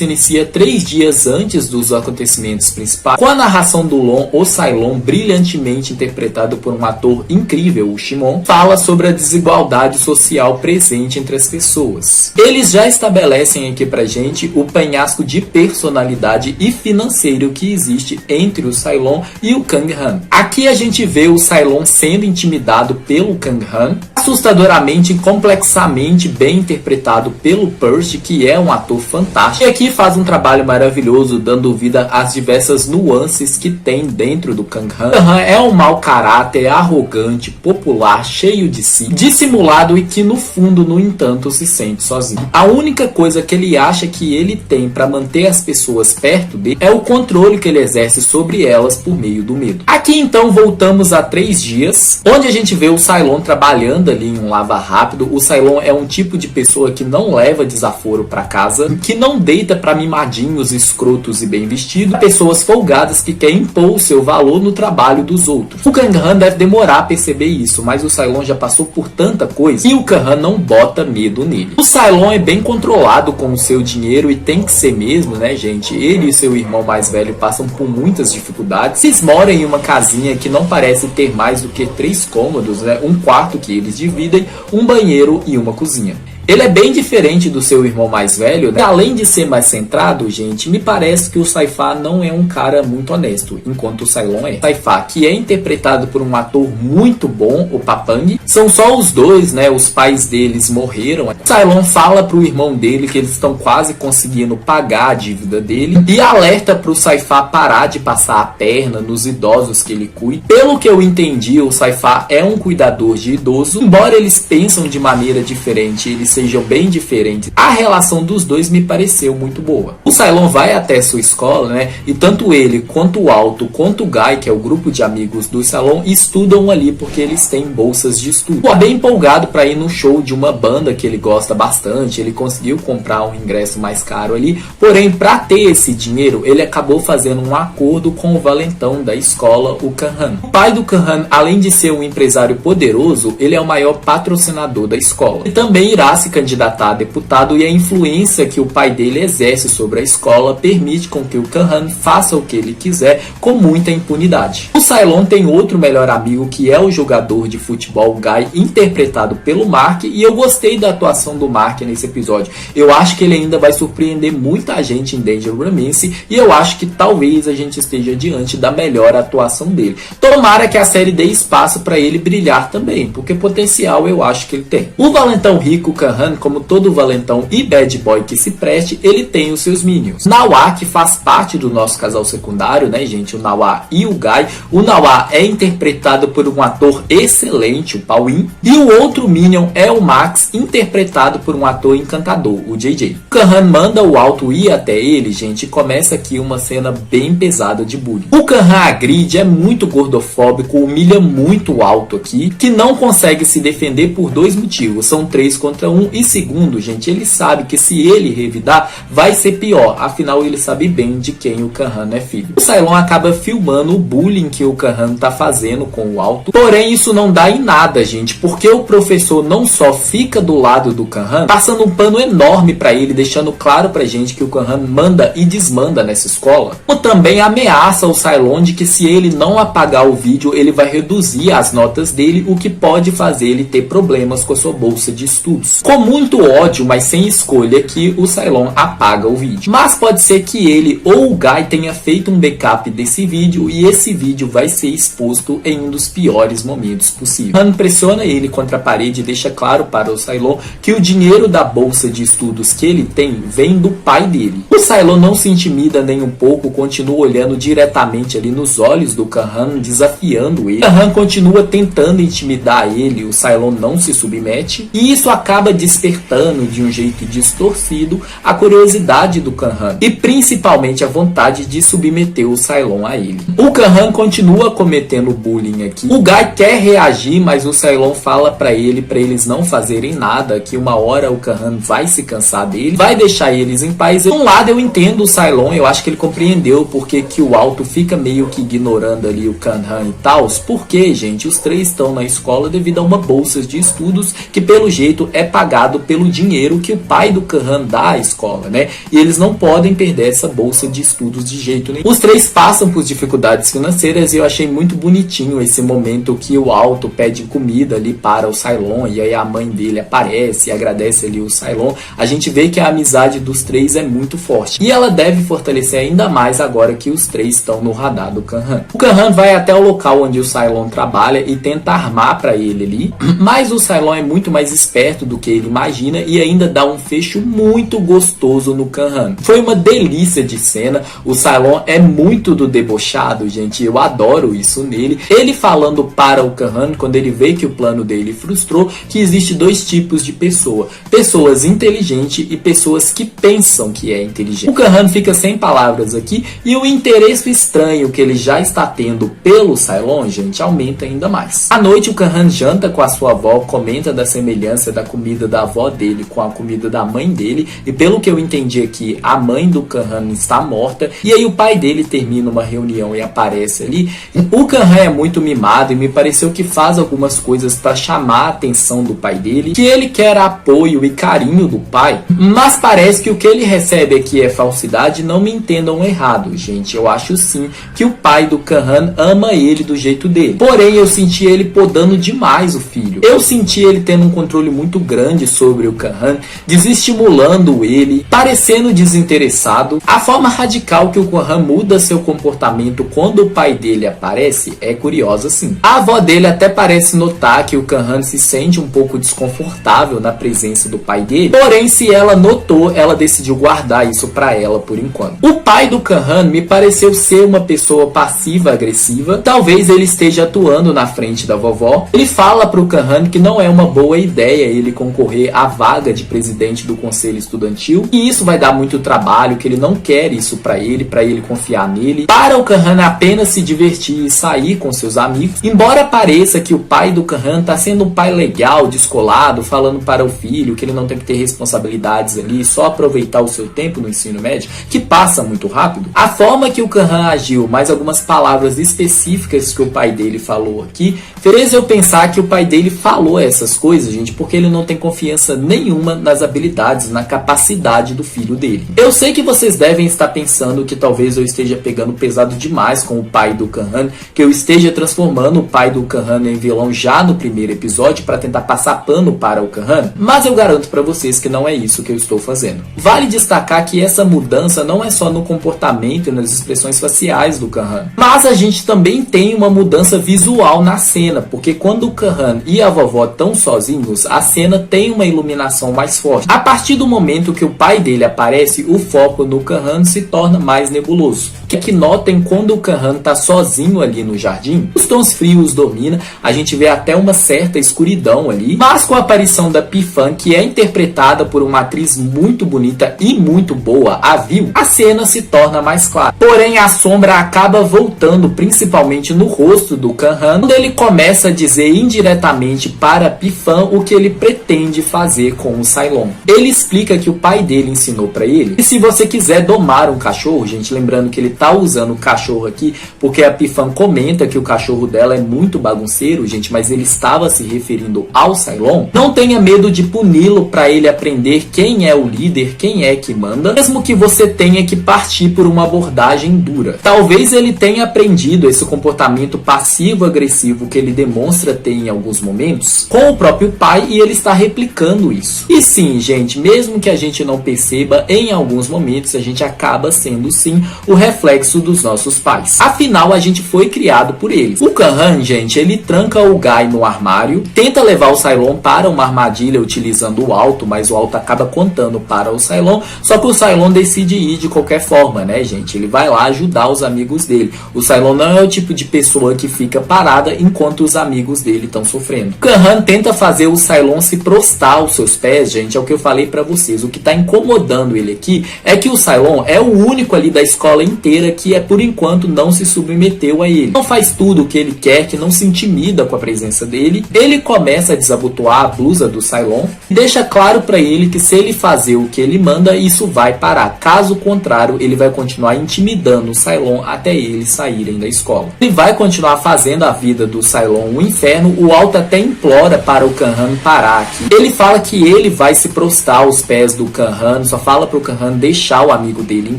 se inicia 3 dias antes dos acontecimentos principais, com a narração do Long, o Sailon, brilhantemente interpretado por um ator incrível, o Shimon, fala sobre a desigualdade social presente entre as pessoas. Eles já estabelecem aqui pra gente o penhasco de personalidade e financeiro que existe entre o Sailon e o Kang Han. Aqui a gente vê o Sailon sendo intimidado pelo Kang Han, assustadoramente e complexamente bem interpretado pelo Percy, que é um ator fantástico, e aqui faz um trabalho maravilhoso, dando vida às diversas nuances que tem dentro do Kang Han. Kang Han é um mau caráter, arrogante, popular, cheio de si, dissimulado e que no fundo, no entanto, se sente sozinho. A única coisa que ele acha que ele tem para manter as pessoas perto dele é o controle que ele exerce sobre elas por meio do medo. Aqui então voltamos a 3 dias, onde a gente vê o Sailon trabalhando ali em um lava rápido. O Sailon é um tipo de pessoa que não leva desaforo para casa, que não deita para mimadinhos escrotos e bem vestidos, pessoas folgadas que querem impor o seu valor no trabalho dos outros. O Kang Han deve demorar a perceber isso, mas o Sailon já passou por tanta coisa e o Kang Han não bota medo nele. O Sailon é bem controlado com o seu dinheiro e tem que ser mesmo, né, gente? Ele e seu irmão mais velho passam por muitas dificuldades. Eles moram em uma casinha que não parece ter mais do que 3 cômodos, né? Um quarto que eles dividem, um banheiro e uma cozinha. Ele é bem diferente do seu irmão mais velho, né? E além de ser mais centrado, gente, me parece que o Saifa não é um cara muito honesto, enquanto o Sailon é. O Saifa, que é interpretado por um ator muito bom, o Papang, são só os dois, né? Os pais deles morreram. O Sailon fala pro irmão dele que eles estão quase conseguindo pagar a dívida dele e alerta pro Saifa parar de passar a perna nos idosos que ele cuida. Pelo que eu entendi, o Saifa é um cuidador de idoso, embora eles pensam de maneira diferente, eles sejam bem diferentes. A relação dos dois me pareceu muito boa. O Sailon vai até sua escola, né? E tanto ele, quanto o Alto, quanto o Guy, que é o grupo de amigos do Sailon, estudam ali porque eles têm bolsas de estudo. Ele é bem empolgado para ir no show de uma banda que ele gosta bastante. Ele conseguiu comprar um ingresso mais caro ali. Porém, para ter esse dinheiro, ele acabou fazendo um acordo com o valentão da escola, o Kang Han. O pai do Kang Han, além de ser um empresário poderoso, ele é o maior patrocinador da escola. Ele também irá se candidatar a deputado e a influência que o pai dele exerce sobre a escola permite com que o Kang Han faça o que ele quiser com muita impunidade. O Sailon tem outro melhor amigo que é o jogador de futebol Guy, interpretado pelo Mark, e eu gostei da atuação do Mark nesse episódio. Eu acho que ele ainda vai surpreender muita gente em Danger Romance e eu acho que talvez a gente esteja diante da melhor atuação dele. Tomara que a série dê espaço para ele brilhar também, porque potencial eu acho que ele tem. O valentão rico Kang Han, como todo valentão e bad boy que se preste, ele tem os seus minions. Nawa, que faz parte do nosso casal secundário, né, gente? O Nawa e o Guy. O Nawa é interpretado por um ator excelente, o Pauin. E o outro minion é o Max, interpretado por um ator encantador, o JJ. O Kang Han manda o Alto ir até ele, gente, e começa aqui uma cena bem pesada de bullying. O Kang Han agride, é muito gordofóbico, humilha muito o Alto aqui, que não consegue se defender por 2 motivos. São 3 contra 1 e segundo, gente, ele sabe que se ele revidar, vai ser pior. Afinal, ele sabe bem de quem o Kang Han é filho. O Sailon acaba filmando o bullying que o Kang Han tá fazendo com o Alto. Porém, isso não dá em nada, gente, porque o professor não só fica do lado do Kang Han, passando um pano enorme pra ele, deixando claro pra gente que o Kang Han manda e desmanda nessa escola, como também ameaça o Sailon de que se ele não apagar o vídeo, ele vai reduzir as notas dele, o que pode fazer ele ter problemas com a sua bolsa de estudos. Com muito ódio, mas sem escolha, que o Sailon apaga o vídeo. Mas pode ser que ele ou o Guy tenha feito um backup desse vídeo e esse vídeo vai ser exposto em um dos piores momentos possíveis. Han pressiona ele contra a parede e deixa claro para o Sailon que o dinheiro da bolsa de estudos que ele tem vem do pai dele. O Sailon não se intimida nem um pouco, continua olhando diretamente ali nos olhos do Kang Han, desafiando ele. Kang Han continua tentando intimidar ele, o Sailon não se submete e isso acaba despertando de um jeito distorcido a curiosidade do Kang Han e principalmente a vontade de submeter o Sailon a ele. O Kang Han continua cometendo bullying aqui. O Guy quer reagir, mas o Sailon fala pra eles não fazerem nada, que uma hora o Kang Han vai se cansar dele, vai deixar eles em paz. De um lado eu entendo o Sailon, eu acho que ele compreendeu porque que o Alto fica meio que ignorando ali o Kang Han e tal, porque, gente, os 3 estão na escola devido a uma bolsa de estudos que pelo jeito é pagada pagado pelo dinheiro que o pai do Khan dá à escola, né? E eles não podem perder essa bolsa de estudos de jeito nenhum. Os três passam por dificuldades financeiras e eu achei muito bonitinho esse momento que o Alto pede comida ali para o Cylon e aí a mãe dele aparece e agradece ali o Cylon. A gente vê que a amizade dos três é muito forte e ela deve fortalecer ainda mais agora que os três estão no radar do Khan. O Khan vai até o local onde o Cylon trabalha e tenta armar para ele ali, mas o Cylon é muito mais esperto do que ele imagina e ainda dá um fecho muito gostoso no Khan. Foi uma delícia de cena. O Cylon é muito do debochado, gente, eu adoro isso nele. Ele falando para o Khan, quando ele vê que o plano dele frustrou, que existe dois tipos de pessoa: pessoas inteligentes e pessoas que pensam que é inteligente. O Khan fica sem palavras aqui e o interesse estranho que ele já está tendo pelo Cylon, gente, aumenta ainda mais. À noite o Khan janta com a sua avó, comenta da semelhança da comida da avó dele com a comida da mãe dele, e pelo que eu entendi aqui, a mãe do Khan está morta, e aí o pai dele termina uma reunião e aparece ali. O Khan é muito mimado e me pareceu que faz algumas coisas para chamar a atenção do pai dele, que ele quer apoio e carinho do pai, mas parece que o que ele recebe aqui é falsidade. Não me entendam errado, gente, eu acho sim que o pai do Khan ama ele do jeito dele, porém eu senti ele podando demais o filho. Eu senti ele tendo um controle muito grande sobre o Khan, desestimulando ele, parecendo desinteressado. A forma radical que o Khan muda seu comportamento quando o pai dele aparece é curiosa sim. A avó dele até parece notar que o Khan se sente um pouco desconfortável na presença do pai dele, porém se ela notou, ela decidiu guardar isso pra ela por enquanto. O pai do Khan me pareceu ser uma pessoa passiva-agressiva, talvez ele esteja atuando na frente da vovó. Ele fala pro Khan que não é uma boa ideia ele concorrer à vaga de presidente do conselho estudantil, e isso vai dar muito trabalho, que ele não quer isso pra ele confiar nele. Para o Khan apenas se divertir e sair com seus amigos, embora pareça que o pai do Khan tá sendo um pai legal, descolado, falando para o filho que ele não tem que ter responsabilidades ali, só aproveitar o seu tempo no ensino médio, que passa muito rápido. A forma que o Khan agiu, mais algumas palavras específicas que o pai dele falou aqui, fez eu pensar que o pai dele falou essas coisas, gente, porque ele não tem confiança nenhuma nas habilidades, na capacidade do filho dele. Eu sei que vocês devem estar pensando que talvez eu esteja pegando pesado demais com o pai do Khan, que eu esteja transformando o pai do Khan em vilão já no primeiro episódio para tentar passar pano para o Khan, mas eu garanto para vocês que não é isso que eu estou fazendo. Vale destacar que essa mudança não é só no comportamento e nas expressões faciais do Khan, mas a gente também tem uma mudança visual na cena, porque quando o Khan e a vovó estão sozinhos, a cena tem uma iluminação mais forte. A partir do momento que o pai dele aparece, o foco no Khan se torna mais nebuloso. Que notem quando o Khan tá sozinho ali no jardim, os tons frios dominam, a gente vê até uma certa escuridão ali, mas com a aparição da Pi-Fan, que é interpretada por uma atriz muito bonita e muito boa, a Viu, a cena se torna mais clara. Porém, a sombra acaba voltando, principalmente no rosto do Khan, quando ele começa a dizer indiretamente para Pi-Fan o que ele pretende fazer com o Cylon. Ele explica que o pai dele ensinou para ele, e se você quiser domar um cachorro, gente, lembrando que ele tá usando o cachorro aqui, porque a Pi-Fan comenta que o cachorro dela é muito bagunceiro, gente, mas ele estava se referindo ao Cylon. Não tenha medo de puni-lo para ele aprender quem é o líder, quem é que manda, mesmo que você tenha que partir por uma abordagem dura. Talvez ele tenha aprendido esse comportamento passivo-agressivo que ele demonstra ter em alguns momentos com o próprio pai, e ele está replicando isso. E sim, gente, mesmo que a gente não perceba, em alguns momentos a gente acaba sendo sim o reflexo dos nossos pais. Afinal, a gente foi criado por eles. O Khan, gente, ele tranca o Guy no armário, tenta levar o Cylon para uma armadilha utilizando o Alto, mas o Alto acaba contando para o Cylon, só que o Cylon decide ir de qualquer forma, né, gente? Ele vai lá ajudar os amigos dele. O Cylon não é o tipo de pessoa que fica parada enquanto os amigos dele estão sofrendo. O Khan tenta fazer o Cylon se prostrar aos seus pés, gente, é o que eu falei pra vocês. O que tá incomodando ele aqui é que o Cylon é o único ali da escola inteira maneira que por enquanto não se submeteu a ele. Não faz tudo o que ele quer, que não se intimida com a presença dele. Ele começa a desabotoar a blusa do Cylon e deixa claro para ele que se ele fazer o que ele manda, isso vai parar. Caso contrário, ele vai continuar intimidando o Cylon até eles saírem da escola. Ele vai continuar fazendo a vida do Cylon um inferno. O Alto até implora para o Kang-Han parar aqui. Ele fala que ele vai se prostrar aos pés do Kang-Han, só fala para o Kang-Han deixar o amigo dele em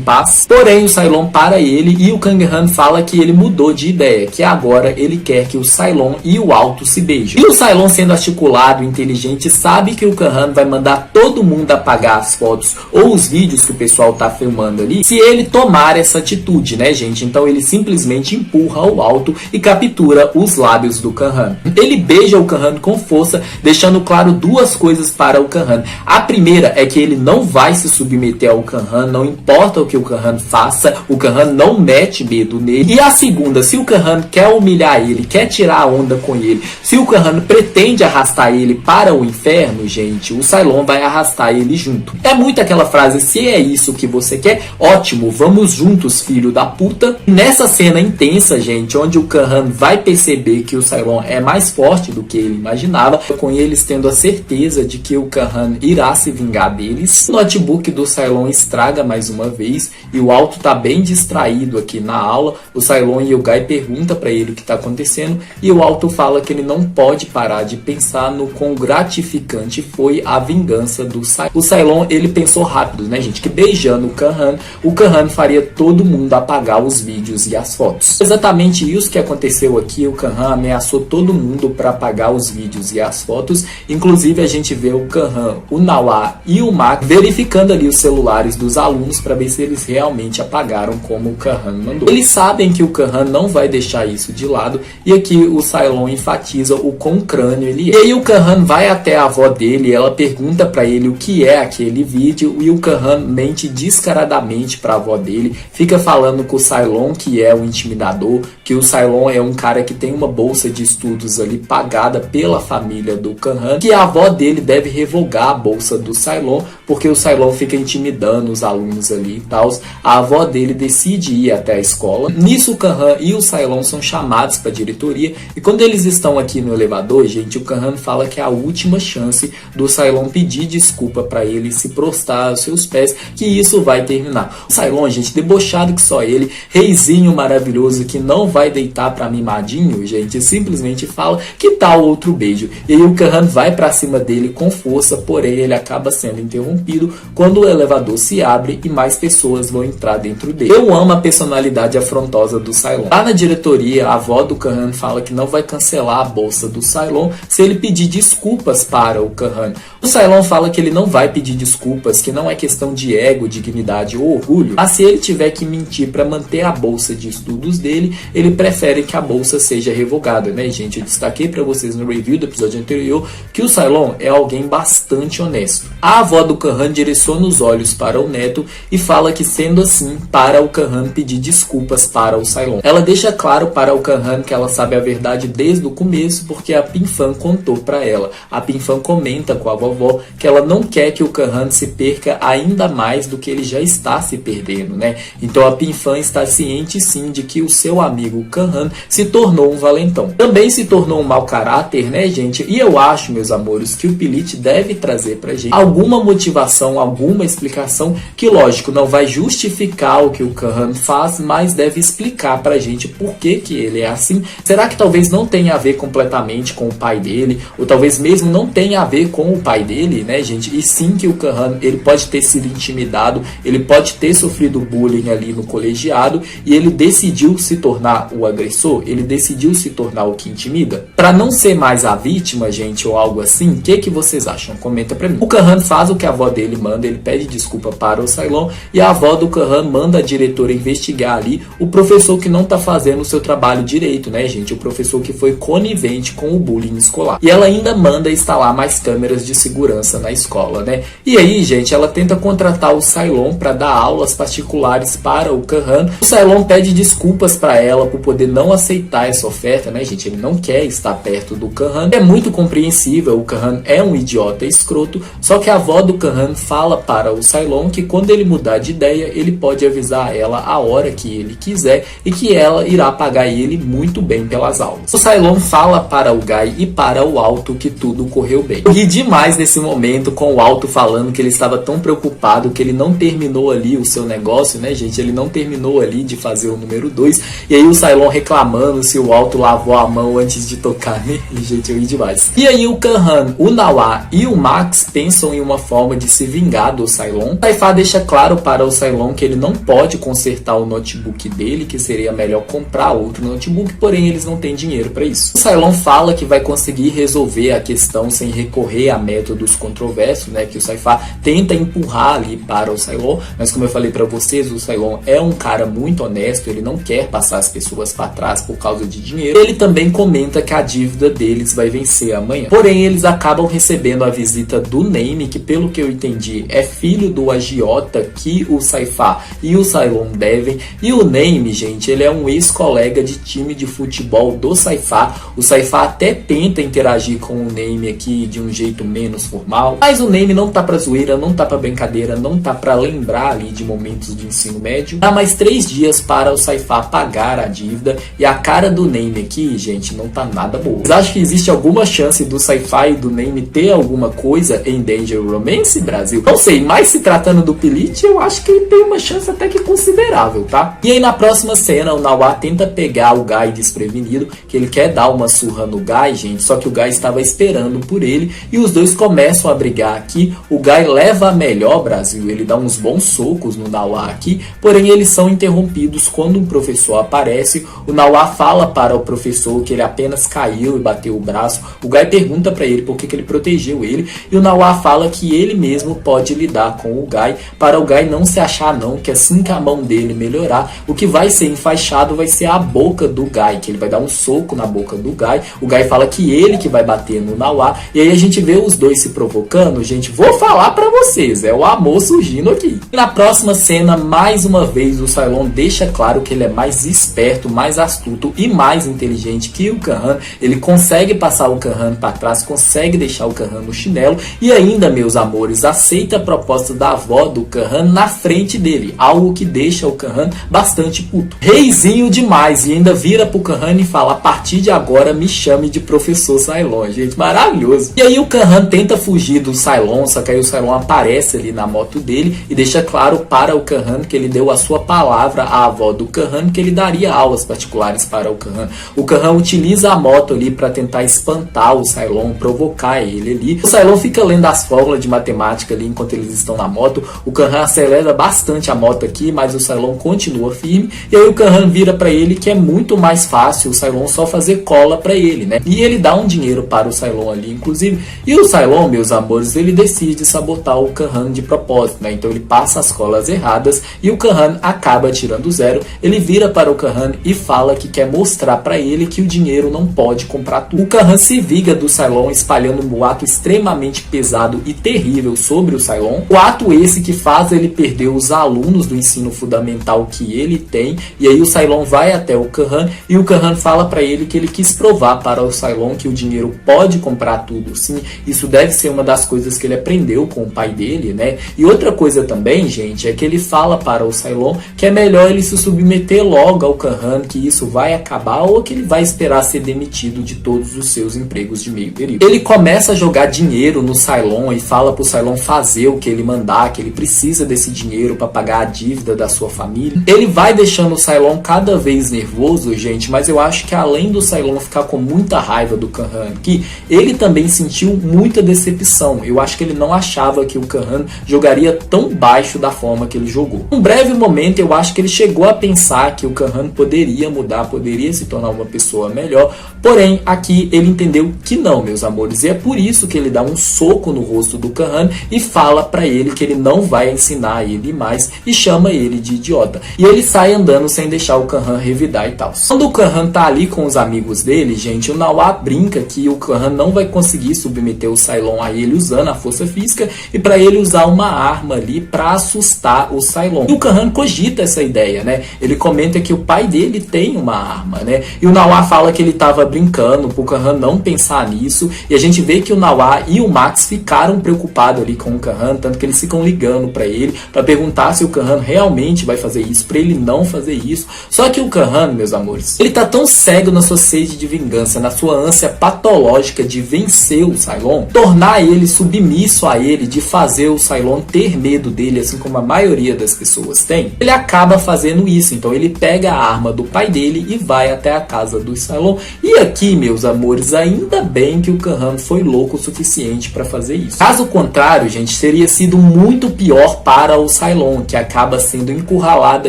paz. Porém, o Cylon para ele e o Kang-Han fala que ele mudou de ideia, que agora ele quer que o Cylon e o Alto se beijem. E o Cylon, sendo articulado e inteligente, sabe que o Kang-Han vai mandar todo mundo apagar as fotos ou os vídeos que o pessoal tá filmando ali, se ele tomar essa atitude, né, gente? Então ele simplesmente empurra o Alto e captura os lábios do Kang-Han. Ele beija o Kang-Han com força, deixando claro duas coisas para o Kang-Han. A primeira é que ele não vai se submeter ao Kang-Han, não importa o que o Kang-Han faça, o Kang-Han não mete medo nele. E a segunda, se o Kang-Han quer humilhar ele, quer tirar a onda com ele, se o Kang-Han pretende arrastar ele para o inferno, gente, o Cylon vai arrastar ele junto. É muito aquela frase, se é isso que você quer, ótimo, vamos juntos, filho da puta. Nessa cena intensa, gente, onde o Kang-Han vai perceber que o Cylon é mais forte do que ele imaginava, com eles tendo a certeza de que o Kang-Han irá se vingar deles. O notebook do Cylon estraga mais uma vez e o Alto tá bem distraído aqui na aula. O Cylon e o Guy perguntam para ele o que está acontecendo e o Alto fala que ele não pode parar de pensar no quão gratificante foi a vingança do Cylon. O Cylon, ele pensou rápido, né, gente, que beijando o Kang-Han faria todo mundo apagar os vídeos e as fotos. Exatamente isso que aconteceu aqui. O Kang-Han ameaçou todo mundo para apagar os vídeos e as fotos. Inclusive a gente vê o Kang-Han, o Nawaa e o Mak verificando ali os celulares dos alunos para ver se eles realmente apagaram como o Kang-Han mandou. Eles sabem que o Kang-Han não vai deixar isso de lado e aqui o Cylon enfatiza o quão crânio ele é. E aí o Kang-Han vai até a avó dele, ela pergunta para ele o que é aquele vídeo e o Kang-Han mente descaradamente para a avó dele, fica falando com o Cylon que é um intimidador, que o Cylon é um cara que tem uma bolsa de estudos ali pagada pela família do Kang-Han, que a avó dele deve revogar a bolsa do Cylon porque o Cylon fica intimidando os alunos ali e tal. A avó dele decide ir até a escola. Nisso o Kang-Han e o Cylon são chamados para a diretoria e quando eles estão aqui no elevador, gente, o Kang-Han fala que é a última chance do Cylon pedir desculpa para ele, se prostrar aos seus pés, que isso vai terminar. O Cylon, gente, debochado que só ele, reizinho maravilhoso que não vai deitar para mimadinho, gente, simplesmente fala que tal outro beijo. E aí o Kang-Han vai para cima dele com força, porém ele acaba sendo interrompido quando o elevador se abre e mais pessoas vão entrar dentro dele. Eu amo a personalidade afrontosa do Cylon. Lá na diretoria, a avó do Kang-Han fala que não vai cancelar a bolsa do Cylon se ele pedir desculpas para o Kang-Han. O Cylon fala que ele não vai pedir desculpas, que não é questão de ego, dignidade ou orgulho, mas se ele tiver que mentir para manter a bolsa de estudos dele, ele prefere que a bolsa seja revogada, né, gente? Eu destaquei para vocês no review do episódio anterior que o Cylon é alguém bastante honesto. A avó do Kang-Han direciona os olhos para o neto e fala que, sendo assim, para o Kang-Han pedir desculpas para o Cylon. Ela deixa claro para o Kang-Han que ela sabe a verdade desde o começo porque a Pinfan contou para ela. A Pinfan comenta com a vovó que ela não quer que o Kang-Han se perca ainda mais do que ele já está se perdendo, né? Então a Pinfan está ciente sim de que o seu amigo Kang-Han se tornou um valentão. Também se tornou um mau caráter, né, gente? E eu acho, meus amores, que o Pilite deve trazer pra gente alguma motivação, alguma explicação que, lógico, não vai justificar o que o Kang-Han faz, mas deve explicar pra gente por que que ele é assim. Será que talvez não tenha a ver completamente com o pai dele? Ou talvez mesmo não tenha a ver com o pai dele, né, gente? E sim que o Kang-Han, ele pode ter sido intimidado, ele pode ter sofrido bullying ali no colegiado e ele decidiu se tornar o agressor, ele decidiu se tornar o que intimida. Pra não ser mais a vítima, gente, ou algo assim, o que vocês acham? Comenta pra mim. O Kang-Han faz o que a avó dele manda, ele pede desculpa para o Cylon e a avó do Kang-Han manda a diretora investigar ali o professor que não tá fazendo o seu trabalho direito, né, gente? O professor que foi conivente com o bullying escolar. E ela ainda manda instalar mais câmeras de segurança na escola, né? E aí, gente, ela tenta contratar o Cylon para dar aulas particulares para o Kang-Han. O Cylon pede desculpas para ela por poder não aceitar essa oferta, né, gente? Ele não quer estar perto do Kang-Han. É muito compreensível, o Kang-Han é um idiota escroto, só que a avó do Kang-Han Khan fala para o Cylon que quando ele mudar de ideia, ele pode avisar ela a hora que ele quiser e que ela irá pagar ele muito bem pelas aulas. O Cylon fala para o Guy e para o Alto que tudo correu bem. Eu ri demais nesse momento com o Alto falando que ele estava tão preocupado que ele não terminou ali o seu negócio, né, gente? Ele não terminou ali de fazer o número 2. E aí o Cylon reclamando se o Alto lavou a mão antes de tocar nele. Gente, eu ri demais. E aí o Khan, o Nawá e o Max pensam em uma forma de se vingar do Cylon. O Saifá deixa claro para o Cylon que ele não pode consertar o notebook dele, que seria melhor comprar outro notebook, porém eles não têm dinheiro para isso. O Cylon fala que vai conseguir resolver a questão sem recorrer a métodos controversos, né, que o Saifá tenta empurrar ali para o Cylon, mas como eu falei para vocês, o Cylon é um cara muito honesto, ele não quer passar as pessoas para trás por causa de dinheiro. Ele também comenta que a dívida deles vai vencer amanhã. Porém, eles acabam recebendo a visita do Name, que pelo que eu entendi é filho do agiota que o Saifá e o Cylon devem. E o Name, gente, ele é um ex-colega de time de futebol do Saifá. O Saifá até tenta interagir com o Name aqui de um jeito menos formal, mas o Name não tá pra zoeira, não tá pra brincadeira, não tá pra lembrar ali de momentos de ensino médio. Dá mais 3 dias para o Saifá pagar a dívida e a cara do Name aqui, gente, não tá nada boa. Vocês acham que existe alguma chance do Saifá e do Name ter alguma coisa em Danger Romance, Brasil? Não sei, mas se tratando do Pilite, eu acho que ele tem uma chance até que considerável, tá? E aí na próxima cena, o Nawá tenta pegar o Guy desprevenido, que ele quer dar uma surra no Guy, gente, só que o Guy estava esperando por ele e os dois começam a brigar aqui. O Guy leva a melhor, Brasil, ele dá uns bons socos no Nawá aqui, porém eles são interrompidos quando o professor aparece. O Nawá fala para o professor que ele apenas caiu e bateu o braço. O Guy pergunta para ele por que ele protegeu ele e o Nawá fala que ele mesmo pode lidar com o Guy, para o Guy não se achar não, que assim que a mão dele melhorar, o que vai ser enfaixado vai ser a boca do Guy, que ele vai dar um soco na boca do Guy. O Guy fala que ele que vai bater no Nawá, e aí a gente vê os dois se provocando. Gente, vou falar pra vocês, é o amor surgindo aqui. E na próxima cena, mais uma vez, o Cylon deixa claro que ele é mais esperto, mais astuto e mais inteligente que o Khan. Ele consegue passar o Khan pra trás, consegue deixar o Khan no chinelo e ainda, meus amores, aceita a proposta da avó do Khan na frente dele, algo que deixa o Khan bastante puto. Reizinho demais, e ainda vira pro Khan e fala: a partir de agora me chame de professor Cylon. Gente, maravilhoso. E aí o Khan tenta fugir do Cylon, só que aí o Cylon aparece ali na moto dele e deixa claro para o Khan que ele deu a sua palavra à avó do Khan que ele daria aulas particulares para o Khan. O Khan utiliza a moto ali para tentar espantar o Cylon, provocar ele ali. O Cylon fica lendo as fórmulas de matemática ali enquanto eles estão na moto. O Khan acelera bastante a moto aqui, mas o Cylon continua firme. E aí o Khan vira para ele que é muito mais fácil o Cylon só fazer cola para ele, né? E ele dá um dinheiro para o Cylon ali, inclusive. E o Cylon, meus amores, ele decide sabotar o Khan de propósito, né? Então ele passa as colas erradas e o Khan acaba tirando 0. Ele vira para o Khan e fala que quer mostrar para ele que o dinheiro não pode comprar tudo. O Khan se vinga do Cylon espalhando um boato extremamente pesado e terrível sobre o Cylon. O ato esse que faz ele perder os alunos do ensino fundamental que ele tem. E aí o Cylon vai até o Khan e o Khan fala para ele que ele quis provar para o Cylon que o dinheiro pode comprar tudo. Sim, isso deve ser uma das coisas que ele aprendeu com o pai dele, né? E outra coisa também, gente, é que ele fala para o Cylon que é melhor ele se submeter logo ao Khan, que isso vai acabar, ou que ele vai esperar ser demitido de todos os seus empregos de meio período. Ele começa a jogar dinheiro no Cylon e fala pro Cylon fazer o que ele mandar, que ele precisa desse dinheiro para pagar a dívida da sua família. Ele vai deixando o Cylon cada vez nervoso, gente, mas eu acho que além do Cylon ficar com muita raiva do Khan aqui, ele também sentiu muita decepção. Eu acho que ele não achava que o Khan jogaria tão baixo da forma que ele jogou. Um breve momento eu acho que ele chegou a pensar que o Khan poderia mudar, poderia se tornar uma pessoa melhor, porém aqui ele entendeu que não, meus amores, e é por isso que ele dá um soco no rosto do Khan e fala pra ele que ele não vai ensinar ele mais e chama ele de idiota. E ele sai andando sem deixar o Khan revidar e tal. Quando o Khan tá ali com os amigos dele, gente, o Nawá brinca que o Khan não vai conseguir submeter o Cylon a ele usando a força física e pra ele usar uma arma ali pra assustar o Cylon. E o Khan cogita essa ideia, né? Ele comenta que o pai dele tem uma arma, né? E o Nawá fala que ele tava brincando pro Khan não pensar nisso, e a gente vê que o Nawá e o Max ficaram preocupados ali com o Kahan, tanto que eles ficam ligando pra ele, pra perguntar se o Kahan realmente vai fazer isso, pra ele não fazer isso. Só que o Kahan, meus amores, ele tá tão cego na sua sede de vingança, na sua ânsia patológica de vencer o Cylon, tornar ele submisso a ele, de fazer o Cylon ter medo dele, assim como a maioria das pessoas tem, ele acaba fazendo isso. Então ele pega a arma do pai dele e vai até a casa do Cylon. E aqui, meus amores, ainda bem que o Kahan foi louco o suficiente para fazer isso. Caso contrário, gente, teria sido muito pior para o Cylon, que acaba sendo encurralado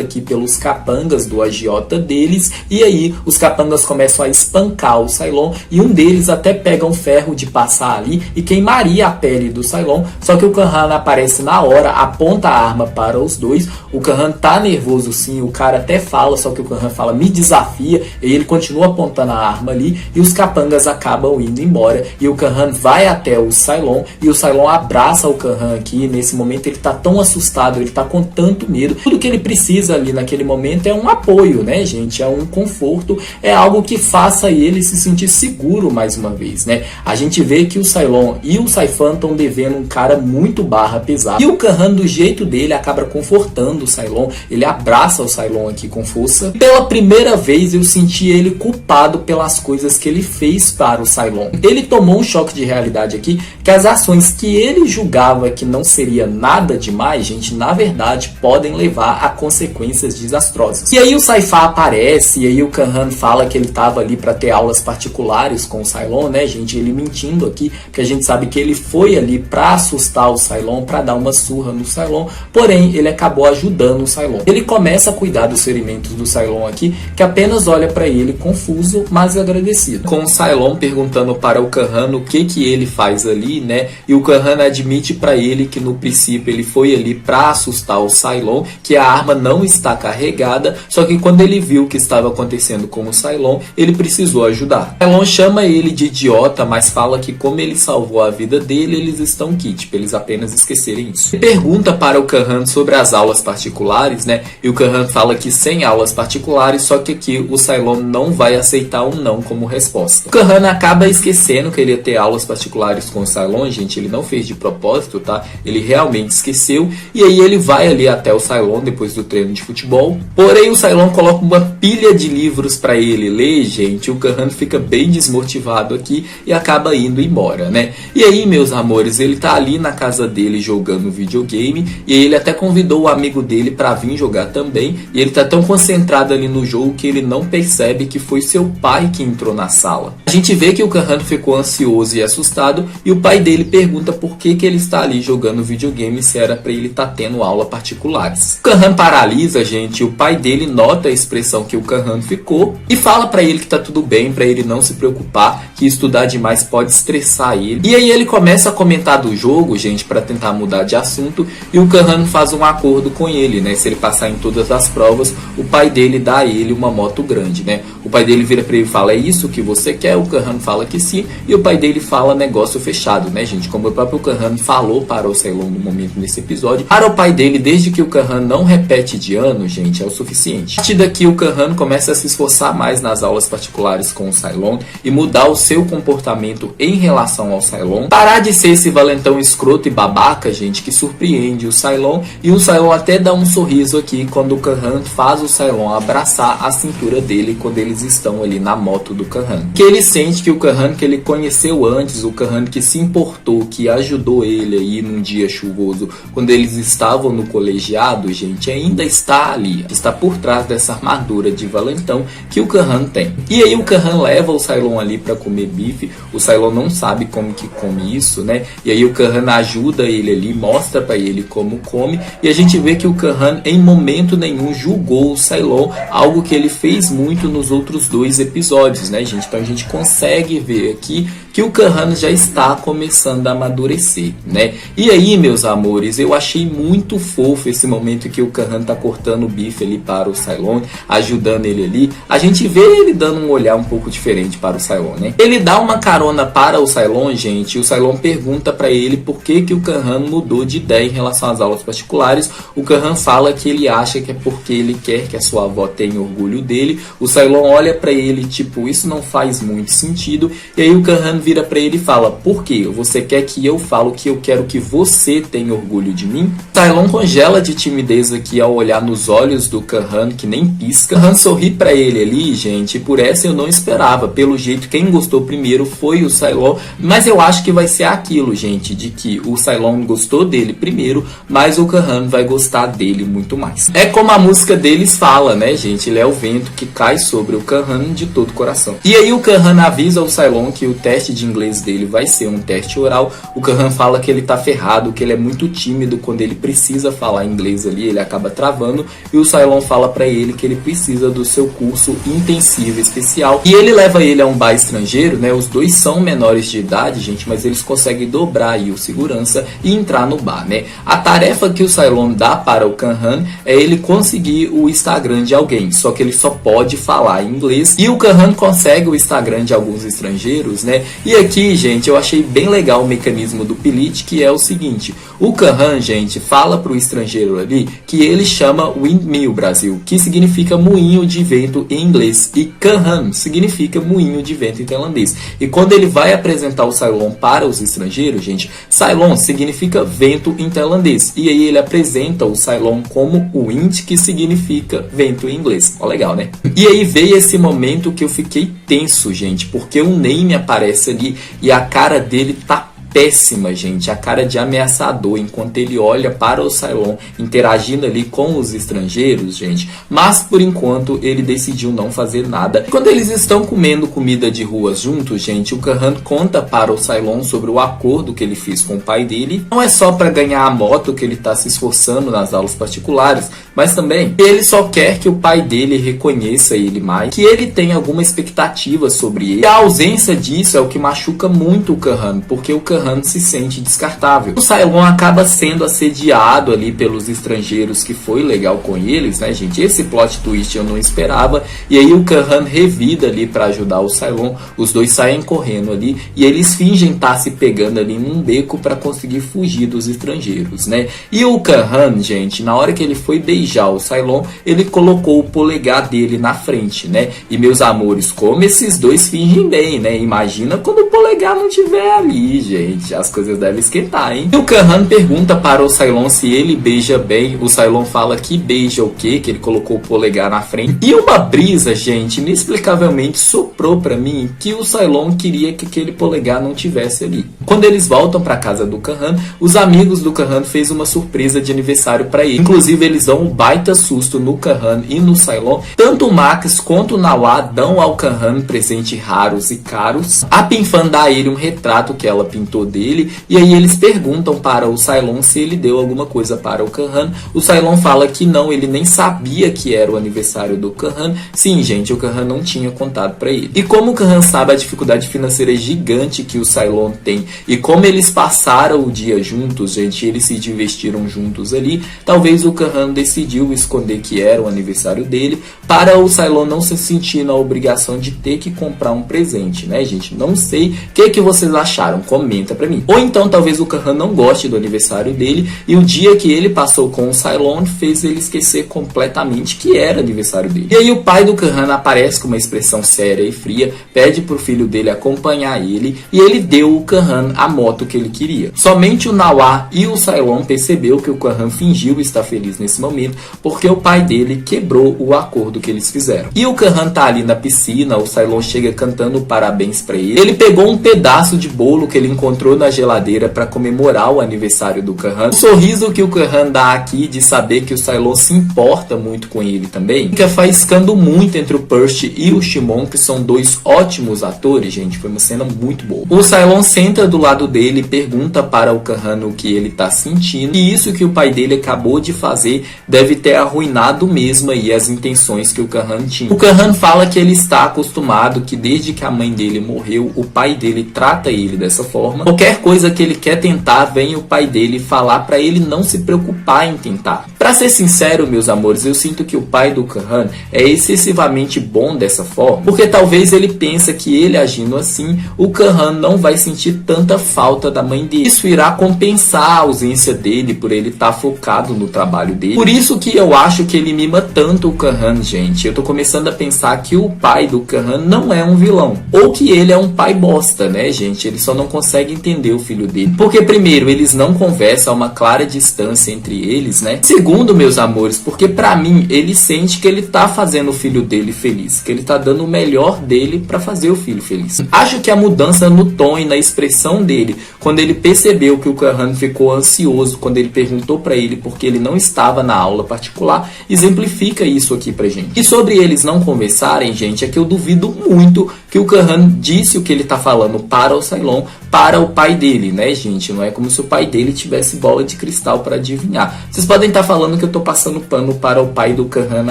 aqui pelos capangas do agiota deles, e aí os capangas começam a espancar o Cylon, e um deles até pega um ferro de passar ali e queimaria a pele do Cylon, só que o Kahan aparece na hora, aponta a arma para os dois. O Kahan tá nervoso sim, o cara até fala, só que o Kahan fala, me desafia, e ele continua apontando a arma ali, e os capangas acabam indo embora, e o Kahan vai até o Cylon, e o Cylon abraça o Kahan aqui. Nesse momento ele tá tão assustado, ele tá com tanto medo, tudo que ele precisa ali naquele momento é um apoio, né, gente, é um conforto, é algo que faça ele se sentir seguro mais uma vez, né. A gente vê que o Cylon e o Saifan estão devendo um cara muito barra pesado, e o Kahan, do jeito dele, acaba confortando o Cylon, ele abraça o Cylon aqui com força. Pela primeira vez eu senti ele culpado pelas coisas que ele fez para o Cylon. Ele tomou um choque de realidade aqui, que as ações que ele julgava que não seria nada demais, gente, na verdade podem levar a consequências desastrosas. E aí o Saifan aparece, e aí o Kahan fala que ele estava ali para ter aulas particulares com o Cylon, né, gente, ele mentindo aqui, porque a gente sabe que ele foi ali para assustar o Cylon, para dar uma surra no Cylon, porém ele acabou ajudando o Cylon. Ele começa a cuidar dos ferimentos do Cylon aqui, que apenas olha para ele confuso, mas agradecido. Com o Cylon perguntando para o Kahan o que ele faz ali, né? E o Kahan admite para ele que no princípio ele foi ali para assustar o Cylon, que a arma não está carregada, só que quando ele viu o que estava acontecendo com o Cylon, ele precisou ajudar. O Cylon chama ele de idiota, mas fala que como ele salvou a vida dele, eles estão quites, eles apenas esquecerem isso. Ele pergunta para o Kahan sobre as aulas particulares, né? E o Kahan fala que sem aulas particulares, só que aqui o Cylon não vai aceitar um não como resposta. O Kahan acaba esquecendo que ele ia ter aulas particulares com o Cylon, gente, ele não fez de propósito, tá? Ele realmente esqueceu, e aí ele vai ali até o Cylon depois do treino de futebol. Porém o Cylon coloca uma pilha de livros para ele ler, gente. O Kahan fica bem desmotivado aqui e acaba indo embora, né? E aí, meus amores, ele tá ali na casa dele jogando videogame, e ele até convidou o amigo dele para vir jogar também, e ele tá tão concentrado ali no jogo que ele não percebe que foi seu pai que entrou na sala. A gente vê que o Kahan ficou ansioso e assustado, e o pai dele pergunta por que ele está ali jogando videogame se era para ele estar tendo aula particulares. O Kahan paralisa, gente, e o pai dele nota a expressão que o Kahan ficou e fala para ele que tá tudo bem, para ele não se preocupar, que estudar demais pode estressar ele. E aí ele começa a comentar do jogo, gente, para tentar mudar de assunto, e o Kahan faz um acordo com ele, né? Se ele passar em todas as provas, o pai dele dá a ele uma moto grande, né? O pai dele vira para ele e fala, é isso que você quer? O Kahan fala que sim, e o pai dele fala negócio fechado, né, gente? Como o próprio Kahan falou para o Cylon no momento nesse episódio, para o pai dele, desde que o Kahan não repete de ano, gente, é o suficiente. A partir daqui o Kahan começa a se esforçar mais nas aulas particulares com o Cylon e mudar o seu comportamento em relação ao Cylon, parar de ser esse valentão escroto e babaca, gente, que surpreende o Cylon, e o Cylon até dá um sorriso aqui quando o Kahan faz o Cylon abraçar a cintura dele quando eles estão ali na moto do Kahan. Que ele sente que o Kahan que ele conheceu antes, o Kahan que se importou, que ajudou ele aí num dia chuvoso, quando eles estavam no colegiado, gente, ainda está ali, está por trás dessa armadura de valentão que o Kahan tem. E aí o Kahan leva o Cylon ali para comer bife, o Cylon não sabe como que come isso, né? E aí o Kahan ajuda ele ali, mostra para ele como come, e a gente vê que o Kahan em momento nenhum julgou o Cylon, algo que ele fez muito nos outros dois episódios, né, gente? Então a gente consegue ver aqui que o Kahan já está começando a amadurecer, né? E aí, meus amores, eu achei muito fofo esse momento que o Kahan tá cortando o bife ali para o Cylon, ajudando ele ali. A gente vê ele dando um olhar um pouco diferente para o Cylon, né? Ele dá uma carona para o Cylon, gente, e o Cylon pergunta para ele por que o Kahan mudou de ideia em relação às aulas particulares. O Kahan fala que ele acha que é porque ele quer que a sua avó tenha orgulho dele. O Cylon olha para ele, tipo, isso não faz muito sentido. E aí o Kahan vira pra ele e fala: por quê? Você quer que eu falo que eu quero que você tenha orgulho de mim? Cylon congela de timidez aqui ao olhar nos olhos do Kahan, que nem pisca. Kahan sorri pra ele ali, gente, e por essa eu não esperava. Pelo jeito, quem gostou primeiro foi o Cylon, mas eu acho que vai ser aquilo, gente, de que o Cylon gostou dele primeiro, mas o Kahan vai gostar dele muito mais. É como a música deles fala, né, gente? Ele é o vento que cai sobre o Kahan de todo o coração. E aí o Kahan avisa ao Cylon que o teste de inglês dele vai ser um teste oral. O Kahan fala que ele tá ferrado, que ele é muito tímido quando ele precisa falar inglês ali, ele acaba travando, e o Cylon fala pra ele que ele precisa do seu curso intensivo especial. E ele leva ele a um bar estrangeiro, né? Os dois são menores de idade, gente, mas eles conseguem dobrar aí o segurança e entrar no bar, né? A tarefa que o Cylon dá para o Kahan é ele conseguir o Instagram de alguém, só que ele só pode falar inglês, e o Kahan consegue o Instagram de alguns estrangeiros, né? E aqui, gente, eu achei bem legal o mecanismo do Pilit, que é o seguinte: o Kahan, gente, fala pro estrangeiro ali que ele chama Windmill Brasil, que significa moinho de vento em inglês, e Kahan significa moinho de vento em tailandês. E quando ele vai apresentar o Cylon para os estrangeiros, gente, Cylon significa vento em tailandês, e aí ele apresenta o Cylon como Wind, que significa vento em inglês. Ó, legal, né? E aí veio esse momento que eu fiquei tenso, gente, porque o Name aparece ali e a cara dele tá péssima, gente, a cara de ameaçador enquanto ele olha para o Cylon interagindo ali com os estrangeiros, gente. Mas por enquanto ele decidiu não fazer nada. Quando eles estão comendo comida de rua juntos, gente, o Kahan conta para o Cylon sobre o acordo que ele fez com o pai dele. Não é só para ganhar a moto que ele está se esforçando nas aulas particulares, mas também ele só quer que o pai dele reconheça ele mais, que ele tenha alguma expectativa sobre ele. E a ausência disso é o que machuca muito o Kahan, porque o Kahan se sente descartável. O Cylon acaba sendo assediado ali pelos estrangeiros, que foi legal com eles, né, gente? Esse plot twist eu não esperava. E aí o Kahan revida ali para ajudar o Cylon. Os dois saem correndo ali e eles fingem estar se pegando ali num beco para conseguir fugir dos estrangeiros, né? E o Kahan, gente, na hora que ele foi beijar o Cylon, ele colocou o polegar dele na frente, né? E meus amores, como esses dois fingem bem, né? Imagina quando o polegar não tiver ali, gente. As coisas devem esquentar, hein? E o Kahan pergunta para o Cylon se ele beija bem. O Cylon fala que beija o quê? Que ele colocou o polegar na frente. E uma brisa, gente, inexplicavelmente soprou pra mim que o Cylon queria que aquele polegar não tivesse ali. Quando eles voltam pra casa do Kahan, os amigos do Kahan fez uma surpresa de aniversário pra ele. Inclusive, eles dão um baita susto no Kahan e no Cylon. Tanto o Max quanto o Nawa dão ao Kahan presentes raros e caros. A Pinfan dá a ele um retrato que ela pintou dele, e aí eles perguntam para o Cylon se ele deu alguma coisa para o Kahan. O Cylon fala que não, ele nem sabia que era o aniversário do Kahan. Sim, gente, o Kahan não tinha contado para ele. E como o Kahan sabe a dificuldade financeira gigante que o Cylon tem, e como eles passaram o dia juntos, gente, eles se divertiram juntos ali, talvez o Kahan decidiu esconder que era o aniversário dele, para o Cylon não se sentir na obrigação de ter que comprar um presente, né, gente? Não sei o que vocês acharam, comenta pra mim. Ou então talvez o Kahan não goste do aniversário dele e o dia que ele passou com o Cylon fez ele esquecer completamente que era aniversário dele. E aí o pai do Kahan aparece com uma expressão séria e fria, pede pro filho dele acompanhar ele, e ele deu o Kahan a moto que ele queria. Somente o Nawa e o Cylon percebeu que o Kahan fingiu estar feliz nesse momento, porque o pai dele quebrou o acordo que eles fizeram. E o Kahan tá ali na piscina, o Cylon chega cantando parabéns pra ele. Ele pegou um pedaço de bolo que ele encontrou na geladeira para comemorar o aniversário do Kahan. O sorriso que o Kahan dá aqui de saber que o Cylon se importa muito com ele também, fica faiscando muito entre o Percy e o Shimon, que são dois ótimos atores, gente. Foi uma cena muito boa. O Cylon senta do lado dele e pergunta para o Kahan o que ele tá sentindo, e isso que o pai dele acabou de fazer deve ter arruinado mesmo aí as intenções que o Kahan tinha. O Kahan fala que ele está acostumado, que desde que a mãe dele morreu, o pai dele trata ele dessa forma, Qualquer coisa que ele quer tentar, vem o pai dele falar pra ele não se preocupar em tentar. Pra ser sincero, meus amores, eu sinto que o pai do Kahan é excessivamente bom dessa forma, porque talvez ele pensa que ele agindo assim, o Kahan não vai sentir tanta falta da mãe dele. Isso irá compensar a ausência dele por ele estar focado no trabalho dele. Por isso que eu acho que ele mima tanto o Kahan, gente. Eu tô começando a pensar que o pai do Kahan não é um vilão, ou que ele é um pai bosta, né, gente? Ele só não consegue entender o filho dele. Porque primeiro, eles não conversam a uma clara distância entre eles, né? Segundo, meus amores, porque pra mim, ele sente que ele tá fazendo o filho dele feliz, que ele tá dando o melhor dele pra fazer o filho feliz. Acho que a mudança no tom e na expressão dele, quando ele percebeu que o Kahan ficou ansioso quando ele perguntou pra ele porque ele não estava na aula particular, exemplifica isso aqui pra gente. E sobre eles não conversarem, gente, é que eu duvido muito que o Kahan disse o que ele tá falando para o Cylon, para o pai dele, né, gente? Não é como se o pai dele tivesse bola de cristal para adivinhar. Vocês podem estar falando que eu tô passando pano para o pai do Kahan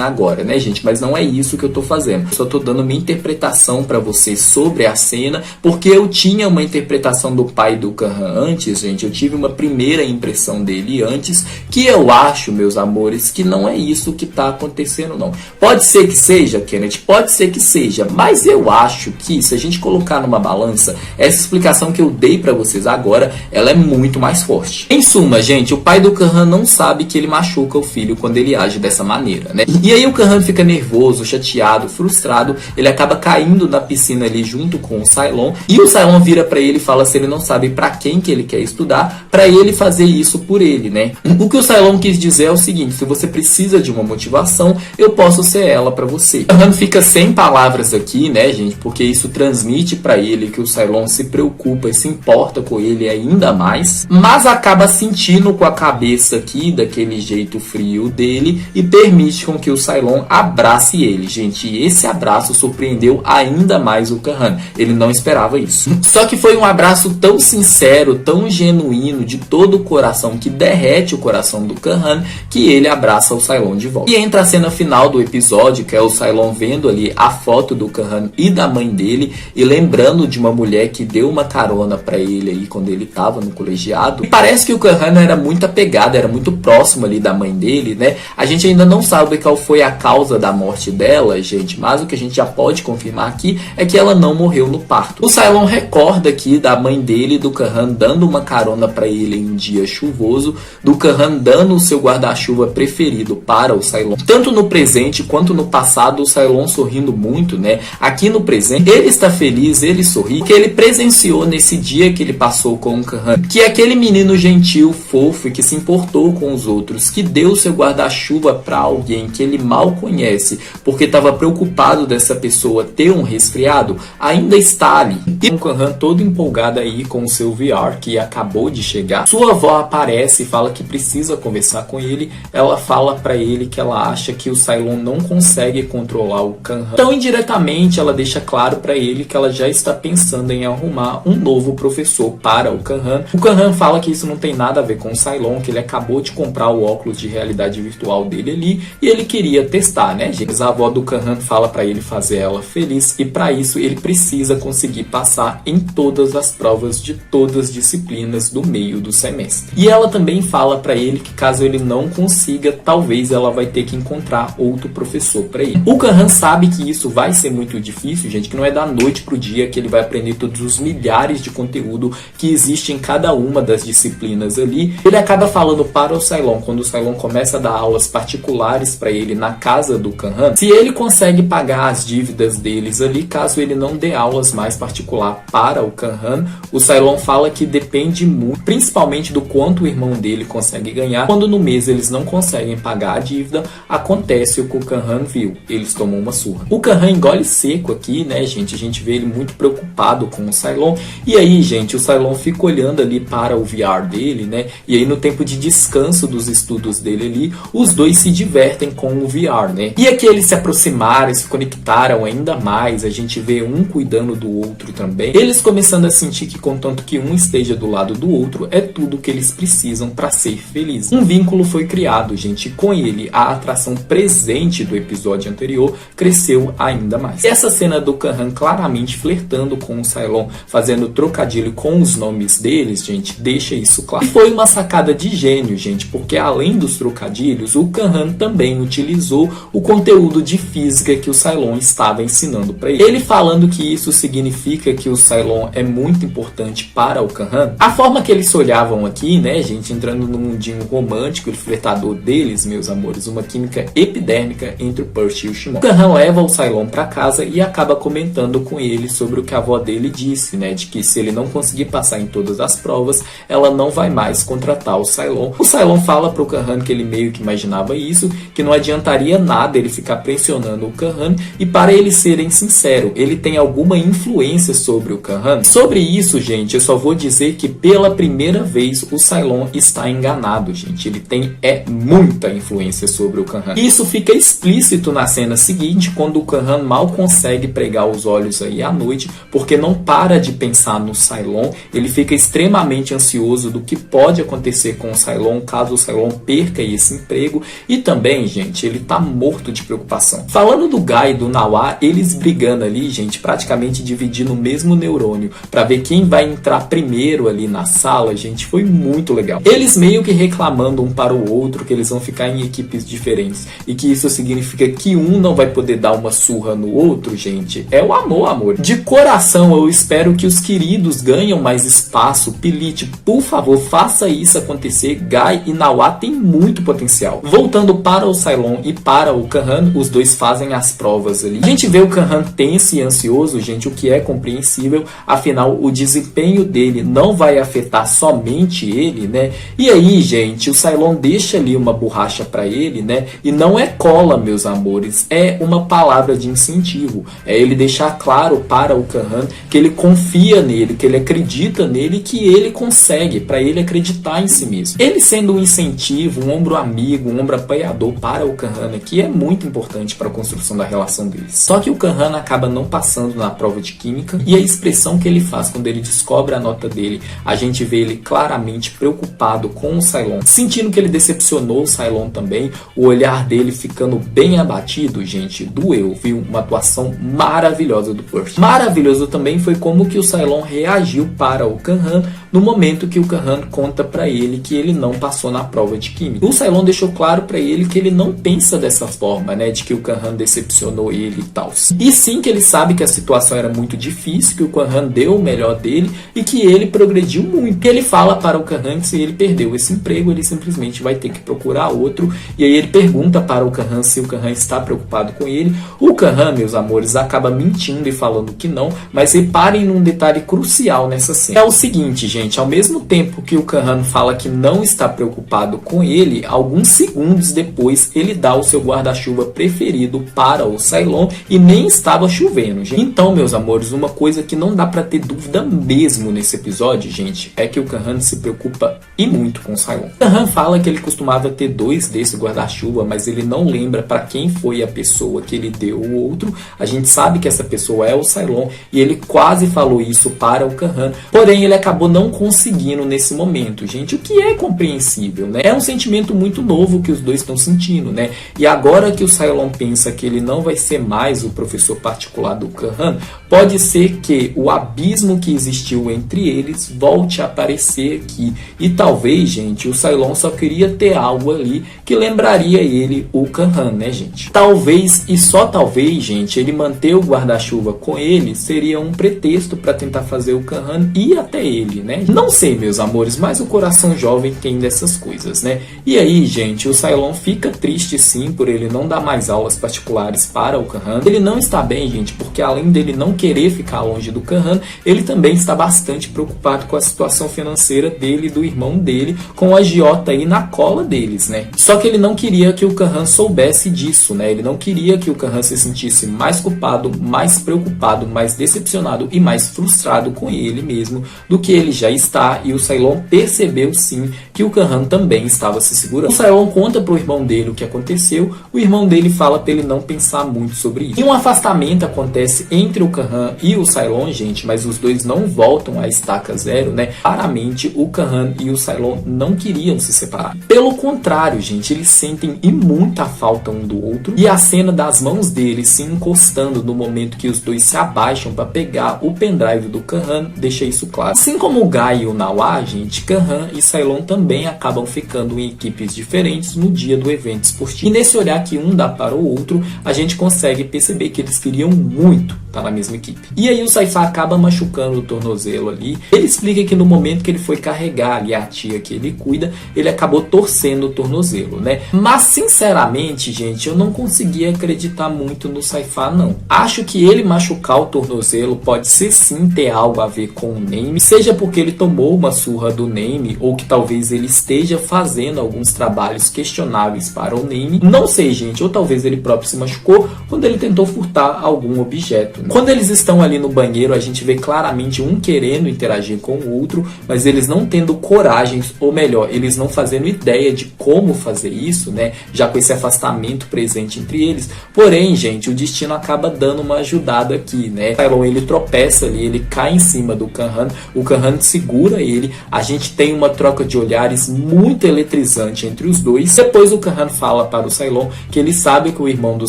agora, né, gente? Mas não é isso que eu tô fazendo. Eu só tô dando minha interpretação para vocês sobre a cena, porque eu tinha uma interpretação do pai do Kahan antes, gente. Eu tive uma primeira impressão dele antes, que eu acho, meus amores, que não é isso que tá acontecendo, não. Pode ser que seja, Kenneth, pode ser que seja, mas eu acho que, se a gente colocar numa balança, essa explicação que eu dei pra vocês agora, ela é muito mais forte. Em suma, gente, o pai do Kahan não sabe que ele machuca o filho quando ele age dessa maneira, né? E aí o Kahan fica nervoso, chateado, frustrado, ele acaba caindo na piscina ali junto com o Cylon, e o Cylon vira pra ele e fala se ele não sabe pra quem que ele quer estudar, pra ele fazer isso por ele, né? O que o Cylon quis dizer é o seguinte: se você precisa de uma motivação, eu posso ser ela pra você. O Kahan fica sem palavras aqui, né, gente, porque isso transmite pra ele que o Cylon se preocupa e se importa com ele ainda mais, mas acaba sentindo com a cabeça aqui, daquele jeito frio dele, e permite com que o Cylon abrace ele, gente. E esse abraço surpreendeu ainda mais o Kahan. Ele não esperava isso. Só que foi um abraço tão sincero, tão genuíno, de todo o coração, que derrete o coração do Kahan, que ele abraça o Cylon de volta. E entra a cena final do episódio, que é o Cylon vendo ali a foto do Kahan e da mãe dele, e lembrando de uma mulher que deu uma carona pra ele aí quando ele tava no colegiado. E parece que o Kahan era muito apegado, era muito próximo ali da mãe dele, né? A gente ainda não sabe qual foi a causa da morte dela, gente, mas o que a gente já pode confirmar aqui é que ela não morreu no parto. O Cylon recorda aqui da mãe dele, do Kahan dando uma carona pra ele em um dia chuvoso, do Kahan dando o seu guarda-chuva preferido para o Cylon. Tanto no presente quanto no passado, o Cylon sorrindo muito, né? Aqui no presente, ele está feliz, ele sorri, porque ele presenciou nesse dia que ele passou com o Kahan, que é aquele menino gentil, fofo e que se importou com os outros, que deu seu guarda-chuva para alguém que ele mal conhece, porque estava preocupado dessa pessoa ter um resfriado, ainda está ali. E o Kahan todo empolgado aí com o seu VR, que acabou de chegar. Sua avó aparece e fala que precisa conversar com ele. Ela fala para ele que ela acha que o Cylon não consegue controlar o Kahan. Então, indiretamente, ela deixa claro para ele que ela já está pensando em arrumar um novo professor para o Kahan. O Kahan fala que isso não tem nada a ver com o Cylon, que ele acabou de comprar o óculos de realidade virtual dele ali e ele queria testar, né, gente? A avó do Kahan fala para ele fazer ela feliz, e para isso ele precisa conseguir passar em todas as provas de todas as disciplinas do meio do semestre. E ela também fala para ele que caso ele não consiga, talvez ela vai ter que encontrar outro professor para ele. O Kahan sabe que isso vai ser muito difícil, gente, que não é da noite pro dia que ele vai aprender todos os milhares de conteúdo que existe em cada uma das disciplinas ali. Ele acaba falando para o Cylon, quando o Cylon começa a dar aulas particulares para ele na casa do Kahan, se ele consegue pagar as dívidas deles ali, caso ele não dê aulas mais particular para o Kahan. O Cylon fala que depende muito, principalmente do quanto o irmão dele consegue ganhar. Quando no mês eles não conseguem pagar a dívida, acontece o que o Kahan viu, eles tomam uma surra. O Kahan engole seco aqui, né, gente? A gente vê ele muito preocupado com o Cylon. E aí, gente, o Cylon fica olhando ali para o VR dele, né? E aí, no tempo de descanso dos estudos dele ali, os dois se divertem com o VR, né? E aqui eles se aproximaram, se conectaram ainda mais. A gente vê um cuidando do outro também. Eles começando a sentir que, contanto que um esteja do lado do outro, é tudo que eles precisam para ser felizes. Um vínculo foi criado, gente. Com ele, a atração presente do episódio anterior cresceu ainda mais. Essa cena do Kahan Kahan claramente flertando com o Cylon, fazendo trocadilho com os nomes deles, gente, deixa isso claro. E foi uma sacada de gênio, gente, porque além dos trocadilhos, o Kahan também utilizou o conteúdo de física que o Cylon estava ensinando para ele. Ele falando que isso significa que o Cylon é muito importante para o Kahan. A forma que eles se olhavam aqui, né, gente, entrando no mundinho romântico e flertador deles, meus amores, uma química epidérmica entre o Percy e o Shimon. O Kahan leva o Cylon para casa e acaba comentando com ele sobre o que a avó dele disse, né, de que se ele não conseguir passar em todas as provas, ela não vai mais contratar o Cylon. O Cylon fala pro Kahan que ele meio que imaginava isso, que não adiantaria nada ele ficar pressionando o Kahan, e para eles serem sinceros, ele tem alguma influência sobre o Kahan. Sobre isso, gente, eu só vou dizer que pela primeira vez o Cylon está enganado, gente. Ele tem muita influência sobre o Kahan. Isso fica explícito na cena seguinte, quando o Kahan mal consegue pregar os olhos aí à noite, porque não para de pensar no Cylon. Ele fica extremamente ansioso do que pode acontecer com o Cylon caso o Cylon perca esse emprego, e também, gente, ele tá morto de preocupação. Falando do Guy e do Nawá, eles brigando ali, gente, praticamente dividindo o mesmo neurônio para ver quem vai entrar primeiro ali na sala, gente, foi muito legal. Eles meio que reclamando um para o outro que eles vão ficar em equipes diferentes e que isso significa que um não vai poder dar uma surra no outro, gente. É o amor. De coração, eu espero que os queridos ganhem mais espaço. Pilite, por favor, faça isso acontecer. Guy e Nawá têm muito potencial. Voltando para o Cylon e para o Kahan, os dois fazem as provas ali. A gente vê o Kahan tenso e ansioso, gente, o que é compreensível, afinal o desempenho dele não vai afetar somente ele, né? E aí, gente, o Cylon deixa ali uma borracha para ele, né? E não é cola, meus amores, é uma palavra de incentivo. É ele deixar claro para o Kahan que ele confia nele, que ele acredita nele, que ele consegue, para ele acreditar em si mesmo. Ele sendo um incentivo, um ombro amigo, um ombro apoiador para o Kahan aqui é muito importante para a construção da relação deles. Só que o Kahan acaba não passando na prova de química, e a expressão que ele faz quando ele descobre a nota dele, a gente vê ele claramente preocupado com o Cylon, sentindo que ele decepcionou o Cylon também, o olhar dele ficando bem abatido, gente, doeu, viu? Uma atuação maravilhosa do Percy. Maravilhoso também foi como que o Cylon reagiu para o Kahan no momento que o Kahan conta para ele que ele não passou na prova de química. O Cylon deixou claro para ele que ele não pensa dessa forma, né, de que o Kahan decepcionou ele e tal. E sim que ele sabe que a situação era muito difícil, que o Kahan deu o melhor dele e que ele progrediu muito. Que ele fala para o Kahan que se ele perdeu esse emprego, ele simplesmente vai ter que procurar outro. E aí ele pergunta para o Kahan se o Kahan está preocupado com ele. O Kahan, meus amores, acaba mentindo e falando que não, mas reparem num detalhe crucial nessa cena. É o seguinte, gente, ao mesmo tempo que o Kahan fala que não está preocupado com ele, alguns segundos depois ele dá o seu guarda-chuva preferido para o Cylon e nem estava chovendo, gente. Então, meus amores, uma coisa que não dá para ter dúvida mesmo nesse episódio, gente, é que o Kahan se preocupa e muito com o Cylon. O Kahan fala que ele costumava ter 2 desse guarda-chuva, mas ele não lembra para quem foi a pessoa que ele deu o outro. A gente sabe que essa pessoa é o Cylon e ele quase falou isso para o Kahan, porém ele acabou não conseguindo nesse momento, gente, o que é compreensível, né? É um sentimento muito novo que os dois estão sentindo, né? E agora que o Cylon pensa que ele não vai ser mais o professor particular do Kahan, pode ser que o abismo que existiu entre eles volte a aparecer aqui. E talvez, gente, o Cylon só queria ter algo ali que lembraria ele o Kahan, né, gente? Talvez, e só talvez, gente, ele manter o guarda-chuva com ele seria um pretexto para tentar fazer o Kahan ir até ele, né? Não sei, meus amores, mas o coração jovem tem dessas coisas, né? E aí, gente, o Cylon fica triste sim por ele não dar mais aulas particulares para o Kahan. Ele não está bem, gente, porque além dele não querer ficar longe do Kahan, ele também está bastante preocupado com a situação financeira dele e do irmão dele, com o agiota aí na cola deles, né? Só que ele não queria que o Kahan soubesse disso, né? Ele não queria que o Kahan se sentisse mais culpado, mais preocupado, mais decepcionado e mais frustrado com ele mesmo do que ele já já está e o Sailon percebeu sim que o Khan também estava se segurando. O Sailon conta pro irmão dele o que aconteceu, o irmão dele fala para ele não pensar muito sobre isso. E um afastamento acontece entre o Khan e o Sailon, gente, mas os dois não voltam à estaca zero, né? Claramente o Khan e o Sailon não queriam se separar. Pelo contrário, gente, eles sentem e muita falta um do outro, e a cena das mãos deles se encostando no momento que os dois se abaixam para pegar o pendrive do Khan deixa isso claro. Assim como o Guy e o Nawá, gente, Khan e Sailon também acabam ficando em equipes diferentes no dia do evento esportivo. E nesse olhar que um dá para o outro, a gente consegue perceber que eles queriam muito estar na mesma equipe. E aí o Saifá acaba machucando o tornozelo ali. Ele explica que no momento que ele foi carregar ali a tia que ele cuida, ele acabou torcendo o tornozelo, né? Mas sinceramente, gente, eu não conseguia acreditar muito no Saifá, não. Acho que ele machucar o tornozelo pode ser sim ter algo a ver com o Name, seja porque ele tomou uma surra do Name, ou que talvez ele esteja fazendo alguns trabalhos questionáveis para o Name. Não sei, gente, ou talvez ele próprio se machucou quando ele tentou furtar algum objeto, né? Quando eles estão ali no banheiro, a gente vê claramente um querendo interagir com o outro, mas eles não tendo coragem, ou melhor, eles não fazendo ideia de como fazer isso, né? Já com esse afastamento presente entre eles. Porém, gente, o destino acaba dando uma ajudada aqui, né? O Sailon, ele tropeça ali, ele cai em cima do Khan, o Khan segura ele, a gente tem uma troca de olhares muito eletrizante entre os dois. Depois o Khan fala para o Sailon que ele sabe que o irmão do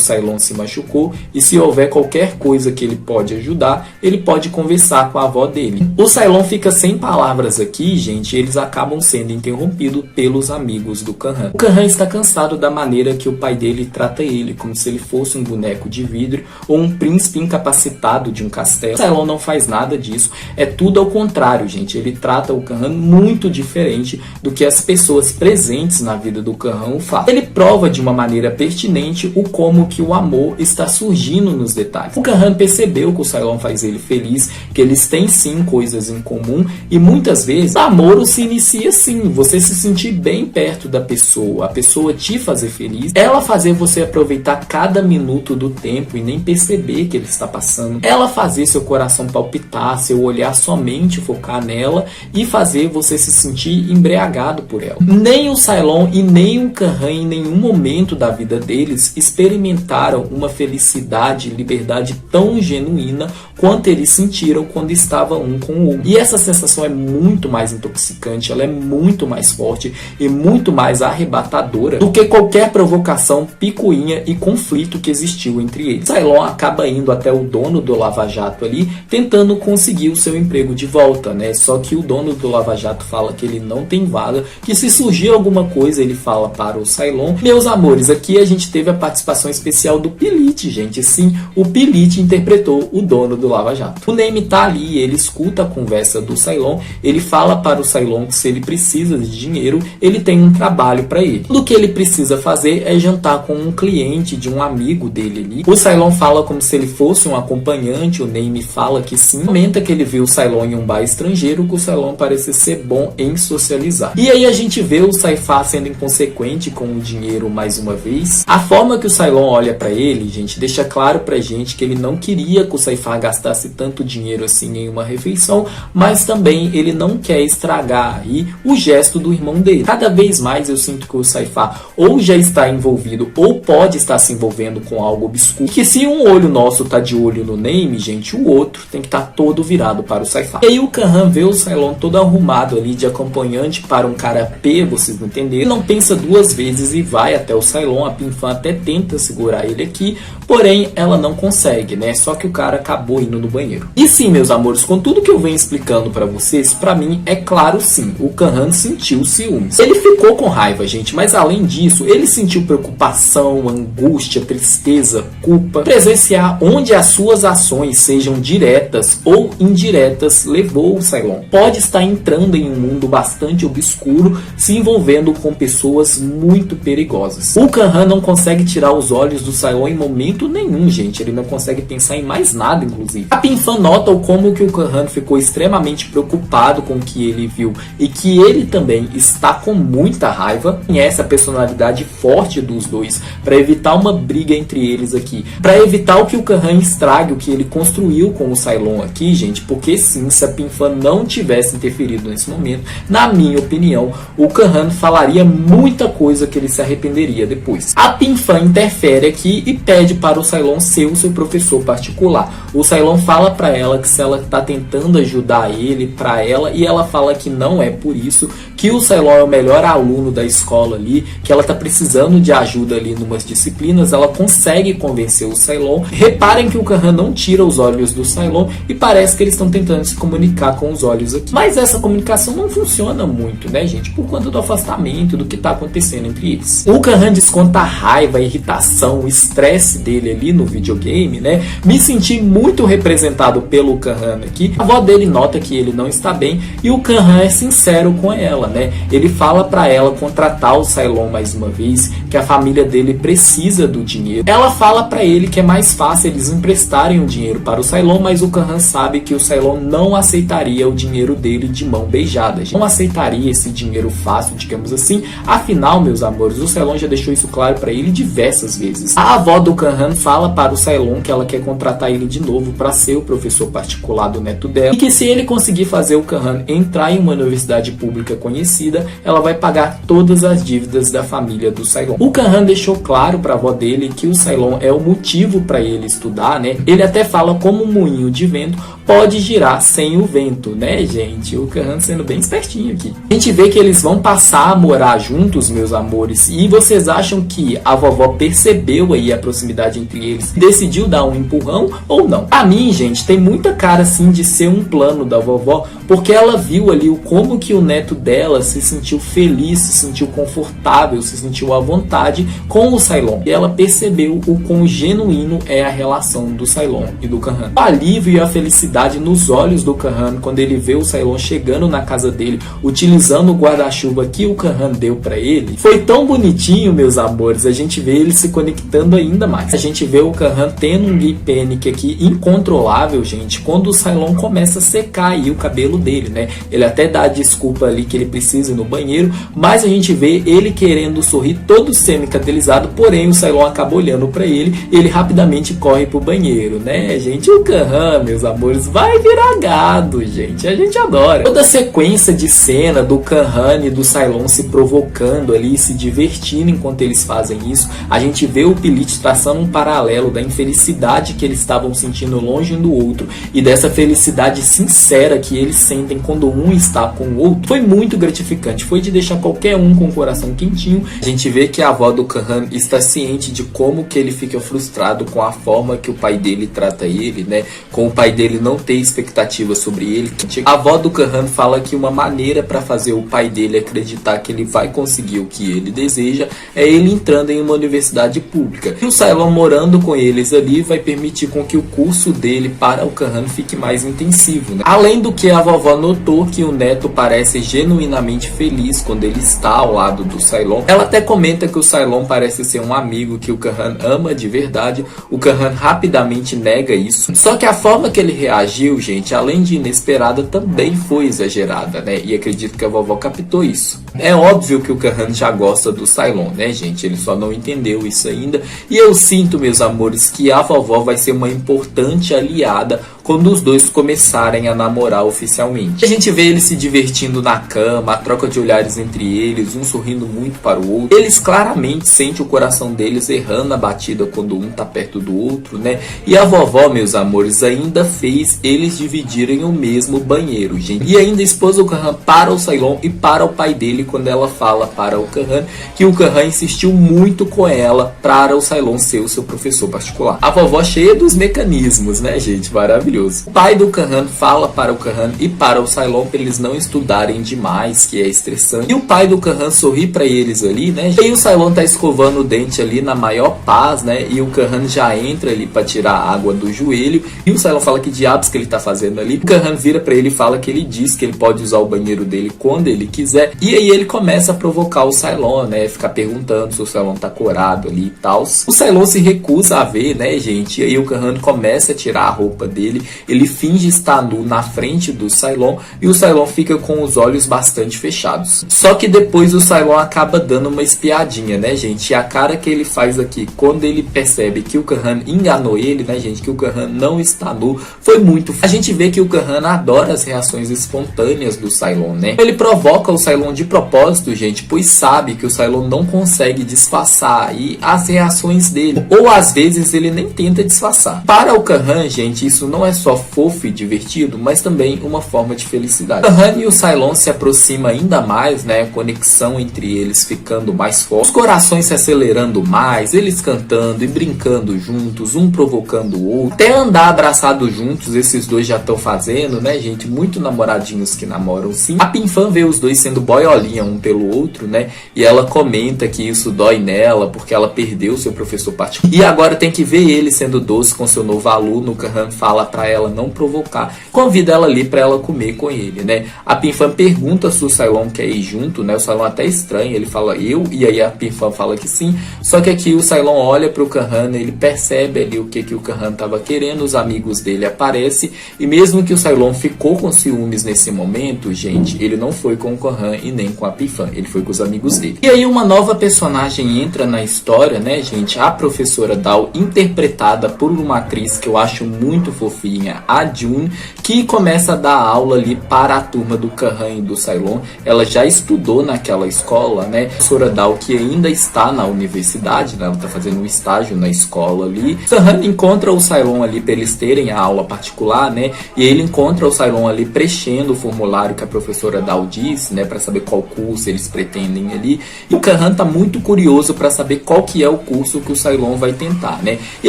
Sailon se machucou e se houver qualquer coisa que ele pode ajudar, ele pode conversar com a avó dele. O Sailon fica sem palavras aqui, gente, e eles acabam sendo interrompidos pelos amigos do Khan. O Khan está cansado da maneira que o pai dele trata ele, como se ele fosse um boneco de vidro ou um príncipe incapacitado de um castelo. O Sailon não faz nada disso, é tudo ao contrário, gente. Ele trata o Khan muito diferente do que as pessoas presentes na vida do Khan o fazem. Ele prova de uma maneira pertinente o como que o amor está surgindo nos detalhes. O Khan percebeu que o Sailon faz ele feliz, que eles têm sim coisas em comum, e muitas vezes o namoro se inicia assim, você se sentir bem perto da pessoa, a pessoa te fazer feliz, ela fazer você aproveitar cada minuto do tempo e nem perceber que ele está passando, ela fazer seu coração palpitar, seu olhar somente focar nela e fazer você se sentir embriagado por ela. Nem o Sailon e nem o Khan em nenhum momento da vida deles experimentaram uma felicidade e liberdade tão genuína quanto eles sentiram quando estavam um com o outro. E essa sensação é muito mais intoxicante, ela é muito mais forte e muito mais arrebatadora do que qualquer provocação, picuinha e conflito que existiu entre eles. Sailon acaba indo até o dono do Lava Jato ali, tentando conseguir o seu emprego de volta, né? Só que o dono do Lava Jato fala que ele não tem vaga, que se surgir alguma coisa ele fala para o Sailon. Meus amores, aqui a gente teve a participação especial do Pilite, gente. Sim, o Pilite interpretou o dono do Lava Jato. O Name tá ali, ele escuta a conversa do Sailon, ele fala para o Sailon que se ele precisa de dinheiro, ele tem um trabalho para ele. Tudo que ele precisa fazer é jantar com um cliente de um amigo dele ali. O Sailon fala como se ele fosse um acompanhante, o Name fala que sim. Comenta que ele viu o Sailon em um bar estrangeiro, que o Sailon parece ser bom em socializar. E aí a gente vê o Saifá sendo inconsequente com o dinheiro mais uma vez. A forma que o Sailon olha para ele, gente, deixa claro pra gente que ele não queria que o Saifá gastasse tanto dinheiro assim em uma refeição, mas também ele não quer estragar aí o gesto do irmão dele. Cada vez mais eu sinto que o Saifá ou já está envolvido ou pode estar se envolvendo com algo obscuro, que se um olho nosso tá de olho no Name, gente, o outro tem que estar todo virado para o Saifá. E aí o Khan vê o Sailon todo arrumado ali de acompanhante para um cara P, vocês não entenderam, ele não pensa duas vezes e vai até o Sailon. A Pinfan até tenta segurar ele aqui, porém ela não consegue, né? Só que o cara acabou indo no banheiro. E sim, meus amores, com tudo que eu venho explicando pra vocês, pra mim é claro sim, o Khan sentiu ciúmes. Ele ficou com raiva, gente, mas além disso, ele sentiu preocupação, angústia, tristeza, culpa. Presenciar onde as suas ações sejam diretas ou indiretas levou o Sailon. Pode estar entrando em um mundo bastante obscuro, se envolvendo com pessoas muito perigosas. O Khan não consegue tirar os olhos do Sailon em momento nenhum, gente. Ele não consegue pensar em mais nada, inclusive. A Pinfan nota como que o Khan ficou extremamente preocupado com o que ele viu e que ele também está com muita raiva. Conhece a personalidade forte dos dois para evitar uma briga entre eles aqui, para evitar o que o Khan estrague o que ele construiu com o Sailon aqui, gente, porque sim, se a Pinfan não tivesse interferido nesse momento, na minha opinião, o Kahan falaria muita coisa que ele se arrependeria depois. A Pinfan interfere aqui e pede para o Cylon ser o seu professor particular. O Cylon fala para ela que se ela está tentando ajudar ele, para ela, e ela fala que não é por isso, que o Cylon é o melhor aluno da escola ali, que ela está precisando de ajuda ali em umas disciplinas, ela consegue convencer o Cylon. Reparem que o Kahan não tira os olhos do Cylon e parece que eles estão tentando se comunicar com os olhos aqui. Mas essa comunicação não funciona muito, né, gente? Por conta do afastamento, do que está acontecendo entre eles. O Kahan desconta a raiva, a irritação, o estresse dele ali no videogame, né? Me senti muito representado pelo Kahan aqui. A avó dele nota que ele não está bem e o Kahan é sincero com ela, né? Ele fala para ela contratar o Cylon mais uma vez, que a família dele precisa do dinheiro. Ela fala para ele que é mais fácil eles emprestarem o dinheiro para o Cylon, mas o Kahan sabe que o Cylon não aceitaria o dinheiro dele de mão beijada. Não aceitaria esse dinheiro fácil, digamos assim. Afinal, meus amores, o Cylon já deixou isso claro para ele diversas vezes. A avó do Kahan fala para o Cylon que ela quer contratar ele de novo para ser o professor particular do neto dela, e que se ele conseguir fazer o Kahan entrar em uma universidade pública conhecida, ela vai pagar todas as dívidas da família do Cylon. O Kahan deixou claro para a avó dele que o Cylon é o motivo para ele estudar, né? Ele até fala como um moinho de vento pode girar sem o vento, né, gente? O Kahan sendo bem espertinho aqui. A gente vê que eles vão passar a morar juntos, meus amores, e vocês acham que a vovó percebeu aí a proximidade entre eles e decidiu dar um empurrão ou não? A mim, gente, tem muita cara assim de ser um plano da vovó, porque ela viu ali como que o neto dela se sentiu feliz, se sentiu confortável, se sentiu à vontade com o Cylon. E ela percebeu o quão genuíno é a relação do Cylon e do Kahan. O alívio e a felicidade nos olhos do Kahan quando ele vê o Cylon chegando na casa dele, utilizando o guarda-chuva que o Kahan deu para ele, foi tão bonitinho, meus amores. A gente vê ele se conectando ainda mais. A gente vê o Kahan tendo um gay panic aqui incontrolável, gente, quando o Cylon começa a secar aí o cabelo dele, né? Ele até dá a desculpa ali que ele precisa ir no banheiro, mas a gente vê ele querendo sorrir todo semi-cadelizado, porém o Cylon acaba olhando para ele e ele rapidamente corre pro banheiro, né, gente? O Kahan, meus amores, vai virar gado, gente. A gente adora. Toda a sequência de cena do Kahan e do Cylon se provocando ali, se divertindo enquanto eles fazem isso. A gente vê o Pilith traçando um paralelo da infelicidade que eles estavam sentindo longe um do outro e dessa felicidade sincera que eles sentem quando um está com o outro. Foi muito gratificante. Foi de deixar qualquer um com o coração quentinho. A gente vê que a avó do Kahan está ciente de como que ele fica frustrado com a forma que o pai dele trata ele, né? Com o pai dele não ter expectativa sobre ele. A avó do Kahan fala que uma maneira para fazer o pai dele acreditar que ele vai conseguir o que ele deseja é ele entrando em uma universidade pública. E o Cylon morando com eles ali vai permitir com que o curso dele para o Kahan fique mais intensivo, né? Além do que a vovó notou que o neto parece genuinamente feliz quando ele está ao lado do Cylon. Ela até comenta que o Cylon parece ser um amigo que o Kahan ama de verdade. O Kahan rapidamente nega isso. Só que a forma que ele reagiu, gente, além de inesperada, também foi exagerada, né? E acredito que a vovó captou isso. É óbvio que o Kahan já gosta do Cylon, né, gente? Ele só não entendeu isso ainda. E eu sinto, meus amores, que a vovó vai ser uma importante aliada quando os dois começarem a namorar oficialmente. A gente vê eles se divertindo na cama, a troca de olhares entre eles, um sorrindo muito para o outro. Eles claramente sentem o coração deles errando a batida quando um tá perto do outro, né? E a vovó, meus amores, ainda fez eles dividirem o mesmo banheiro, gente. E ainda expôs o Kahan para o Cylon e para o pai dele quando ela fala para o Kahan que o Kahan insistiu muito com ela para o Cylon ser o seu professor particular. A vovó cheia dos mecanismos, né, gente? Maravilhoso. O pai do Kahan fala para o Kahan e para o Cylon para eles não estudarem demais, que é estressante. E o pai do Kahan sorri para eles ali, né? E o Cylon tá escovando o dente ali na maior paz, né? E o Kahan já entra ali para tirar a água do joelho. E o Cylon fala que diabos que ele tá fazendo ali. O Kahan vira para ele e fala que ele diz que ele pode usar o banheiro dele quando ele quiser. E aí ele começa a provocar o Cylon, né? Ficar perguntando se o Cylon tá corado ali e tal. O Cylon se recusa a ver, né, gente? E aí o Kahan começa a tirar a roupa dele. ele finge estar nu na frente do Cylon e o Cylon fica com os olhos bastante fechados. Só que depois o Cylon acaba dando uma espiadinha, né, gente? E a cara que ele faz aqui quando ele percebe que o Kahan enganou ele, né, gente, que o Kahan não está nu, foi muito... A gente vê que o Kahan adora as reações espontâneas do Cylon, né? Ele provoca o Cylon de propósito, gente, pois sabe que o Cylon não consegue disfarçar aí as reações dele. Ou às vezes ele nem tenta disfarçar. Para o Kahan, gente, isso não é só fofo e divertido, mas também uma forma de felicidade. O Kahan e o Cylon se aproximam ainda mais, né? A conexão entre eles ficando mais forte. Os corações se acelerando mais, eles cantando e brincando juntos, um provocando o outro. Até andar abraçados juntos, esses dois já estão fazendo, né, gente? Muito namoradinhos que namoram sim. A Pinfan vê os dois sendo boiolinha um pelo outro, né? E ela comenta que isso dói nela porque ela perdeu seu professor particular. E agora tem que ver ele sendo doce com seu novo aluno. O Kahan fala pra ela não provocar. Convida ela ali pra ela comer com ele, né? A Pinfan pergunta se o Cylon quer ir junto, né? O Cylon até estranha, ele fala eu, e aí a Pinfan fala que sim. Só que aqui o Cylon olha pro Kahan, ele percebe ali o que o Kahan tava querendo, os amigos dele aparecem, e mesmo que o Cylon ficou com ciúmes nesse momento, gente, ele não foi com o Kahan e nem com a Pinfan, ele foi com os amigos dele. E aí uma nova personagem entra na história, né, gente? A professora Dao, interpretada por uma atriz que eu acho muito fofinha, a June, que começa a dar aula ali para a turma do Kahan e do Cylon. Ela já estudou naquela escola, né? A professora Dao, que ainda está na universidade, né? Ela está fazendo um estágio na escola ali. O Kahan encontra o Cylon ali para eles terem a aula particular, né? E ele encontra o Cylon ali preenchendo o formulário que a professora Dao disse, né? Para saber qual curso eles pretendem ali. E o Kahan tá muito curioso para saber qual que é o curso que o Cylon vai tentar, né? E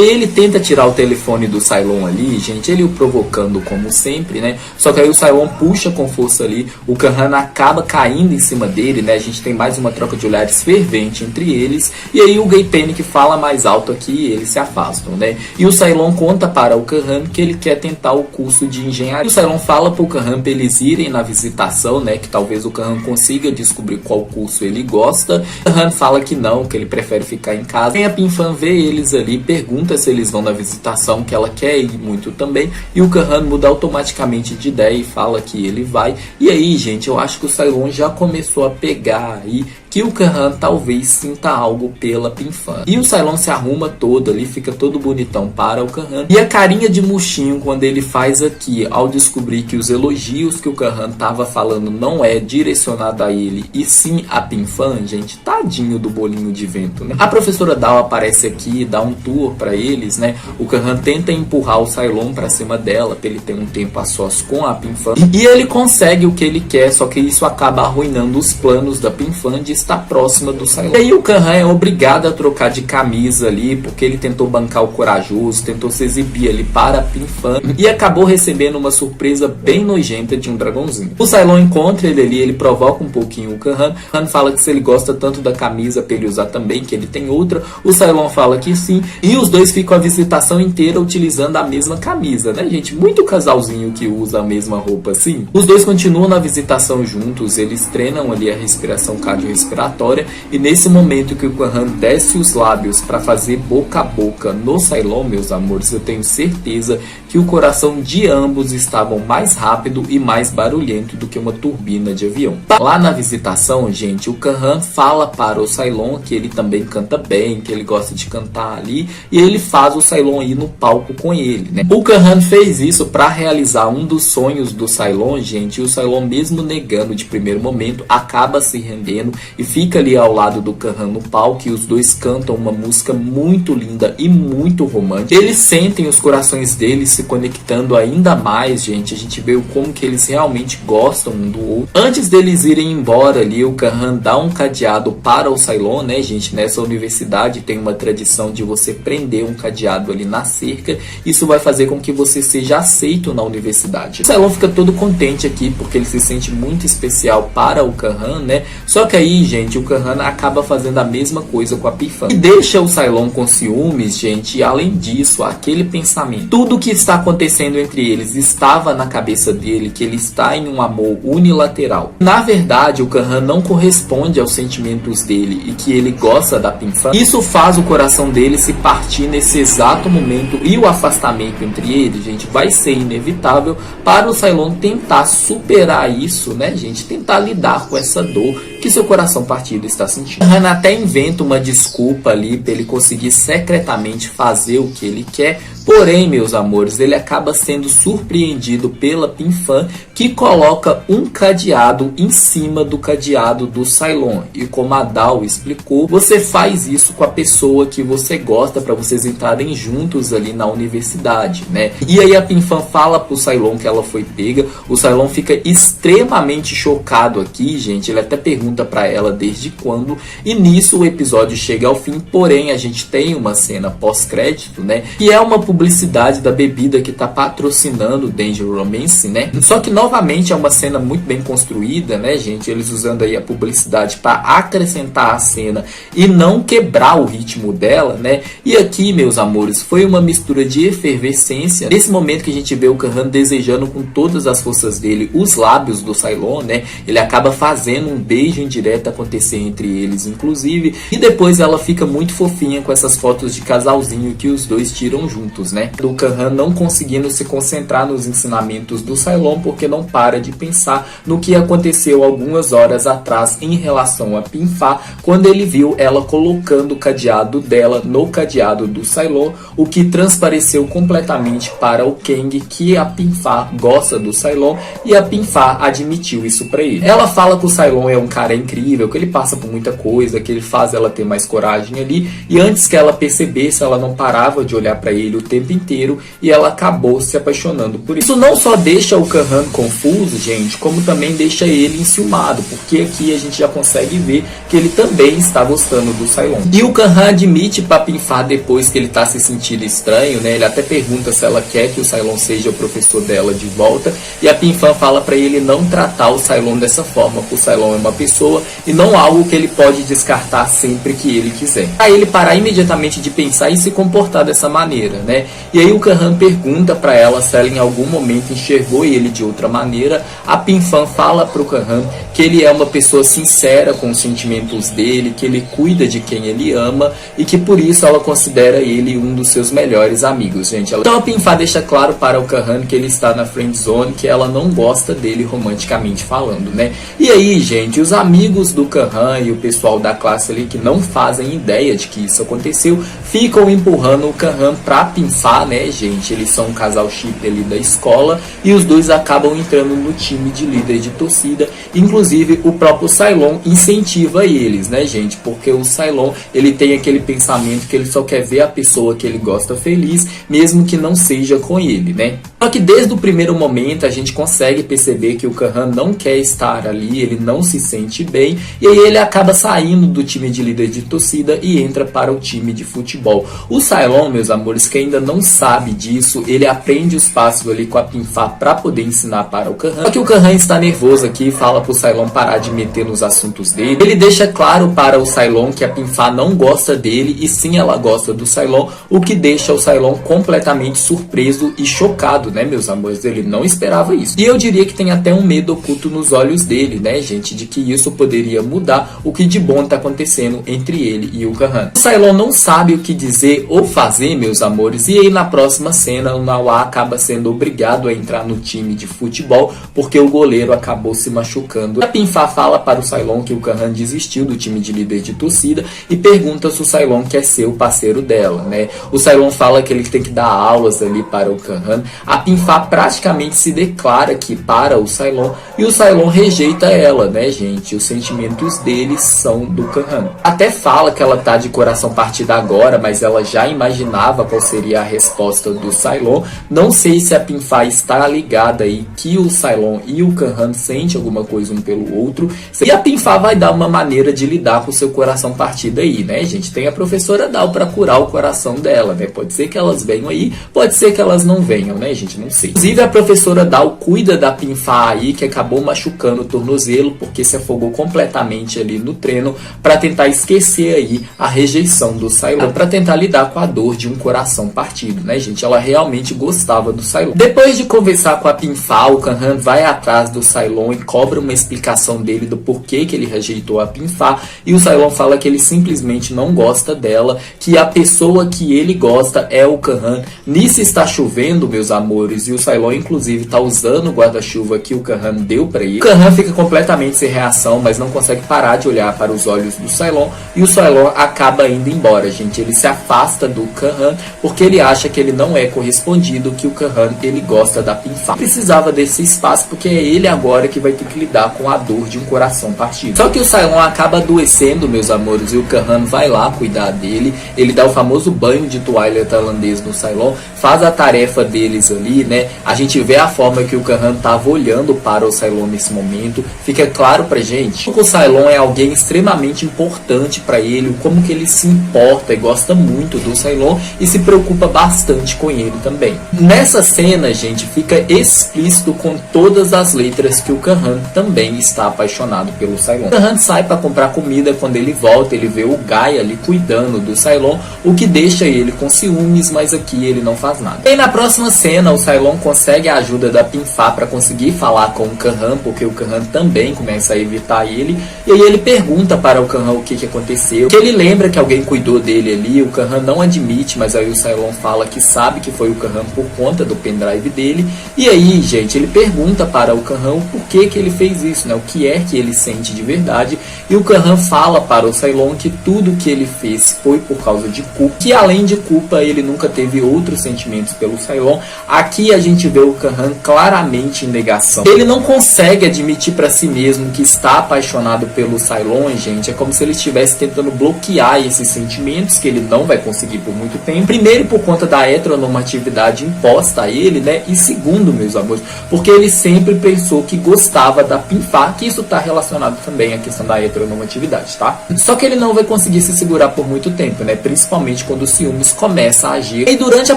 ele tenta tirar o telefone do Cylon ali, gente, ele o provocando como sempre, né? Só que aí o Cylon puxa com força ali, o Kahan acaba caindo em cima dele, né? A gente tem mais uma troca de olhares fervente entre eles, e aí o Gay Panic fala mais alto aqui e eles se afastam, né? E o Cylon conta para o Kahan que ele quer tentar o curso de engenharia. O Cylon fala pro Kahan pra eles irem na visitação, né? Que talvez o Kahan consiga descobrir qual curso ele gosta. O Kahan fala que não, que ele prefere ficar em casa. E a Pinfan vê eles ali, pergunta se eles vão na visitação, que ela quer ir muito também. E o Kahan muda automaticamente de ideia e fala que ele vai. E aí, gente, eu acho que o Cylon já começou a pegar aí que o Kahan talvez sinta algo pela Pinfan. E o Cylon se arruma todo ali, fica todo bonitão para o Kahan. E a carinha de murchinho quando ele faz aqui, ao descobrir que os elogios que o Kahan tava falando não é direcionado a ele, e sim a Pinfan, gente, tadinho do bolinho de vento, né? A professora Dao aparece aqui, dá um tour para eles, né? O Kahan tenta empurrar o Cylon para cima dela, para ele ter um tempo a sós com a Pinfan. E ele consegue o que ele quer, só que isso acaba arruinando os planos da Pinfan de estar próxima do Cylon. E aí o Kahan é obrigado a trocar de camisa ali, porque ele tentou bancar o corajoso, tentou se exibir ali para a Pinfan, e acabou recebendo uma surpresa bem nojenta de um dragãozinho. O Cylon encontra ele ali, ele provoca um pouquinho o Kahan. O Kahan fala que se ele gosta tanto da camisa pra ele usar também, que ele tem outra. O Cylon fala que sim, e os dois ficam a visitação inteira utilizando a mesma camisa, né, gente? Muito casalzinho que usa a mesma roupa assim. Os dois continuam na visitação juntos, eles treinam ali a respiração cardiorrespiratória, e nesse momento que o Kahan desce os lábios para fazer boca a boca no Cylon, meus amores, eu tenho certeza que o coração de ambos estavam mais rápido e mais barulhento do que uma turbina de avião. Lá na visitação, gente, o Kahan fala para o Cylon que ele também canta bem, que ele gosta de cantar ali, e ele faz o Cylon ir no palco com ele, né? O Kahan fez isso para realizar um dos sonhos do Cylon, gente, e o Cylon, mesmo negando de primeiro momento, acaba se rendendo e fica ali ao lado do Kahan no palco, e os dois cantam uma música muito linda e muito romântica. Eles sentem os corações deles se conectando ainda mais, gente. A gente vê como que eles realmente gostam um do outro. Antes deles irem embora ali, o Kahan dá um cadeado para o Cylon, né, gente? Nessa universidade tem uma tradição de você prender um cadeado ali na cerca. Isso vai fazer com que você seja aceito na universidade. O Cylon fica todo contente aqui, porque ele se sente muito especial para o Kahan, né? Só que aí, gente, o Kahan acaba fazendo a mesma coisa com a Pinfan. E deixa o Cylon com ciúmes, gente, e além disso, aquele pensamento. Tudo que está acontecendo entre eles estava na cabeça dele, que ele está em um amor unilateral. Na verdade, o Kahan não corresponde aos sentimentos dele e que ele gosta da Pinfan. Isso faz o coração dele se partir nesse exato momento, e o afastamento entre eles, gente, vai ser inevitável para o Cylon tentar superar isso, né, gente? Tentar lidar com essa dor que seu coração partido está sentindo. Han até inventa uma desculpa ali para ele conseguir secretamente fazer o que ele quer. Porém, meus amores, ele acaba sendo surpreendido pela Pinfan, que coloca um cadeado em cima do cadeado do Cylon. E como a Dal explicou, você faz isso com a pessoa que você gosta para vocês entrarem juntos ali na universidade, né? E aí a Pinfan fala pro Cylon que ela foi pega. O Cylon fica extremamente chocado aqui, gente. Ele até pergunta para ela desde quando. E nisso o episódio chega ao fim. Porém, a gente tem uma cena pós-crédito, né? E é uma publicidade da bebida que está patrocinando o Danger Romance, né? Só que novamente é uma cena muito bem construída, né, gente? Eles usando aí a publicidade para acrescentar a cena e não quebrar o ritmo dela, né? E aqui, meus amores, foi uma mistura de efervescência. Nesse momento que a gente vê o Kahan desejando com todas as forças dele os lábios do Cylon, né? Ele acaba fazendo um beijo indireto acontecer entre eles, inclusive. E depois ela fica muito fofinha com essas fotos de casalzinho que os dois tiram juntos, né? Do Kahan não conseguindo se concentrar nos ensinamentos do Cylon porque não para de pensar no que aconteceu algumas horas atrás em relação a Pinfan, quando ele viu ela colocando o cadeado dela no cadeado do Cylon, o que transpareceu completamente para o Kang que a Pinfan gosta do Cylon, e a Pinfan admitiu isso para ele. Ela fala que o Cylon é um cara incrível, que ele passa por muita coisa, que ele faz ela ter mais coragem ali, e antes que ela percebesse, ela não parava de olhar para ele o tempo inteiro, e ela acabou se apaixonando por isso. Isso não só deixa o Kahan confuso, gente, como também deixa ele enciumado, porque aqui a gente já consegue ver que ele também está gostando do Cylon. E o Kahan admite pra Pinfan depois que ele tá se sentindo estranho, né? Ele até pergunta se ela quer que o Cylon seja o professor dela de volta, e a Pinfan fala pra ele não tratar o Cylon dessa forma, porque o Cylon é uma pessoa e não algo que ele pode descartar sempre que ele quiser. Pra ele parar imediatamente de pensar e se comportar dessa maneira, né? E aí o Kahan pergunta pra ela se ela em algum momento enxergou ele de outra maneira. A Pinfan fala pro Kahan que ele é uma pessoa sincera com os sentimentos dele, que ele cuida de quem ele ama e que por isso ela considera ele um dos seus melhores amigos, gente. Então a Pinfan deixa claro para o Kahan que ele está na friend zone, que ela não gosta dele romanticamente falando, né? E aí, gente, os amigos do Kahan e o pessoal da classe ali que não fazem ideia de que isso aconteceu, ficam empurrando o Kahan pra Pinfan, né, gente? Eles são um casal chip ali da escola e os dois acabam entrando no time de líder de torcida. Inclusive o próprio Cylon incentiva eles, né, gente? Porque o Cylon, ele tem aquele pensamento que ele só quer ver a pessoa que ele gosta feliz, mesmo que não seja com ele, né? Só que desde o primeiro momento a gente consegue perceber que o Kahan não quer estar ali, ele não se sente bem, e aí ele acaba saindo do time de líder de torcida e entra para o time de futebol. O Cylon, meus amores, que ainda não sabe disso, ele aprende os passos ali com a Pinfan para poder ensinar para o Kahan. Só que o Kahan está nervoso aqui e fala pro Cylon parar de meter nos assuntos dele. Ele deixa claro para o Cylon que a Pinfan não gosta dele e sim ela gosta do Cylon, o que deixa o Cylon completamente surpreso e chocado, né, meus amores? Ele não esperava isso. E eu diria que tem até um medo oculto nos olhos dele, né, gente, de que isso poderia mudar o que de bom tá acontecendo entre ele e o Kahan. O Cylon não sabe o que dizer ou fazer, meus amores, e aí na próxima cena o Nauá acaba sendo obrigado a entrar no time de futebol porque o goleiro acabou se machucando. A Pinfan fala para o Cylon que o Kahan desistiu do time de líder de torcida e pergunta se o Cylon quer ser o parceiro dela, né? O Cylon fala que ele tem que dar aulas ali para o Kahan. A Pinfan praticamente se declara aqui para o Cylon e o Cylon rejeita ela, né, gente? Os sentimentos deles são do Kahan. Até fala que ela tá de coração partido agora, mas ela já imaginava qual seria a resposta do Cylon. Não sei se a Pinfan está ligada aí que o Cylon e o Kahan sentem alguma coisa um pelo outro. E a Pinfan vai dar uma maneira de lidar com o seu coração partido aí, né, gente? Tem a professora Dal para curar o coração dela, né? Pode ser que elas venham aí, pode ser que elas não venham, né, gente? Não sei. Inclusive a professora Dal cuida da Pinfan aí, que acabou machucando o tornozelo porque se afogou desafogou completamente ali no treino para tentar esquecer aí a rejeição do Cylon, para tentar lidar com a dor de um coração partido, né, gente? Ela realmente gostava do Cylon. Depois de conversar com a Pinfa, o Kan-Han vai atrás do Cylon e cobra uma explicação dele do porquê que ele rejeitou a Pinfa, e o Cylon fala que ele simplesmente não gosta dela, que a pessoa que ele gosta é o Kan-Han. Nisso está chovendo, meus amores, e o Cylon inclusive está usando o guarda-chuva que o Kan-Han deu para ele. O Kan-Han fica completamente sem reação, mas não consegue parar de olhar para os olhos do Cylon, e o Cylon acaba indo embora, gente. Ele se afasta do Kan-Han porque ele acha que ele não é correspondido, que o Kan-Han ele gosta da Pinfa. Precisava desse espaço porque é ele agora que vai ter que lidar com a dor de um coração partido. Só que o Cylon acaba adoecendo, meus amores, e o Kan-Han vai lá cuidar dele. Ele dá o famoso banho de toalha tailandês no Cylon, faz a tarefa deles ali, né? A gente vê a forma que o Kan-Han tava olhando para o Cylon nesse momento. Fica claro pra gente que o Cylon é alguém extremamente importante para ele, como que ele se importa e gosta muito do Cylon e se preocupa bastante com ele também. Nessa cena, gente, fica explícito com todas as letras que o Kan-Han também está apaixonado pelo Cylon. O Kan-Han sai para comprar comida. Quando ele volta, ele vê o Guy ali cuidando do Cylon, o que deixa ele com ciúmes, mas aqui ele não faz nada. E na próxima cena, o Cylon consegue a ajuda da Pinfa para conseguir falar com o Kan-Han, porque o Kan-Han também começa a evitar ele, e aí ele pergunta para o Kan-Han o que aconteceu, que ele lembra que alguém cuidou dele ali. O Kan-Han não admite, mas aí o Cylon fala que sabe que foi o Kan-Han por conta do pendrive dele, e aí, gente, ele pergunta para o Kan-Han o porquê que ele fez isso, né? O que é que ele sente de verdade, e o Kan-Han fala para o Cylon que tudo que ele fez foi por causa de culpa, que além de culpa ele nunca teve outros sentimentos pelo Cylon. Aqui a gente vê o Kan-Han claramente em negação. Ele não consegue admitir para si mesmo que está apaixonado pelo Cylon, gente. É como se ele estivesse tentando bloquear esses sentimentos, que ele não vai conseguir por muito tempo. Primeiro, por conta da heteronormatividade imposta a ele, né? E segundo, meus amores, porque ele sempre pensou que gostava da Pinfa, que isso está relacionado também à questão da heteronormatividade, tá? Só que ele não vai conseguir se segurar por muito tempo, né? Principalmente quando o ciúmes começa a agir. E durante a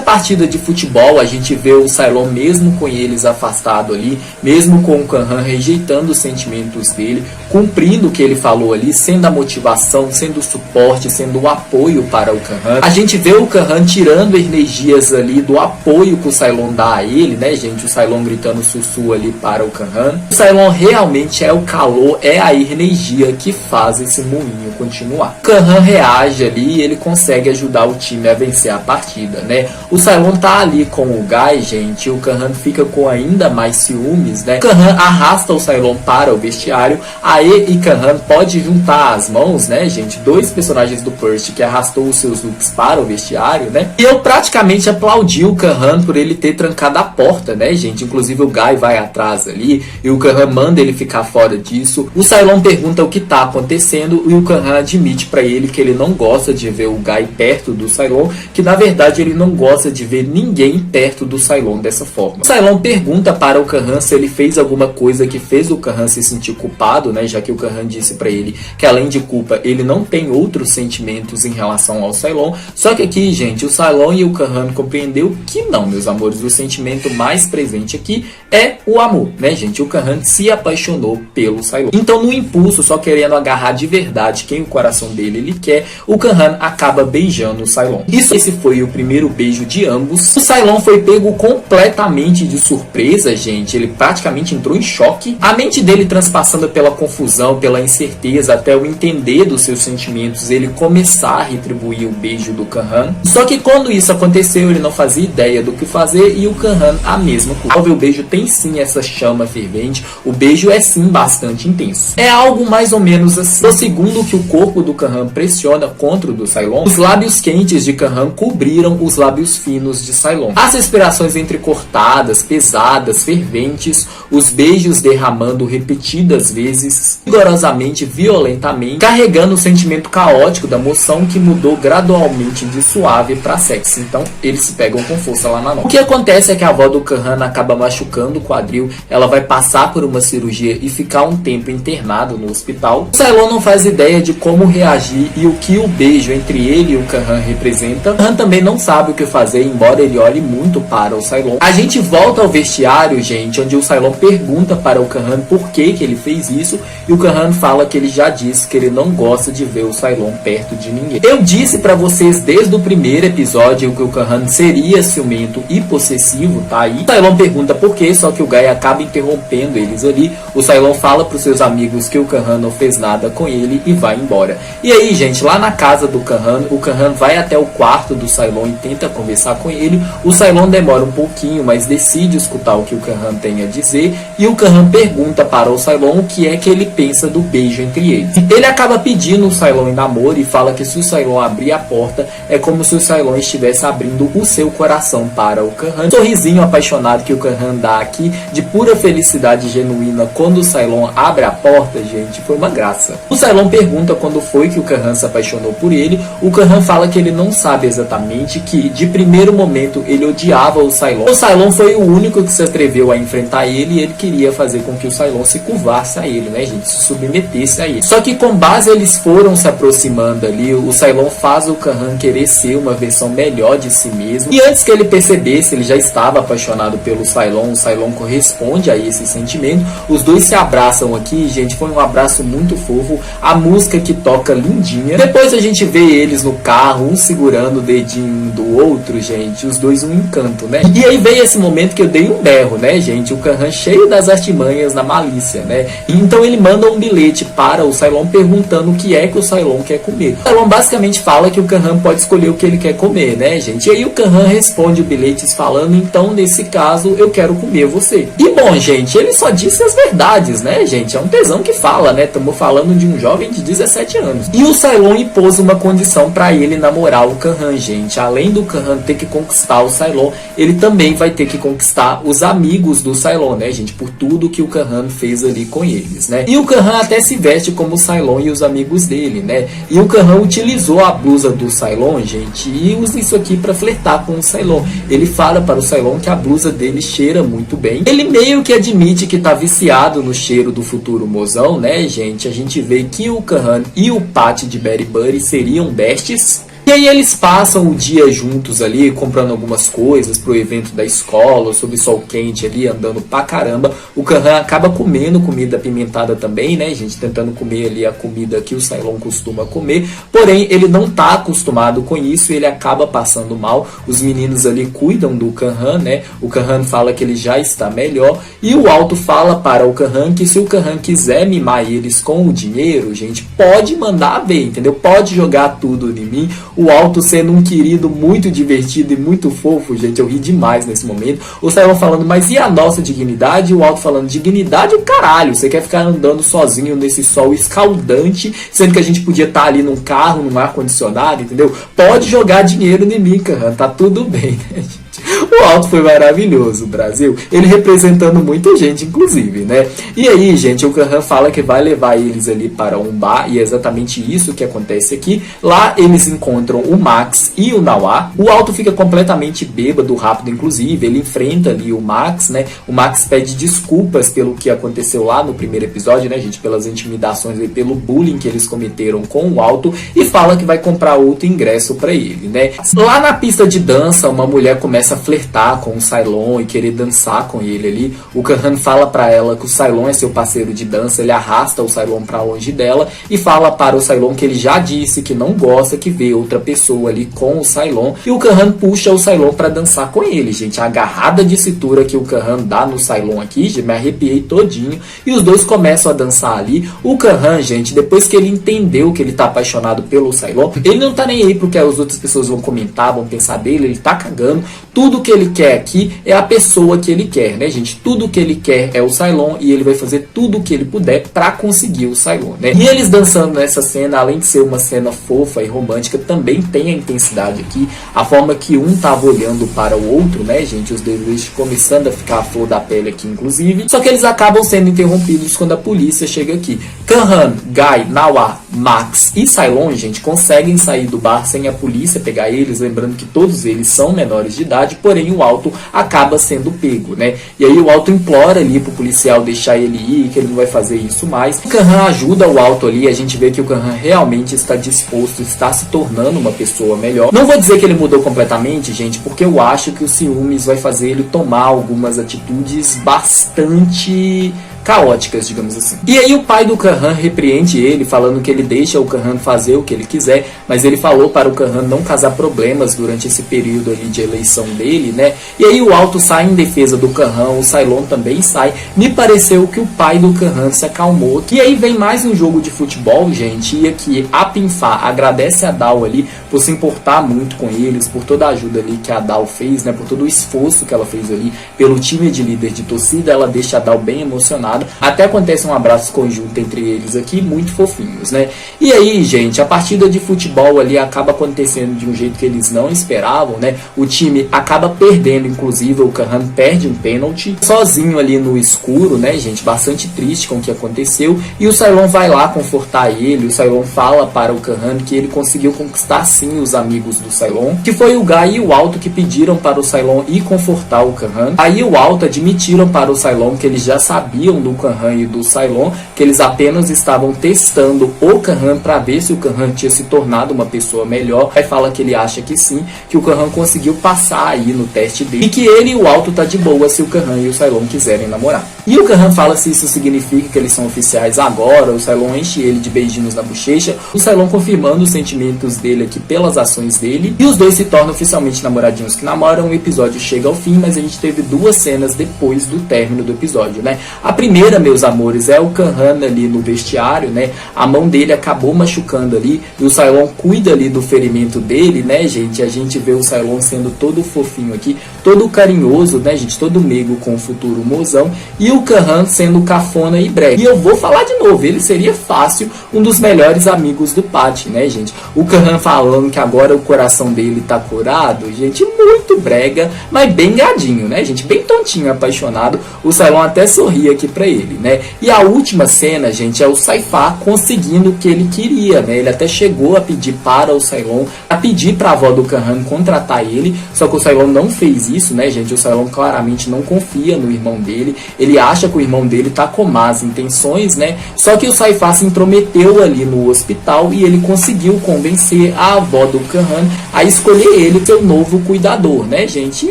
partida de futebol, a gente vê o Cylon, mesmo com eles afastado ali, mesmo com o Kan-Han rejeitando os sentimentos dele, cumprindo o que ele falou ali, sendo a motivação, sendo o suporte, sendo o apoio para o Kan-Han. A gente vê o Kan-Han tirando energias ali do apoio que o Cylon dá a ele, né, gente? O Cylon gritando sussu ali para o Kan-Han. O Cylon realmente é o calor, é a energia que faz esse moinho continuar. O Kan-Han reage ali e ele consegue ajudar o time a vencer a partida, né? O Cylon tá ali com o Guy, gente, e o Kan-Han fica com ainda mais ciúmes, né? O Kan-Han arrasta o Cylon para o vestiário. Ae e Kan-Han pode juntar as mãos, né, gente? Dois personagens do Percy que arrastou os seus looks para o vestiário, né? E eu praticamente aplaudi o Kan-Han por ele ter trancado a porta, né, gente? Inclusive o Guy vai atrás ali e o Kan-Han manda ele ficar fora disso. O Cylon pergunta o que tá acontecendo e o Kan-Han admite para ele que ele não gosta de ver o Guy perto do Cylon, que na verdade ele não gosta de ver ninguém perto do Cylon dessa forma. O Cylon pergunta para o Kan-Han se ele fez alguma coisa que fez o Kan-Han se sentir culpado, né, já que o Kan-Han disse para ele que além de culpa ele não tem outros sentimentos em relação ao Cylon. Só que aqui, gente, o Cylon e o Kan-Han compreendeu que não, meus amores, o sentimento mais presente aqui é o amor, né, gente? O Kan-Han se apaixonou pelo Cylon. Então, no impulso, só querendo agarrar de verdade quem o coração dele ele quer, o Kan-Han acaba beijando o Cylon. Esse foi o primeiro beijo de ambos. O Cylon foi pego completamente de surpresa, gente. Ele praticamente entrou em choque. A mente dele transpassando pela confusão, pela incerteza, até o entender dos seus sentimentos, ele começar a retribuir o beijo do Kan-Han. Só que quando isso aconteceu, ele não fazia ideia do que fazer e o Kan-Han a mesma coisa. O beijo tem sim essa chama fervente, o beijo é sim bastante intenso. É algo mais ou menos assim. No segundo que o corpo do Kan-Han pressiona contra o do Cylon, os lábios quentes de Kan-Han cobriram os lábios finos de Cylon. As respirações entrecortadas, pesadas, ferventes, os beijos derramando repetidas vezes, vigorosamente, violentamente, carregando o sentimento caótico da emoção que mudou gradualmente de suave para sexy. Então eles se pegam com força lá na nota. O que acontece é que a avó do Kan-Han acaba machucando do quadril, ela vai passar por uma cirurgia e ficar um tempo internada no hospital. O Cylon não faz ideia de como reagir e o que o beijo entre ele e o Khan representa. O Khan também não sabe o que fazer, embora ele olhe muito para o Cylon. A gente volta ao vestiário, gente, onde o Cylon pergunta para o Khan por que ele fez isso, e o Khan fala que ele já disse que ele não gosta de ver o Cylon perto de ninguém. Eu disse pra vocês desde o primeiro episódio que o Khan seria ciumento e possessivo, tá aí. O Cylon pergunta por quê, só que o Guy acaba interrompendo eles ali. O Cylon fala pros seus amigos que o Khan não fez nada com ele e vai embora. E aí, gente, lá na casa do Khan, o Khan vai até o quarto do Cylon e tenta conversar com ele. O Cylon demora um pouquinho, mas decide escutar o que o Khan tem a dizer, e o Khan pergunta para o Cylon o que é que ele pensa do beijo entre eles. Ele acaba pedindo o Cylon em namoro e fala que se o Cylon abrir a porta, é como se o Cylon estivesse abrindo o seu coração para o Khan. Um sorrisinho apaixonado que o Khan dá aqui, de pura felicidade genuína, quando o Cylon abre a porta, gente, foi uma graça. O Cylon pergunta quando foi que o Khan se apaixonou por ele. O Khan fala que ele não sabe exatamente, que de primeiro momento ele odiava o Cylon. O Cylon foi o único que se atreveu a enfrentar ele, e ele queria fazer com que o Cylon se curvasse a ele, né, gente, se submetesse a ele. Só que com base eles foram se aproximando ali, o Cylon faz o Khan querer ser uma versão melhor de si mesmo, e antes que ele percebesse, ele já estava apaixonado pelo Cylon. O Cylon corresponde a esse sentimento, os dois se abraçam aqui, gente, foi um abraço muito fofo, a música que toca lindinha. Depois a gente vê eles no carro, um segurando o dedinho do outro, gente, os dois um encanto, né? E aí veio esse momento que eu dei um berro, né, gente, o Khan cheio das artimanhas na malícia, né? E então ele manda um bilhete para o Cylon perguntando o que é que o Cylon quer comer. O Cylon basicamente fala que o Khan pode escolher o que ele quer comer, né, gente? E aí o Khan responde o bilhete falando, então nesse caso eu quero comer você. E bom, gente, ele só disse as verdades, né, gente? É um tesão que fala, né? Estamos falando de um jovem de 17 anos. E o Cylon impôs uma condição para ele namorar o Khan, gente. Além do Khan ter que conquistar o Cylon, ele também vai ter que conquistar os amigos do Cylon, né, gente? Por tudo que o Khan fez ali com eles, né? E o Khan até se veste como o Cylon e os amigos dele, né? E o Khan utilizou a blusa do Cylon, gente, e usa isso aqui para flertar com o Cylon. Ele fala para o Cylon que a blusa dele cheira muito bem. Ele meio que admite que tá viciado no cheiro do futuro mozão, né, gente? A gente vê que o Khan e o Pat de Berry Buddy seriam besties. E aí eles passam o dia juntos ali, comprando algumas coisas pro evento da escola, sob sol quente ali, andando pra caramba. O Khan acaba comendo comida apimentada também, né, gente? Tentando comer ali a comida que o Cylon costuma comer. Porém, ele não tá acostumado com isso e ele acaba passando mal. Os meninos ali cuidam do Khan, né? O Khan fala que ele já está melhor. E o Alto fala para o Khan que se o Khan quiser mimar eles com o dinheiro, gente, pode mandar ver, entendeu? Pode jogar tudo em mim. O Alto sendo um querido muito divertido e muito fofo, gente, eu ri demais nesse momento. O Cylon falando, mas e a nossa dignidade? E o Alto falando, dignidade o caralho, você quer ficar andando sozinho nesse sol escaldante, sendo que a gente podia estar ali num carro, num ar-condicionado, entendeu? Pode jogar dinheiro em mim, Khan, tá tudo bem, né, gente? O Alto foi maravilhoso, Brasil. Ele representando muita gente, inclusive, né? E aí, gente, o Khan fala que vai levar eles ali para um bar, e é exatamente isso que acontece aqui. Lá eles encontram o Max e o Nauá. O Alto fica completamente bêbado, rápido, inclusive. Ele enfrenta ali o Max, né? O Max pede desculpas pelo que aconteceu lá no primeiro episódio, né, gente? Pelas intimidações e pelo bullying que eles cometeram com o Alto, e fala que vai comprar outro ingresso para ele, né? Lá na pista de dança, uma mulher começa a flertar com o Cylon e querer dançar com ele ali. O Khan fala para ela que o Cylon é seu parceiro de dança, ele arrasta o Cylon para longe dela e fala para o Cylon que ele já disse que não gosta que vê outra pessoa ali com o Cylon, e o Khan puxa o Cylon para dançar com ele, gente. A agarrada de cintura que o Khan dá no Cylon aqui, já me arrepiei todinho, e os dois começam a dançar ali. O Khan, gente, depois que ele entendeu que ele tá apaixonado pelo Cylon, ele não tá nem aí porque as outras pessoas vão comentar, vão pensar dele, ele tá cagando. Tudo que ele quer aqui é a pessoa que ele quer, né, gente? Tudo que ele quer é o Cylon, e ele vai fazer tudo o que ele puder pra conseguir o Cylon, né? E eles dançando nessa cena, além de ser uma cena fofa e romântica, também tem a intensidade aqui, a forma que um tava olhando para o outro, né, gente? Os dois começando a ficar a flor da pele aqui, inclusive. Só que eles acabam sendo interrompidos quando a polícia chega aqui. Kanhan, Guy, Nawa, Max e Cylon, gente, conseguem sair do bar sem a polícia pegar eles, lembrando que todos eles são menores de idade, porém o Alto acaba sendo pego, né? E aí o Alto implora ali pro policial deixar ele ir, que ele não vai fazer isso mais. O Kanhan ajuda o Alto ali, a gente vê que o Kanhan realmente está disposto, está se tornando uma pessoa melhor. Não vou dizer que ele mudou completamente, gente, porque eu acho que o ciúmes vai fazer ele tomar algumas atitudes bastante caóticas, digamos assim. E aí o pai do Kanhan repreende ele, falando que ele deixa o Kanhan fazer o que ele quiser, mas ele falou para o Kanhan não causar problemas durante esse período ali de eleição dele, né? E aí o Alto sai em defesa do Kanhan, o Cylon também sai. Me pareceu que o pai do Kanhan se acalmou. E aí vem mais um jogo de futebol, gente, e aqui a Pinfá agradece a Dal ali por se importar muito com eles, por toda a ajuda ali que a Dal fez, né? Por todo o esforço que ela fez ali pelo time de líder de torcida, ela deixa a Dal bem emocionada. Até acontece um abraço conjunto entre eles aqui, muito fofinhos, né? E aí, gente, a partida de futebol ali acaba acontecendo de um jeito que eles não esperavam, né? O time acaba perdendo, inclusive o Kanhan perde um pênalti, sozinho ali no escuro, né, gente? Bastante triste com o que aconteceu. E o Cylon vai lá confortar ele, o Cylon fala para o Kanhan que ele conseguiu conquistar sim os amigos do Cylon, que foi o Guy e o Alto que pediram para o Cylon ir confortar o Kanhan. Aí o Alto admitiram para o Cylon que eles já sabiam do Kanhan e do Cylon, que eles apenas estavam testando o Kanhan para ver se o Kanhan tinha se tornado uma pessoa melhor. Aí fala que ele acha que sim, que o Kanhan conseguiu passar aí no teste dele, e que ele e o Alto tá de boa se o Kanhan e o Cylon quiserem namorar. E o Kanhan fala se isso significa que eles são oficiais agora. O Cylon enche ele de beijinhos na bochecha, o Cylon confirmando os sentimentos dele aqui pelas ações dele, e os dois se tornam oficialmente namoradinhos que namoram. O episódio chega ao fim, mas a gente teve duas cenas depois do término do episódio, né? A primeira, meus amores, é o Kanhan ali no vestiário, né? A mão dele acabou machucando ali, e o Cylon cuida ali do ferimento dele, né, gente? A gente vê o Cylon sendo todo fofinho aqui, todo carinhoso, né, gente? Todo meigo com o futuro mozão, e o Kanhan sendo cafona e brega. E eu vou falar de novo, ele seria fácil um dos melhores amigos do Patty, né, gente? O Kanhan falando que agora o coração dele tá curado, gente, muito brega, mas bem gadinho, né, gente? Bem tontinho, apaixonado. O Cylon até sorri aqui pra ele, né? E a última cena, gente, é o Saifá conseguindo o que ele queria, né? Ele até chegou a pedir para o Cylon, a pedir pra avó do Kanhan contratar ele, só que o Cylon não fez isso, né, gente? O Cylon claramente não confia no irmão dele, ele acha que o irmão dele tá com más intenções, né? Só que o Saifá se intrometeu ali no hospital e ele conseguiu convencer a avó do Kanhan a escolher ele seu novo cuidador, né, gente? E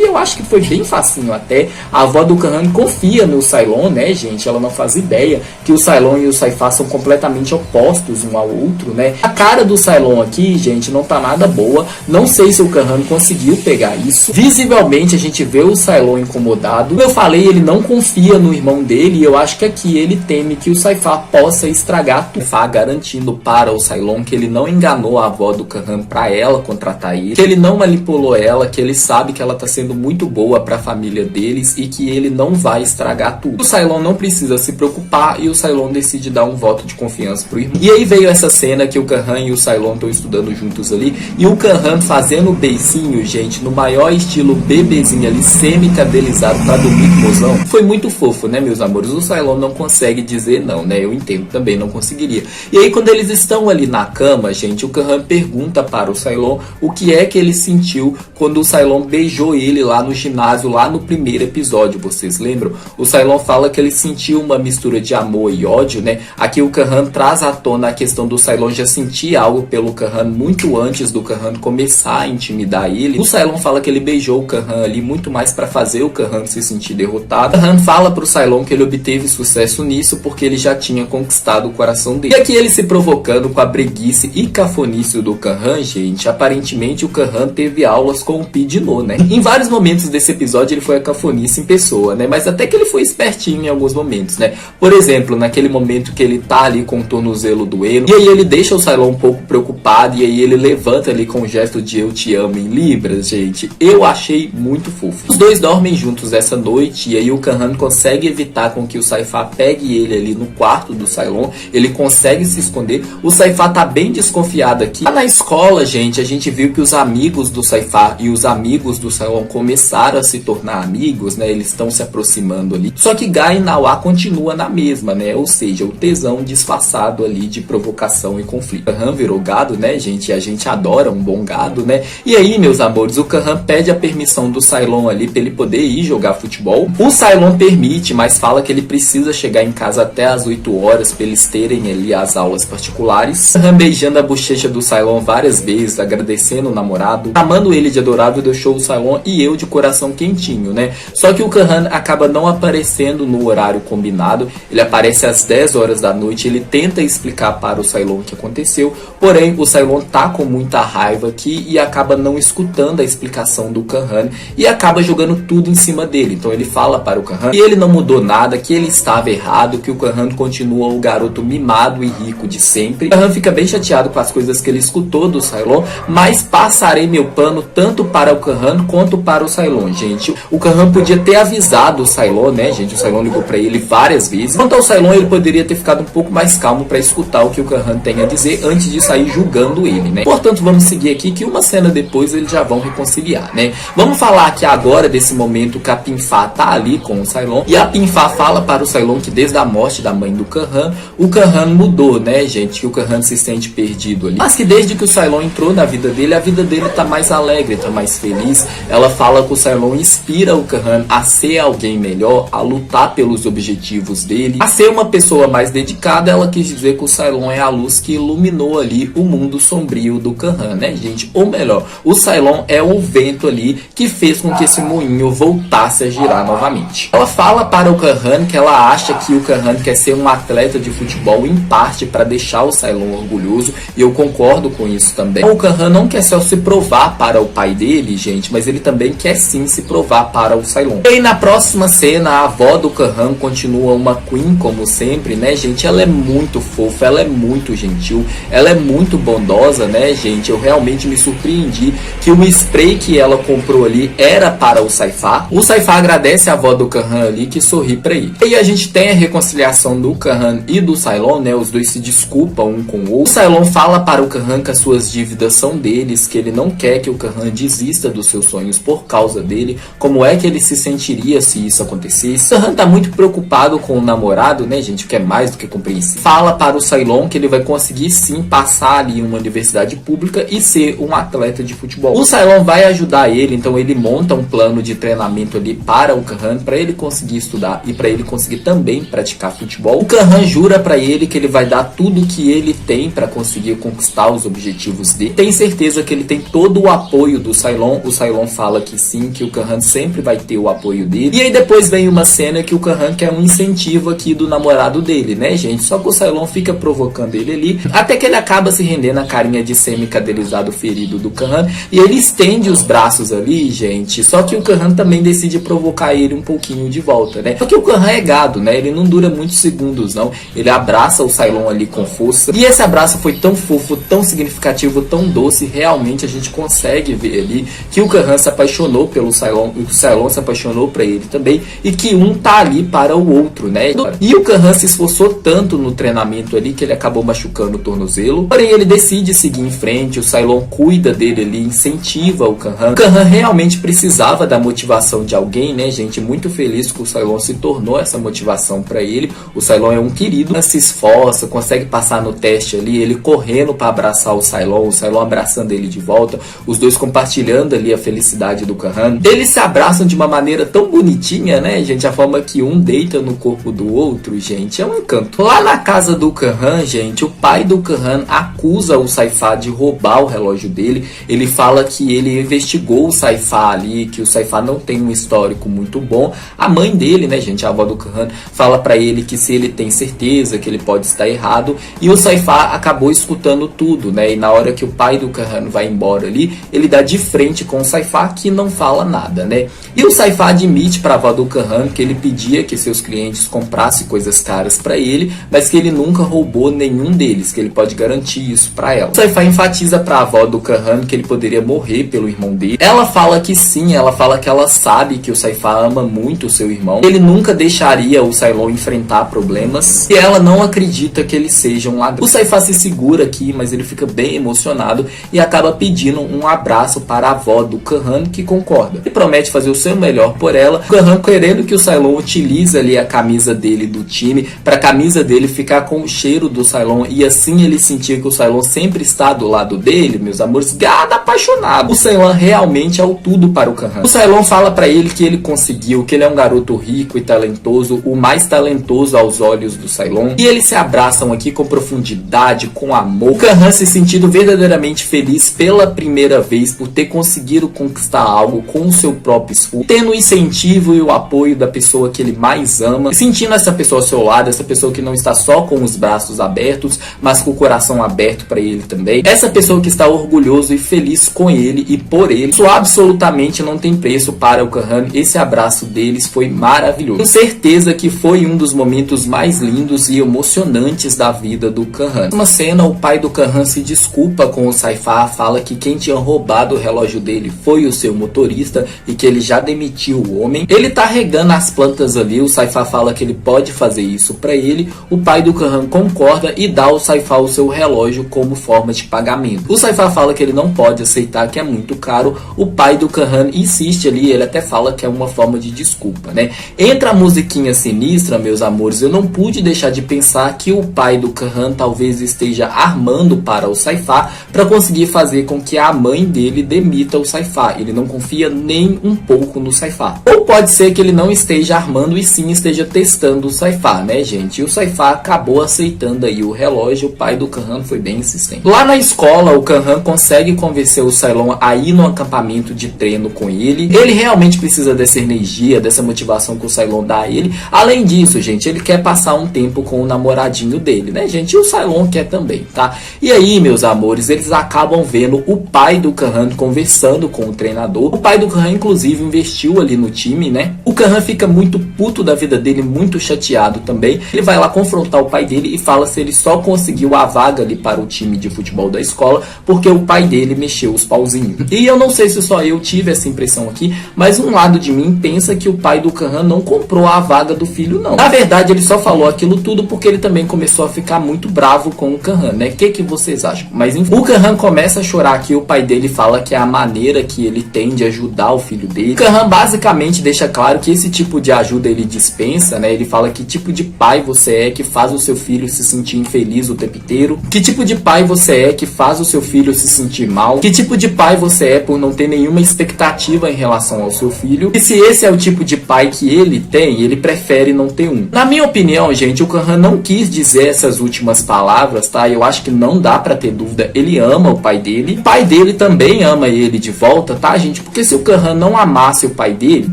eu acho que foi bem facinho até. A avó do Kanhan confia no Cylon, né, gente? Ela não faz ideia que o Cylon e o Saifá são completamente opostos um ao outro, né? A cara do Cylon aqui, gente, não tá nada boa. Não sei se o Kanhan conseguiu pegar isso. Visivelmente a gente vê o Cylon incomodado. Como eu falei, ele não confia no irmão dele, e eu acho que aqui ele teme que o Saifá possa estragar tudo. Saifá garantindo para o Cylon que ele não enganou a avó do Kanhan para ela contratar ele, que ele não manipulou ela, que ele sabe que ela tá sendo muito boa para a família deles e que ele não vai estragar tudo. O Cylon não precisa se preocupar, e o Cylon decide dar um voto de confiança pro irmão. E aí veio essa cena que o Kanhan e o Cylon estão estudando juntos ali, e o Kanhan fazendo beicinho, gente, no maior estilo bebezinho ali, semi-cadelizado pra dormir com o mozão. Foi muito fofo, né, meus amores? O Cylon não consegue dizer não, né? Eu entendo, também não conseguiria. E aí quando eles estão ali na cama, gente, o Kanhan pergunta para o Cylon o que é que ele sentiu quando o Cylon beijou ele lá no ginásio, lá no primeiro episódio, vocês lembram? O Cylon fala que ele sentiu uma mistura de amor e ódio, né? Aqui o Kanhan traz à tona a questão do Cylon já sentir algo pelo Kanhan muito antes do Kanhan começar a intimidar ele. O Cylon fala que ele beijou o Kanhan ali muito mais para fazer o Kanhan se sentir derrotado. O Kanhan fala pro Cylon que ele obteve sucesso nisso porque ele já tinha conquistado o coração dele. E aqui ele se provocando com a breguice e cafonice do Kanhan, gente. Aparentemente o Kanhan teve aulas com o Pidino, né? Em vários momentos desse episódio ele foi a cafonice em pessoa, né? Mas até que ele foi espertinho em alguns momentos, né? Por exemplo, naquele momento que ele tá ali com o tornozelo doendo, e aí ele deixa o Cylon um pouco preocupado, e aí ele levanta ali com um gesto de eu te amo em libras, gente. Eu achei muito fofo. Os dois dormem juntos essa noite, e aí o Kanhan consegue evitar com que o Saifá pegue ele ali no quarto do Cylon. Ele consegue se esconder. O Saifá tá bem desconfiado aqui. Lá na escola, gente, a gente viu que os amigos do Saifá e os amigos do Cylon começaram a se tornar amigos, né? Eles estão se aproximando ali. Só que Guy, Nawa, Saifá continua na mesma, né? Ou seja, o tesão disfarçado ali de provocação e conflito. O Kahan virou gado, né, gente? E a gente adora um bom gado, né? E aí, meus amores, o Kahan pede a permissão do Cylon ali pra ele poder ir jogar futebol. O Cylon permite, mas fala que ele precisa chegar em casa até as 8 horas pra eles terem ali as aulas particulares. O Kahan beijando a bochecha do Cylon várias vezes, agradecendo o namorado, chamando ele de adorável, deixou o Cylon e eu de coração quentinho, né? Só que o Kahan acaba não aparecendo no horário combinado. Ele aparece às 10 horas da noite, ele tenta explicar para o Cylon o que aconteceu, porém o Cylon tá com muita raiva aqui e acaba não escutando a explicação do Kahan e acaba jogando tudo em cima dele. Então ele fala para o Kahan que ele não mudou nada, que ele estava errado, que o Kahan continua o garoto mimado e rico de sempre. O Kahan fica bem chateado com as coisas que ele escutou do Cylon, mas passarei meu pano tanto para o Kahan quanto para o Cylon, gente. O Kahan podia ter avisado o Cylon, né, gente? O Cylon ligou para ele várias vezes. Quanto ao Cylon, ele poderia ter ficado um pouco mais calmo para escutar o que o Kahan tem a dizer antes de sair julgando ele, né? Portanto, vamos seguir aqui que uma cena depois eles já vão reconciliar, né? Vamos falar aqui agora desse momento que a Pinfá tá ali com o Cylon e a Pinfá fala para o Cylon que desde a morte da mãe do Kahan, o Kahan mudou, né, gente? Que o Kahan se sente perdido ali. Mas que desde que o Cylon entrou na vida dele, a vida dele tá mais alegre, tá mais feliz. Ela fala que o Cylon inspira o Kahan a ser alguém melhor, a lutar pelos objetivos dele, a ser uma pessoa mais dedicada. Ela quis dizer que o Cylon é a luz que iluminou ali o mundo sombrio do Kahan, né, gente? Ou melhor, o Cylon é o vento ali que fez com que esse moinho voltasse a girar novamente. Ela fala para o Kahan que ela acha que o Kahan quer ser um atleta de futebol em parte para deixar o Cylon orgulhoso, e eu concordo com isso também. O Kahan não quer só se provar para o pai dele, gente, mas ele também quer sim se provar para o Cylon. E aí, na próxima cena, a avó do Kahan continua uma queen, como sempre, né, gente? Ela é muito fofa, ela é muito gentil, ela é muito bondosa, né, gente? Eu realmente me surpreendi que o spray que ela comprou ali era para o Saifá. O Saifá agradece a avó do Kahan ali, que sorri pra ele. E a gente tem a reconciliação do Kahan e do Cylon, né? Os dois se desculpam um com o outro. O Cylon fala para o Kahan que as suas dívidas são deles, que ele não quer que o Kahan desista dos seus sonhos por causa dele. Como é que ele se sentiria se isso acontecesse? O Kahan tá muito preocupado com o namorado, né, gente? Que é mais do que compreensível. Fala para o Cylon que ele vai conseguir sim passar ali em uma universidade pública e ser um atleta de futebol. O Cylon vai ajudar ele, então ele monta um plano de treinamento ali para o Kahan, para ele conseguir estudar e para ele conseguir também praticar futebol. O Kahan jura para ele que ele vai dar tudo que ele tem para conseguir conquistar os objetivos dele. Tem certeza que ele tem todo o apoio do Cylon. O Cylon fala que sim, que o Kahan sempre vai ter o apoio dele. E aí depois vem uma cena que o Kahan quer um incentivo aqui do namorado dele, né, gente? Só que o Cylon fica provocando ele ali, até que ele acaba se rendendo à carinha de semi-cadelizado ferido do Kahan, e ele estende os braços ali, gente. Só que o Kahan também decide provocar ele um pouquinho de volta, né? Só que o Kahan é gado, né? Ele não dura muitos segundos, não. Ele abraça o Cylon ali com força, e esse abraço foi tão fofo, tão significativo, tão doce. Realmente a gente consegue ver ali que o Kahan se apaixonou pelo Cylon, e o Cylon se apaixonou pra ele também, e que um tá ali para o outro, né? E o Kahan se esforçou tanto no treinamento ali que ele acabou machucando o tornozelo, porém ele decide seguir em frente. O Cylon cuida dele ali, incentiva o Kahan. O Kahan realmente precisava da motivação de alguém, né, gente? Muito feliz que o Cylon se tornou essa motivação pra ele. O Cylon é um querido, se esforça, consegue passar no teste ali, ele correndo pra abraçar o Cylon abraçando ele de volta, os dois compartilhando ali a felicidade do Kahan. Eles se abraçam de uma maneira tão bonitinha, né, gente? A forma que um deita no corpo do outro, gente, é um encanto. Lá na casa do Kahan, gente, o pai do Kahan acusa o Saifá de roubar o relógio dele. Ele fala que ele investigou o Saifá ali, que o Saifá não tem um histórico muito bom. A mãe dele, né, gente, a avó do Kahan, fala pra ele que se ele tem certeza que ele pode estar errado, e o Saifá acabou escutando tudo, né? E na hora que o pai do Kahan vai embora ali, ele dá de frente com o Saifá, que não fala nada, né? E o Saifá admite pra avó do Kahan que ele pedia que seus clientes comprassem coisas caras pra ele, mas que ele nunca roubou nenhum deles, que ele pode garantir isso pra ela. O Saifá enfatiza pra avó do Kahan que ele poderia morrer pelo irmão dele. Ela fala que sim, ela fala que ela sabe que o Saifá ama muito o seu irmão, ele nunca deixaria o Cylon enfrentar problemas, e ela não acredita que ele seja um ladrão. O Saifá se segura aqui, mas ele fica bem emocionado e acaba pedindo um abraço para a avó do Kahan, que concorda. Ele promete fazer o seu melhor por ela. O Kahan, querendo que o Cylon utilize ali a camisa dele do time, pra camisa dele ficar com o cheiro do Cylon, e assim ele sentia que o Cylon sempre está do lado dele, meus amores, gado apaixonado. O Cylon realmente é o tudo para o Kahan. O Cylon fala pra ele que ele conseguiu, que ele é um garoto rico e talentoso, o mais talentoso aos olhos do Cylon, e eles se abraçam aqui com profundidade, com amor. O Kahan se sentindo verdadeiramente feliz pela primeira vez por ter conseguido conquistar algo com o seu próprio esforço, tendo o incentivo e o apoio da pessoa que ele mais ama, sentindo essa pessoa ao seu lado, essa pessoa que não está só com os braços abertos, mas com o coração aberto para ele também, essa pessoa que está orgulhoso e feliz com ele e por ele. Isso absolutamente não tem preço para o Kahan. Esse abraço deles foi maravilhoso. Com certeza que foi um dos momentos mais lindos e emocionantes da vida do Kahan. Numa cena, o pai do Kahan se desculpa com o Saifá, fala que quem tinha roubado o relógio dele foi o seu motorista e que ele já demitiu o homem. Ele tá regando as plantas ali, o Saifá fala que ele pode fazer isso pra ele. O pai do Kahan concorda e dá ao Saifá o seu relógio como forma de pagamento. O Saifá fala que ele não pode aceitar, que é muito caro. O pai do Kahan insiste ali, ele até fala que é uma forma de desculpa, né? Entra a musiquinha sinistra, meus amores, eu não pude deixar de pensar que o pai do Kahan talvez esteja armando para o Saifá para conseguir fazer com que a mãe dele demita o Saifá. Ele não confia nem um pouco no Saifá. Ou pode ser que ele não esteja armando e sim esteja testando o Saifá, né, gente? E o Saifá acabou aceitando aí o relógio. O pai do Kahan foi bem insistente. Lá na escola, o Kahan consegue convencer o Cylon a ir no acampamento de treino com ele. Ele realmente precisa dessa energia, dessa motivação que o Cylon dá a ele. Além disso, gente, ele quer passar um tempo com o namoradinho dele, né, gente? E o Cylon quer também, tá? E aí, meus amores, eles acabam vendo o pai do Kahan conversando com o treinador. O pai do Kahan, inclusive, investiu ali no time, né? O Kahan fica muito puto da vida dele, muito chateado também. Ele vai lá confrontar o pai dele e fala se ele só conseguiu a vaga ali para o time de futebol da escola porque o pai dele mexeu os pauzinhos. E eu não sei se só eu tive essa impressão aqui, mas um lado de mim pensa que o pai do Kahan não comprou a vaga do filho, não. Na verdade, ele só falou aquilo tudo porque ele também começou a ficar muito bravo com o Kahan, né? O que vocês acham? Mas enfim, o Kahan começa a chorar aqui. O pai dele fala que é a maneira que ele tem de ajudar o filho dele. O Kahan basicamente deixa claro que esse tipo de ajuda ele dispensa, né? Ele fala que tipo de pai você é que faz o seu filho se sentir infeliz o tempo inteiro. Que tipo de pai você é que faz o seu filho se sentir mal. Que tipo de pai você é por não ter nenhuma expectativa em relação ao seu filho. E se esse é o tipo de pai que ele tem, ele prefere não ter um. Na minha opinião, gente, o Kahan não quis dizer essas últimas palavras, tá? Eu acho que não dá pra ter dúvida. Ele ama o pai dele. O pai dele também ama ele de volta, tá, gente? Porque se o Kahan não amasse o pai dele,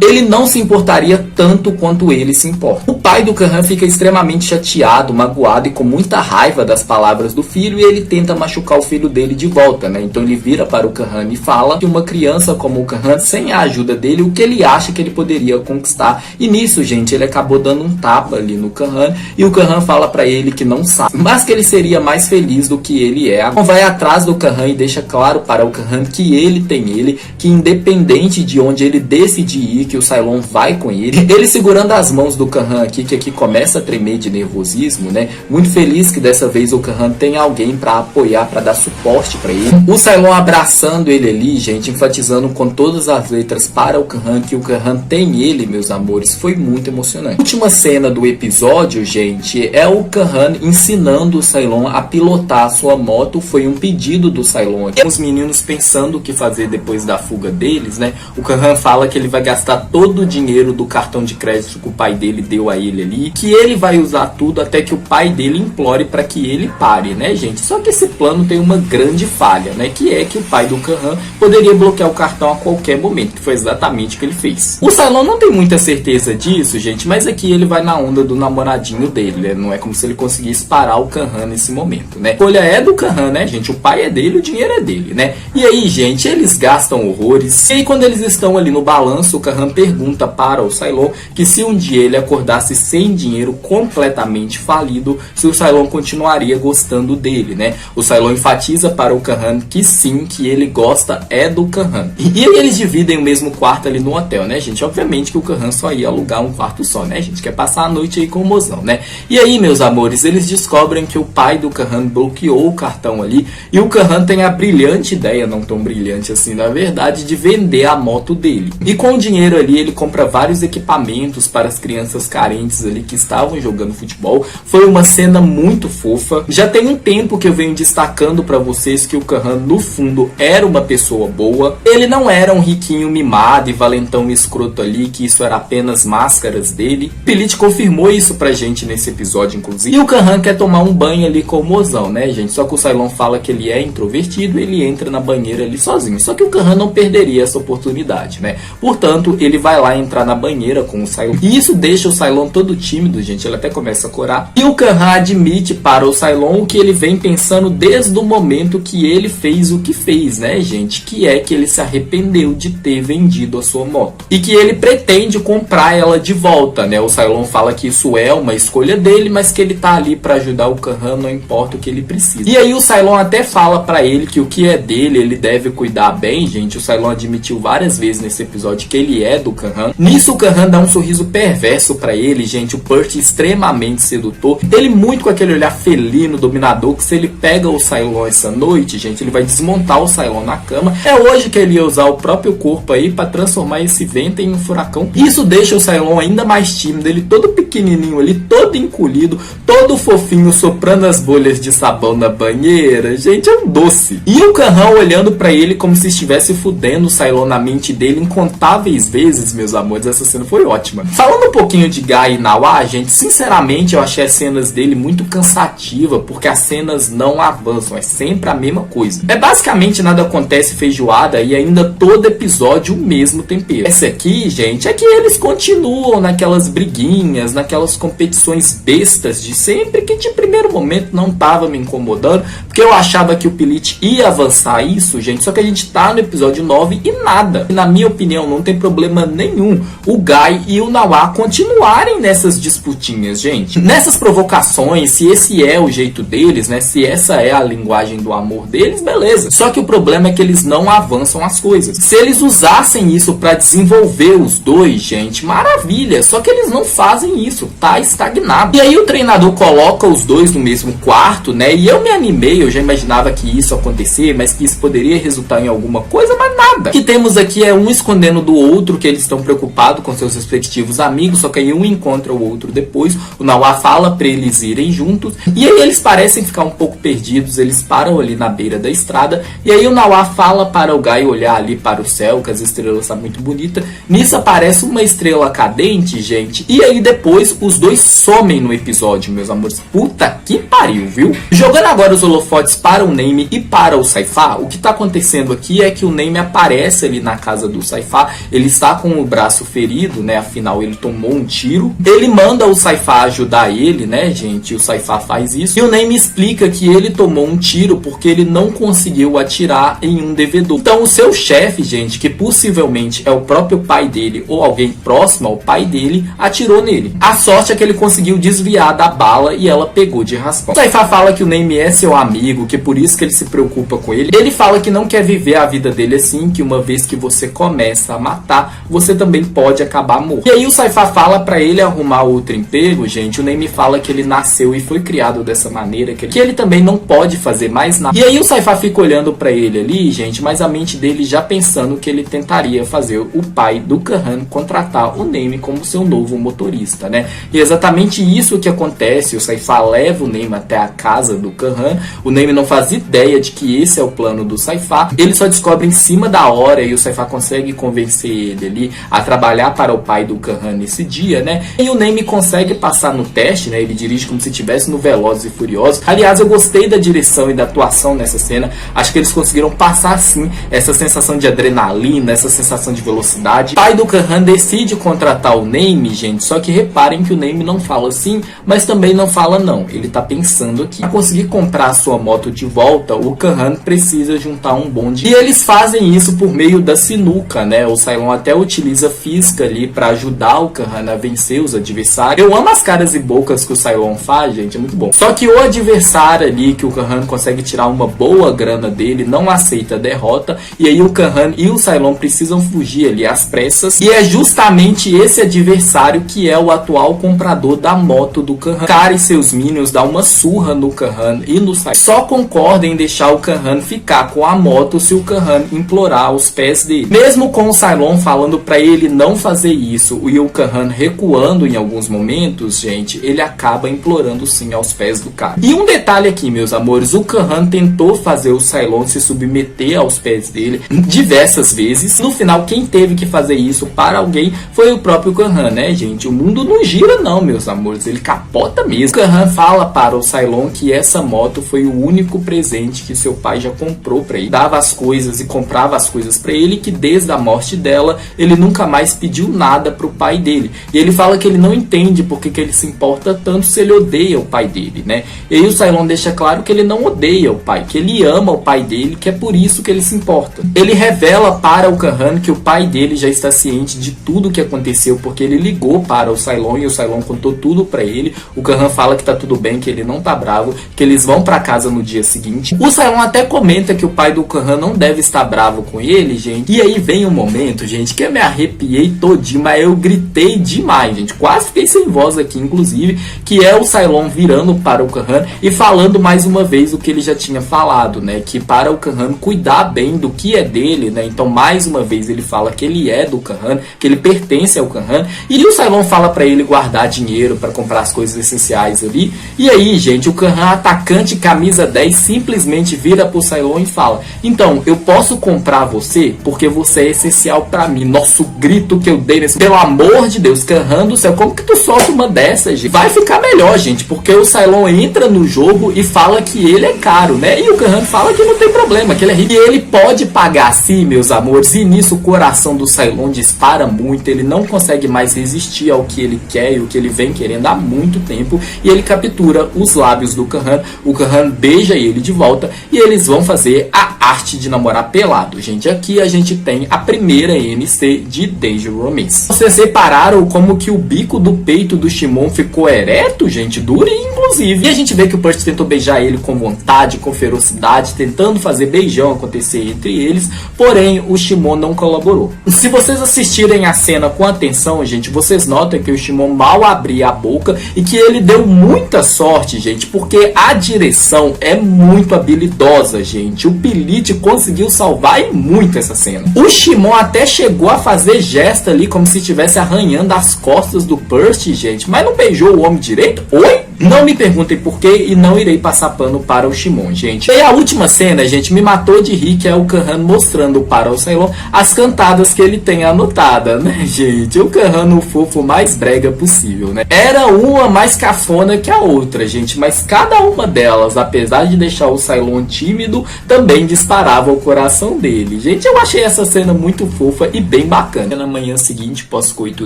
ele não se importaria tanto quanto ele se importa. O pai do Kahan fica extremamente chateado, magoado e com muita raiva das palavras do filho, e ele tenta machucar o filho dele de volta, né? Então ele vira para o Kahan e fala que uma criança como o Kahan, sem a ajuda dele, o que ele acha que ele poderia conquistar. E nisso, gente, ele acabou dando um tapa ali no Kahan, e o Kahan fala pra ele que não sabe, mas que ele seria mais feliz do que ele é. Então vai atrás do Kahan e deixa claro para o Kahan que ele tem ele, que independente de onde ele decidir ir, que o Cylon vai com ele. Ele segurando as mãos do Kahan aqui, que aqui começa a tremer de nervosismo, né? Muito feliz que dessa vez o Kahan tem alguém para apoiar, para dar suporte para ele. O Cylon abraçando ele ali, gente, enfatizando com todas as letras para o Kahan que o Kahan tem ele, meus amores. Foi muito emocionante. A última cena do episódio, gente, é o Kahan ensinando o Cylon a pilotar a sua moto. Foi um pedido do Cylon aqui. Os meninos pensando o que fazer depois da fuga deles, né? O Kahan fala que ele vai gastar todo o dinheiro do cartão de crédito que o pai dele deu a ele ali, que ele vai usar tudo até que o pai dele implore para que ele pare, né, gente? Só que esse plano tem uma grande falha, né? Que é que o pai do Kahan poderia bloquear o cartão a qualquer momento, que foi exatamente o que ele fez. O Cylon não tem muita certeza disso, gente, mas aqui ele vai na onda do namoradinho dele, né? Não é como se ele conseguisse parar o Kahan nesse momento, né? A escolha é do Kahan, né, gente? O pai é dele, o dinheiro é dele, né? E aí, gente, eles gastam horrores. E aí, quando eles estão ali no balanço, o Kahan pergunta para o Cylon que se um dia ele acordasse sem dinheiro, completamente falido, se o Cylon continuaria gostando dele, né? O Cylon enfatiza para o Kahan que sim, que ele gosta é do Kahan. E aí eles dividem o mesmo quarto ali no hotel, né, gente? Obviamente que o Kahan só ia alugar um quarto só, né, gente? Quer passar a noite aí com o mozão, né? E aí, meus amores, eles descobrem que o pai do Kahan bloqueou o cartão ali, e o Kahan tem a brilhante ideia, não tão brilhante assim na verdade, de vender a moto dele. E com o dinheiro ali ele compra vários equipamentos para crianças carentes ali que estavam jogando futebol. Foi uma cena muito fofa. Já tem um tempo que eu venho destacando pra vocês que o Kahan, no fundo, era uma pessoa boa. Ele não era um riquinho mimado e valentão escroto ali, que isso era apenas máscaras dele. O Pilite confirmou isso pra gente nesse episódio, inclusive. E o Kahan quer tomar um banho ali com o mozão, né, gente? Só que o Cylon fala que ele é introvertido, ele entra na banheira ali sozinho. Só que o Kahan não perderia essa oportunidade, né? Portanto, ele vai lá entrar na banheira com o Cylon. E isso deixa o Cylon todo tímido, gente. Ele até começa a corar. E o Kahan admite para o Cylon o que ele vem pensando desde o momento que ele fez o que fez, né, gente? Que é que ele se arrependeu de ter vendido a sua moto. E que ele pretende comprar ela de volta, né? O Cylon fala que isso é uma escolha dele, mas que ele tá ali para ajudar o Kahan, não importa o que ele precisa. E aí o Cylon até fala para ele que o que é dele, ele deve cuidar bem, gente. O Cylon admitiu várias vezes nesse episódio que ele é do Kahan. Nisso o Kahan dá um sorriso perverso para ele, gente. O Percy extremamente sedutor. Ele muito com aquele olhar felino, dominador, que se ele pega o Cylon essa noite, gente, ele vai desmontar o Cylon na cama. É hoje que ele ia usar o próprio corpo aí para transformar esse vento em um furacão. Isso deixa o Cylon ainda mais tímido, ele todo pequenininho ali, todo encolhido, todo fofinho, soprando as bolhas de sabão na banheira. Gente, é um doce. E o Kahan olhando para ele como se estivesse fudendo o Cylon na mente dele incontáveis vezes, meus amores. Essa cena foi ótima. Falando um pouquinho de Guy e Nawá, gente, sinceramente eu achei as cenas dele muito cansativa, porque as cenas não avançam, é sempre a mesma coisa. É basicamente nada acontece feijoada e ainda todo episódio o mesmo tempero. Esse aqui, gente, é que eles continuam naquelas briguinhas, naquelas competições bestas de sempre, que de primeiro momento não tava me incomodando, porque eu achava que o Pilite ia avançar isso, gente, só que a gente tá no episódio 9 e nada. Na minha opinião, não tem problema nenhum o Guy e o Nawá continuarem nessas disputinhas, gente. Nessas provocações, se esse é o jeito deles, né, se essa é a linguagem do amor deles, beleza. Só que o problema é que eles não avançam as coisas. Se eles usassem isso pra desenvolver os dois, gente, maravilha. Só que eles não fazem isso, tá estagnado. E aí o treinador coloca os dois no mesmo quarto, né, e eu me animei, eu já imaginava que isso acontecer, mas que isso poderia resultar em alguma coisa, mas nada. O que temos aqui é um escondendo do outro, que eles estão preocupados com seus respectivos amigos, só que aí um encontra o outro depois. O Nawá fala pra eles irem juntos, e aí eles parecem ficar um pouco perdidos, eles param ali na beira da estrada, e aí o Nawá fala para o Guy olhar ali para o céu, que as estrelas estão muito bonitas. Nisso aparece uma estrela cadente, gente, e aí depois os dois somem no episódio, meus amores. Puta que pariu, viu? Jogando agora os holofotes para o Name e para o Saifá, o que tá acontecendo aqui é que o Name aparece ali na casa do Saifá, ele está com o braço ferido, né, afinal ele tomou um tiro, ele manda o Saifá ajudar ele, né, gente, o Saifá faz isso, e o Name explica que ele tomou um tiro porque ele não conseguiu atirar em um devedor. Então o seu chefe, gente, que possivelmente é o próprio pai dele ou alguém próximo ao pai dele, atirou nele. A sorte é que ele conseguiu desviar da bala e ela pegou de raspão. O Saifá fala que o Name é seu amigo, que é por isso que ele se preocupa com ele. Ele fala que não quer viver a vida dele assim, que uma vez que você começa a matar, você também pode acabar morto. E aí o Saifá fala pra ele arrumar outro emprego, gente. O Name fala que ele nasceu e foi criado dessa maneira, que ele também não pode fazer mais nada. E aí o Saifá fica olhando pra ele ali, gente, mas a mente dele já pensando que ele tentaria fazer o pai do Kahan contratar o Name como seu novo motorista, né? E é exatamente isso que acontece. O Saifá leva o Name até a casa do Kahan. O Name não faz ideia de que esse é o plano do Saifá. Ele só descobre em cima da hora e o Saifá consegue convencer ele ali a trabalhar para o pai do Kahan nesse dia, né? E o Name consegue passar no teste, né? Ele dirige como se estivesse no Velozes e Furiosos. Aliás, eu gostei da direção e da atuação nessa cena. Acho que eles conseguiram passar, sim, essa sensação de adrenalina, essa sensação de velocidade. O pai do Kahan decide contratar o Name, gente, só que reparem que o Name não fala sim, mas também não fala não. Ele tá pensando aqui. Para conseguir comprar a sua moto de volta, o Kahan precisa juntar um bom dinheiro. E eles fazem isso por meio da sinuca, né? O Cylon até utiliza física ali para ajudar o Kahan a vencer os adversários. Eu amo as caras e bocas que o Cylon faz, gente, é muito bom. Só que o adversário ali, que o Kahan consegue tirar uma boa grana dele, não aceita a derrota, e aí o Kahan e o Cylon precisam fugir ali às pressas, e é justamente esse adversário que é o atual comprador da moto do Kahan. Cara e seus minions dá uma surra no Kahan e no Cylon. só concorda em deixar o Kang-han ficar com a moto se o Kang-han implorar aos pés dele. Mesmo com o Cylon falando pra ele não fazer isso e o Kang-han recuando em alguns momentos, gente, ele acaba implorando sim aos pés do cara. E um detalhe aqui, meus amores, o Kang-han tentou fazer o Cylon se submeter aos pés dele diversas vezes. No final, quem teve que fazer isso para alguém foi o próprio Kang-han, né, gente? O mundo não gira não, meus amores, ele capota mesmo. O Kang-han fala para o Cylon que essa moto foi o único presente que seu pai já comprou para ele. Dava as coisas e comprava as coisas para ele, que desde a morte dela, ele nunca mais pediu nada pro pai dele. E ele fala que ele não entende porque que ele se importa tanto se ele odeia o pai dele, né? E aí o Cylon deixa claro que ele não odeia o pai, que ele ama o pai dele, que é por isso que ele se importa. Ele revela para o Kang-han que o pai dele já está ciente de tudo o que aconteceu, porque ele ligou para o Cylon e o Cylon contou tudo para ele. O Kang-han fala que tá tudo bem, que ele não tá bravo, que eles vão para casa no dia seguinte. O Cylon até comenta que o pai do Kang-han não deve estar bravo com ele, gente. E aí vem um momento, gente, que eu me arrepiei todinho, mas eu gritei demais, gente. Quase fiquei sem voz aqui, inclusive, que é o Cylon virando para o Kang-han e falando mais uma vez o que ele já tinha falado, né? Que para o Kang-han cuidar bem do que é dele, né? Então, mais uma vez, ele fala que ele é do Kang-han, que ele pertence ao Kang-han. E o Cylon fala para ele guardar dinheiro para comprar as coisas essenciais ali. E aí, gente, o Kang-han, atacante camisa 10, simplesmente vira pro Cylon e fala: então, eu posso comprar você porque você é essencial para mim. Nosso grito que eu dei nesse... Pelo amor de Deus, Kang-han do céu, como que tu solta uma dessas, gente? Vai ficar melhor, gente, porque o Cylon entra no jogo e fala que ele é caro, né? E o Kang-han fala que não tem problema, que ele é rico. E ele pode pagar sim, meus amores. E nisso o coração do Cylon dispara muito. Ele não consegue mais resistir ao que ele quer e o que ele vem querendo há muito tempo. E ele captura os lábios do Kang-han. O Kang-han beija ele de volta e eles vão fazer a arte de namorar pelado. Gente, aqui a gente tem a primeira MC de Danger Romance. Vocês repararam como que o bico do peito do Shimon ficou ereto, gente? Duro, inclusive. E a gente vê que o Percy tentou beijar ele com vontade, com ferocidade, tentando fazer beijão acontecer entre eles, porém o Shimon não colaborou. Se vocês assistirem a cena com atenção, gente, vocês notam que o Shimon mal abria a boca e que ele deu muita sorte, gente, porque a direção é muito habilidosa, gente. O Pilite conseguiu salvar e muito essa cena. O Shimon até chegou a fazer gesto ali como se estivesse arranhando as costas do Percy, gente, mas não beijou o homem direito? Oi? Não me perguntem por quê e não irei passar pano para o Shimon, gente. E a última cena, gente, me matou de rir, que é o Kang-han mostrando para o Cylon as cantadas que ele tem anotada, né, gente? O Kang-han, o fofo mais brega possível, né? Era uma mais cafona que a outra, gente, mas cada uma delas, apesar de deixar o Cylon tímido, também disparava o coração dele. Gente, eu achei essa cena muito fofa e bem bacana. Na manhã seguinte, pós-coito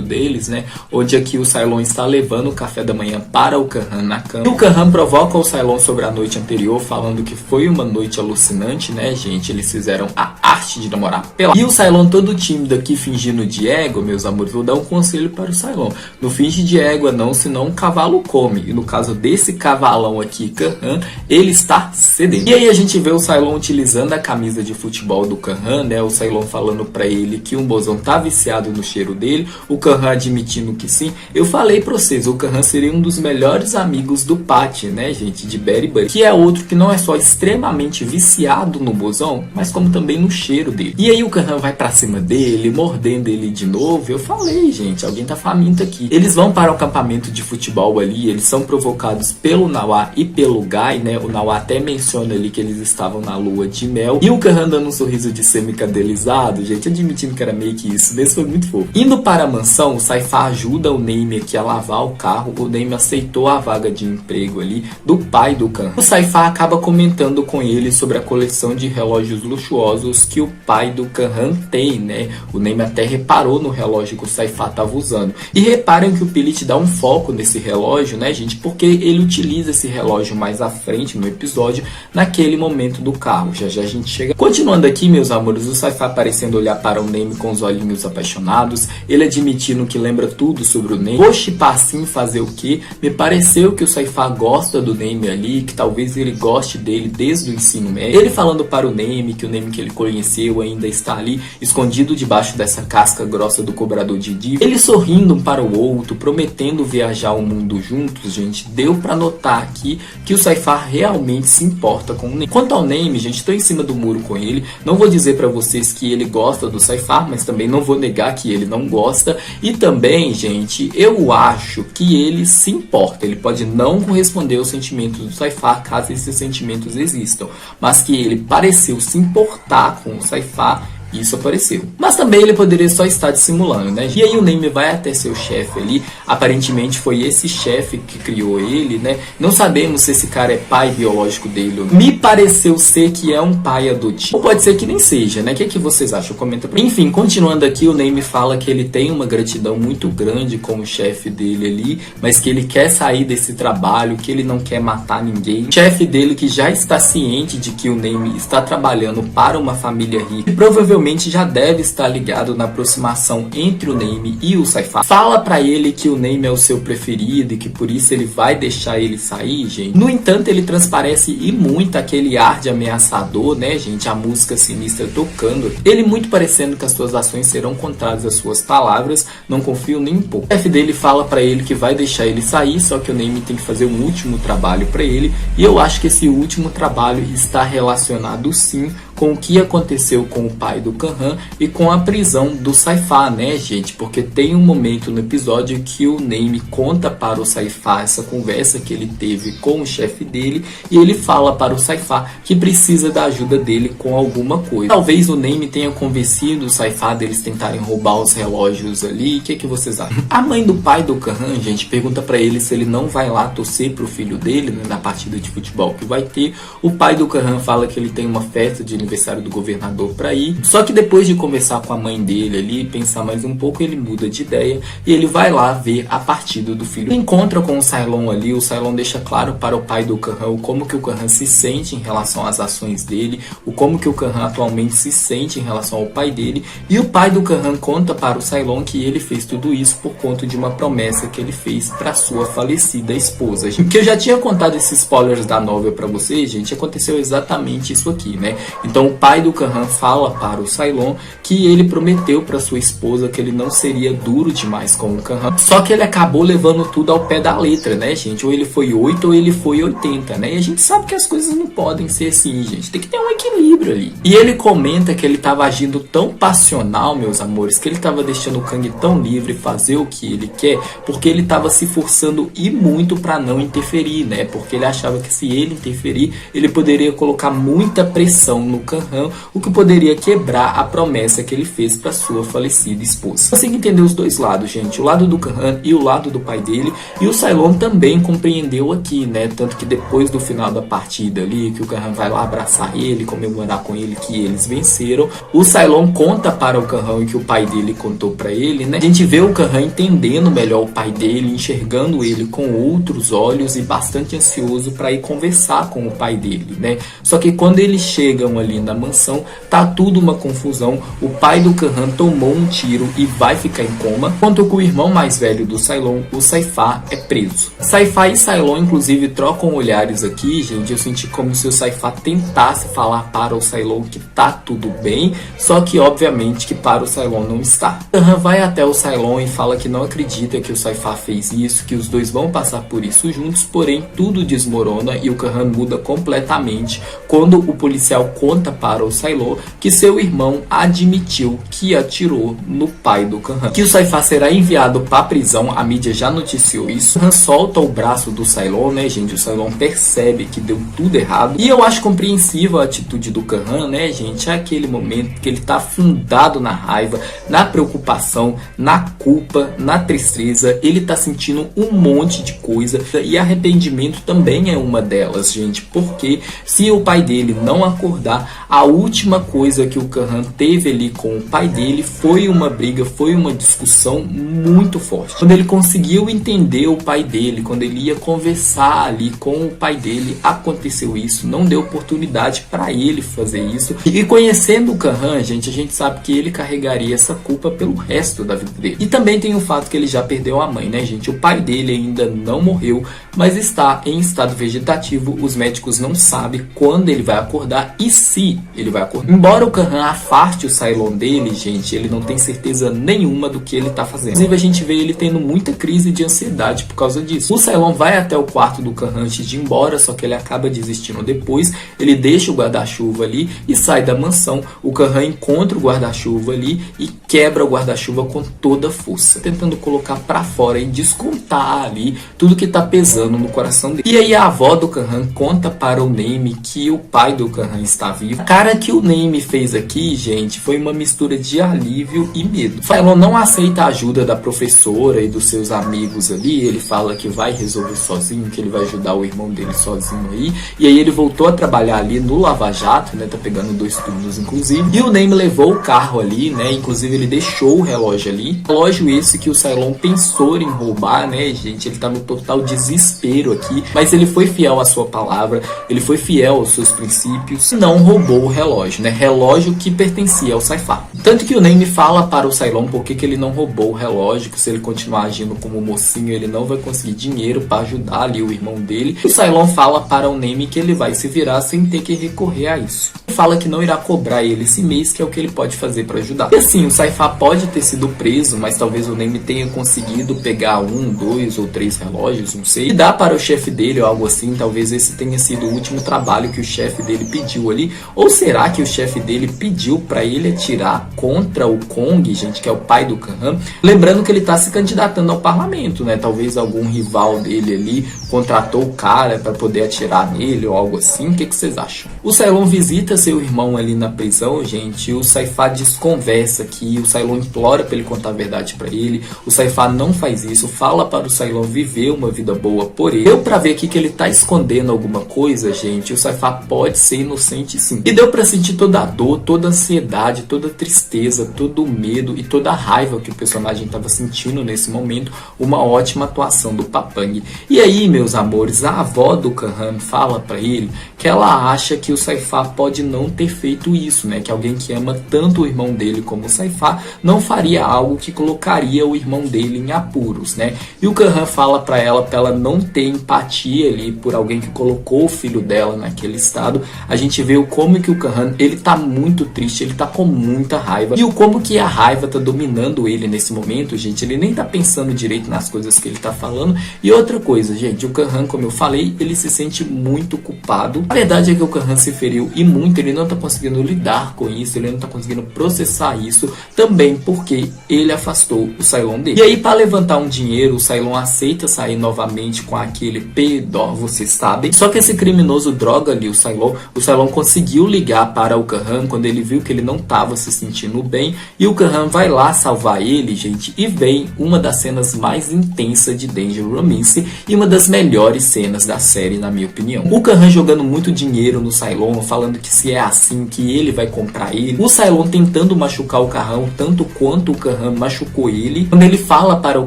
deles, né, onde aqui o Cylon está levando o café da manhã para o Kang-han na cama. E o Kang-han provoca o Cylon sobre a noite anterior, falando que foi uma noite alucinante, né, gente? Eles fizeram a arte de namorar pelado. E o Cylon todo tímido aqui, fingindo de égua, meus amores, vou dar um conselho para o Cylon. Não finge de égua não, senão um cavalo come. E no caso desse cavalão aqui, Kang-han, ele está cedendo. E aí a gente vê o Cylon utilizando a camisa de futebol do Kang-han, né? O Cylon falando pra ele que o Bozão tá viciado no cheiro dele. O Kang-han admitindo que sim. Eu falei pra vocês, o Kang-han seria um dos melhores amigos do Patty, né, gente? De Berry Buddy. Que é outro que não é só extremamente viciado no Bozão, mas como também no cheiro dele. E aí o Kang-han vai pra cima dele, mordendo ele de novo. Eu falei, gente, alguém tá faminto aqui. Eles vão para o acampamento de futebol ali, eles são provocados pelo Nawa e pelo Guy, né? O Nawa até menciona ali que eles estavam na lua de mel. E o Kang-han dando um sorriso de semi-cadelizado, gente, admitindo que era meio que isso. Desse foi muito fofo. Indo para a mansão, o Saifa ajuda o Neime aqui a lavar o carro. O Neime aceitou a vaga de emprego ali do pai do Kang-han. O Saifa acaba comentando com ele sobre a coleção de relógios luxuosos que o pai do Kang-han tem, né? O Neime até reparou no relógio que o Saifa estava usando. E reparem que o Pilite dá um foco nesse relógio, né, gente? Porque ele utiliza esse relógio mais à frente no episódio, naquele momento do carro. Já já a gente chega. Continuando aqui, meus amores, o Saifa parecendo olhar para o Neime com os olhinhos apaixonados. Ele admitindo que lembra tudo sobre o Neime. Vou chipar assim, fazer o quê? Me pareceu percebeu que o Saifá gosta do Neme ali, que talvez ele goste dele desde o ensino médio. Ele falando para o Neme que o Neme que ele conheceu ainda está ali, escondido debaixo dessa casca grossa do cobrador de dívida. Ele sorrindo um para o outro, prometendo viajar o mundo juntos, gente. Deu para notar aqui que o Saifá realmente se importa com o Neme. Quanto ao Neme, gente, estou em cima do muro com ele. Não vou dizer para vocês que ele gosta do Saifá, mas também não vou negar que ele não gosta. E também, gente, eu acho que ele se importa. Ele pode não corresponder aos sentimentos do Saifá, caso esses sentimentos existam, mas que ele pareceu se importar com o Saifá, isso apareceu. Mas também ele poderia só estar dissimulando, né? E aí o Neme vai até seu chefe ali. Aparentemente foi esse chefe que criou ele, né? Não sabemos se esse cara é pai biológico dele ou não. Me pareceu ser que é um pai adotivo. Ou pode ser que nem seja, né? O que vocês acham? Comenta pra mim. Enfim, continuando aqui, o Neme fala que ele tem uma gratidão muito grande com o chefe dele ali, mas que ele quer sair desse trabalho, que ele não quer matar ninguém. O chefe dele, que já está ciente de que o Neme está trabalhando para uma família rica, e provavelmente já deve estar ligado na aproximação entre o Neme e o Saifá, fala pra ele que o Neme é o seu preferido e que por isso ele vai deixar ele sair, gente. No entanto, ele transparece e muito aquele ar de ameaçador, né, gente? A música sinistra tocando, ele muito parecendo que as suas ações serão contrárias às suas palavras. Não confio nem um pouco. O chefe dele fala pra ele que vai deixar ele sair, só que o Neme tem que fazer um último trabalho pra ele, e eu acho que esse último trabalho está relacionado sim com o que aconteceu com o pai do Kahan e com a prisão do Saifá, né, gente? Porque tem um momento no episódio que o Neme conta para o Saifá essa conversa que ele teve com o chefe dele, e ele fala para o Saifá que precisa da ajuda dele com alguma coisa. Talvez o Neme tenha convencido o Saifá deles tentarem roubar os relógios ali. O que vocês acham? A mãe do pai do Kahan, gente, pergunta para ele se ele não vai lá torcer pro filho dele, né, na partida de futebol que vai ter. O pai do Kahan fala que ele tem uma festa de aniversário do governador para ir. Só que depois de conversar com a mãe dele ali, pensar mais um pouco, ele muda de ideia e ele vai lá ver a partida do filho. Ele encontra com o Cylon ali. O Cylon deixa claro para o pai do Kahan o como que o Kahan se sente em relação às ações dele, o como que o Kahan atualmente se sente em relação ao pai dele, e o pai do Kahan conta para o Cylon que ele fez tudo isso por conta de uma promessa que ele fez para sua falecida esposa. Que eu já tinha contado esses spoilers da novela para vocês, gente, aconteceu exatamente isso aqui, né? Então o pai do Kahan fala para o Cylon que ele prometeu para sua esposa que ele não seria duro demais com o Kahan. Só que ele acabou levando tudo ao pé da letra, né, gente? Ou ele foi 8 ou ele foi 80, né? E a gente sabe que as coisas não podem ser assim, gente. Tem que ter um equilíbrio ali. E ele comenta que ele estava agindo tão passional, meus amores, que ele estava deixando o Kang tão livre fazer o que ele quer, porque ele estava se forçando e muito para não interferir, né? Porque ele achava que se ele interferir, ele poderia colocar muita pressão no Kahan, o que poderia quebrar a promessa que ele fez para sua falecida esposa. Você entendeu os dois lados, gente, o lado do Kahan e o lado do pai dele, e o Cylon também compreendeu aqui, né? Tanto que depois do final da partida ali, que o Kahan vai lá abraçar ele, comemorar com ele que eles venceram, o Cylon conta para o Kahan o que o pai dele contou para ele, né? A gente vê o Kahan entendendo melhor o pai dele, enxergando ele com outros olhos e bastante ansioso para ir conversar com o pai dele, né? Só que quando eles chegam ali na mansão, tá tudo uma confusão. O pai do Kahan tomou um tiro e vai ficar em coma, enquanto que o irmão mais velho do Cylon, o Saifá, é preso. Saifá e Cylon inclusive trocam olhares aqui, gente. Eu senti como se o Saifá tentasse falar para o Cylon que tá tudo bem, só que obviamente que para o Cylon não está. Kahan vai até o Cylon e fala que não acredita que o Saifá fez isso, que os dois vão passar por isso juntos, porém tudo desmorona e o Kahan muda completamente quando o policial conta para o Cylon que seu irmão admitiu que atirou no pai do Kahan, que o Saifá será enviado para a prisão. A mídia já noticiou isso. Kahan solta o braço do Cylon, né, gente? O Cylon percebe que deu tudo errado, e eu acho compreensível a atitude do Kahan, né, gente? É aquele momento que ele tá afundado na raiva, na preocupação, na culpa, na tristeza. Ele tá sentindo um monte de coisa, e arrependimento também é uma delas, gente, porque se o pai dele não acordar, A última coisa que o Kahan teve ali com o pai dele foi uma briga, foi uma discussão muito forte. Quando ele conseguiu entender o pai dele, quando ele ia conversar ali com o pai dele, aconteceu isso, não deu oportunidade para ele fazer isso. E conhecendo o Kahan, gente, a gente sabe que ele carregaria essa culpa pelo resto da vida dele. E também tem o fato que ele já perdeu a mãe, né, gente? O pai dele ainda não morreu, mas está em estado vegetativo. Os médicos não sabem quando ele vai acordar e se ele vai acordar. Embora o Kahan afaste o Cylon dele, gente, ele não tem certeza nenhuma do que ele tá fazendo. Inclusive, a gente vê ele tendo muita crise de ansiedade por causa disso. O Cylon vai até o quarto do Kahan antes de ir embora, só que ele acaba desistindo depois. Ele deixa o guarda-chuva ali e sai da mansão. O Kahan encontra o guarda-chuva ali e quebra o guarda-chuva com toda a força, tentando colocar pra fora e descontar ali tudo que tá pesando no coração dele. E aí a avó do Kahan conta para o Name que o pai do Kahan está vivo. A cara que o Name fez aqui, gente, foi uma mistura de alívio e medo. Cylon não aceita a ajuda da professora e dos seus amigos ali. Ele fala que vai resolver sozinho, que ele vai ajudar o irmão dele sozinho aí. E aí ele voltou a trabalhar ali no Lava Jato, né? Tá pegando 2 turnos, inclusive. E o Name levou o carro ali, né? Inclusive ele deixou o relógio ali. Relógio esse que o Cylon pensou em roubar, né, gente? Ele tá no total desespero aqui. Mas ele foi fiel à sua palavra. Ele foi fiel aos seus princípios. Não roubou o relógio, né? Relógio que pertencia ao Saifá. Tanto que o Name fala para o Cylon por que ele não roubou o relógio, que se ele continuar agindo como mocinho, ele não vai conseguir dinheiro para ajudar ali o irmão dele. O Cylon fala para o Name que ele vai se virar sem ter que recorrer a isso. Fala que não irá cobrar ele esse mês, que é o que ele pode fazer para ajudar. E assim, o Saifá pode ter sido preso, mas talvez o Name tenha conseguido pegar 1, 2 ou 3 relógios, não sei, e dar para o chefe dele ou algo assim. Talvez esse tenha sido o último trabalho que o chefe dele pediu ali. Ou será que o chefe dele pediu para ele atirar contra o Kong, gente, que é o pai do Kahan? Lembrando que ele tá se candidatando ao parlamento, né? Talvez algum rival dele ali contratou o cara para poder atirar nele ou algo assim. O que vocês acham? O Cylon visita seu irmão ali na prisão, gente. O Saifá desconversa aqui. O Cylon implora para ele contar a verdade para ele. O Saifá não faz isso. Fala para o Cylon viver uma vida boa por ele. Deu para ver aqui que ele tá escondendo alguma coisa, gente. O Saifá pode ser inocente, sim. E deu para sentir toda a dor, toda a ansiedade, toda a tristeza, todo o medo e toda a raiva que o personagem estava sentindo nesse momento. Uma ótima atuação do Papang. E aí, meus amores, a avó do Kahan fala para ele que ela acha que o Saifá pode não ter feito isso, né? Que alguém que ama tanto o irmão dele como o Saifá não faria algo que colocaria o irmão dele em apuros, né? E o Kahan fala para ela não ter empatia ali por alguém que colocou o filho dela naquele estado. A gente vê o como que o Kahan, ele tá muito triste, ele tá com muita raiva. E o como que a raiva tá dominando ele nesse momento, gente. Ele nem tá pensando direito nas coisas que ele tá falando. E outra coisa, gente, o Kahan, como eu falei, ele se sente muito culpado. A verdade é que o Kahan se feriu e muito, ele não tá conseguindo lidar com isso, ele não tá conseguindo processar isso, também porque ele afastou o Cylon dele. E aí, para levantar um dinheiro, o Cylon aceita sair novamente com aquele Pedor, vocês sabem. Só que esse criminoso droga ali, o Cylon conseguiu ligar para o Kahan quando ele viu que ele não tava se sentindo bem, e o Kahan vai lá salvar ele, gente, e vem uma das cenas mais intensas de Danger Romance e uma das melhores cenas da série, na minha opinião. O Kahan jogando muito dinheiro no Cylon, falando que se é assim que ele vai comprar ele. O Cylon tentando machucar o Kahan tanto quanto o Kahan machucou ele. Quando ele fala para o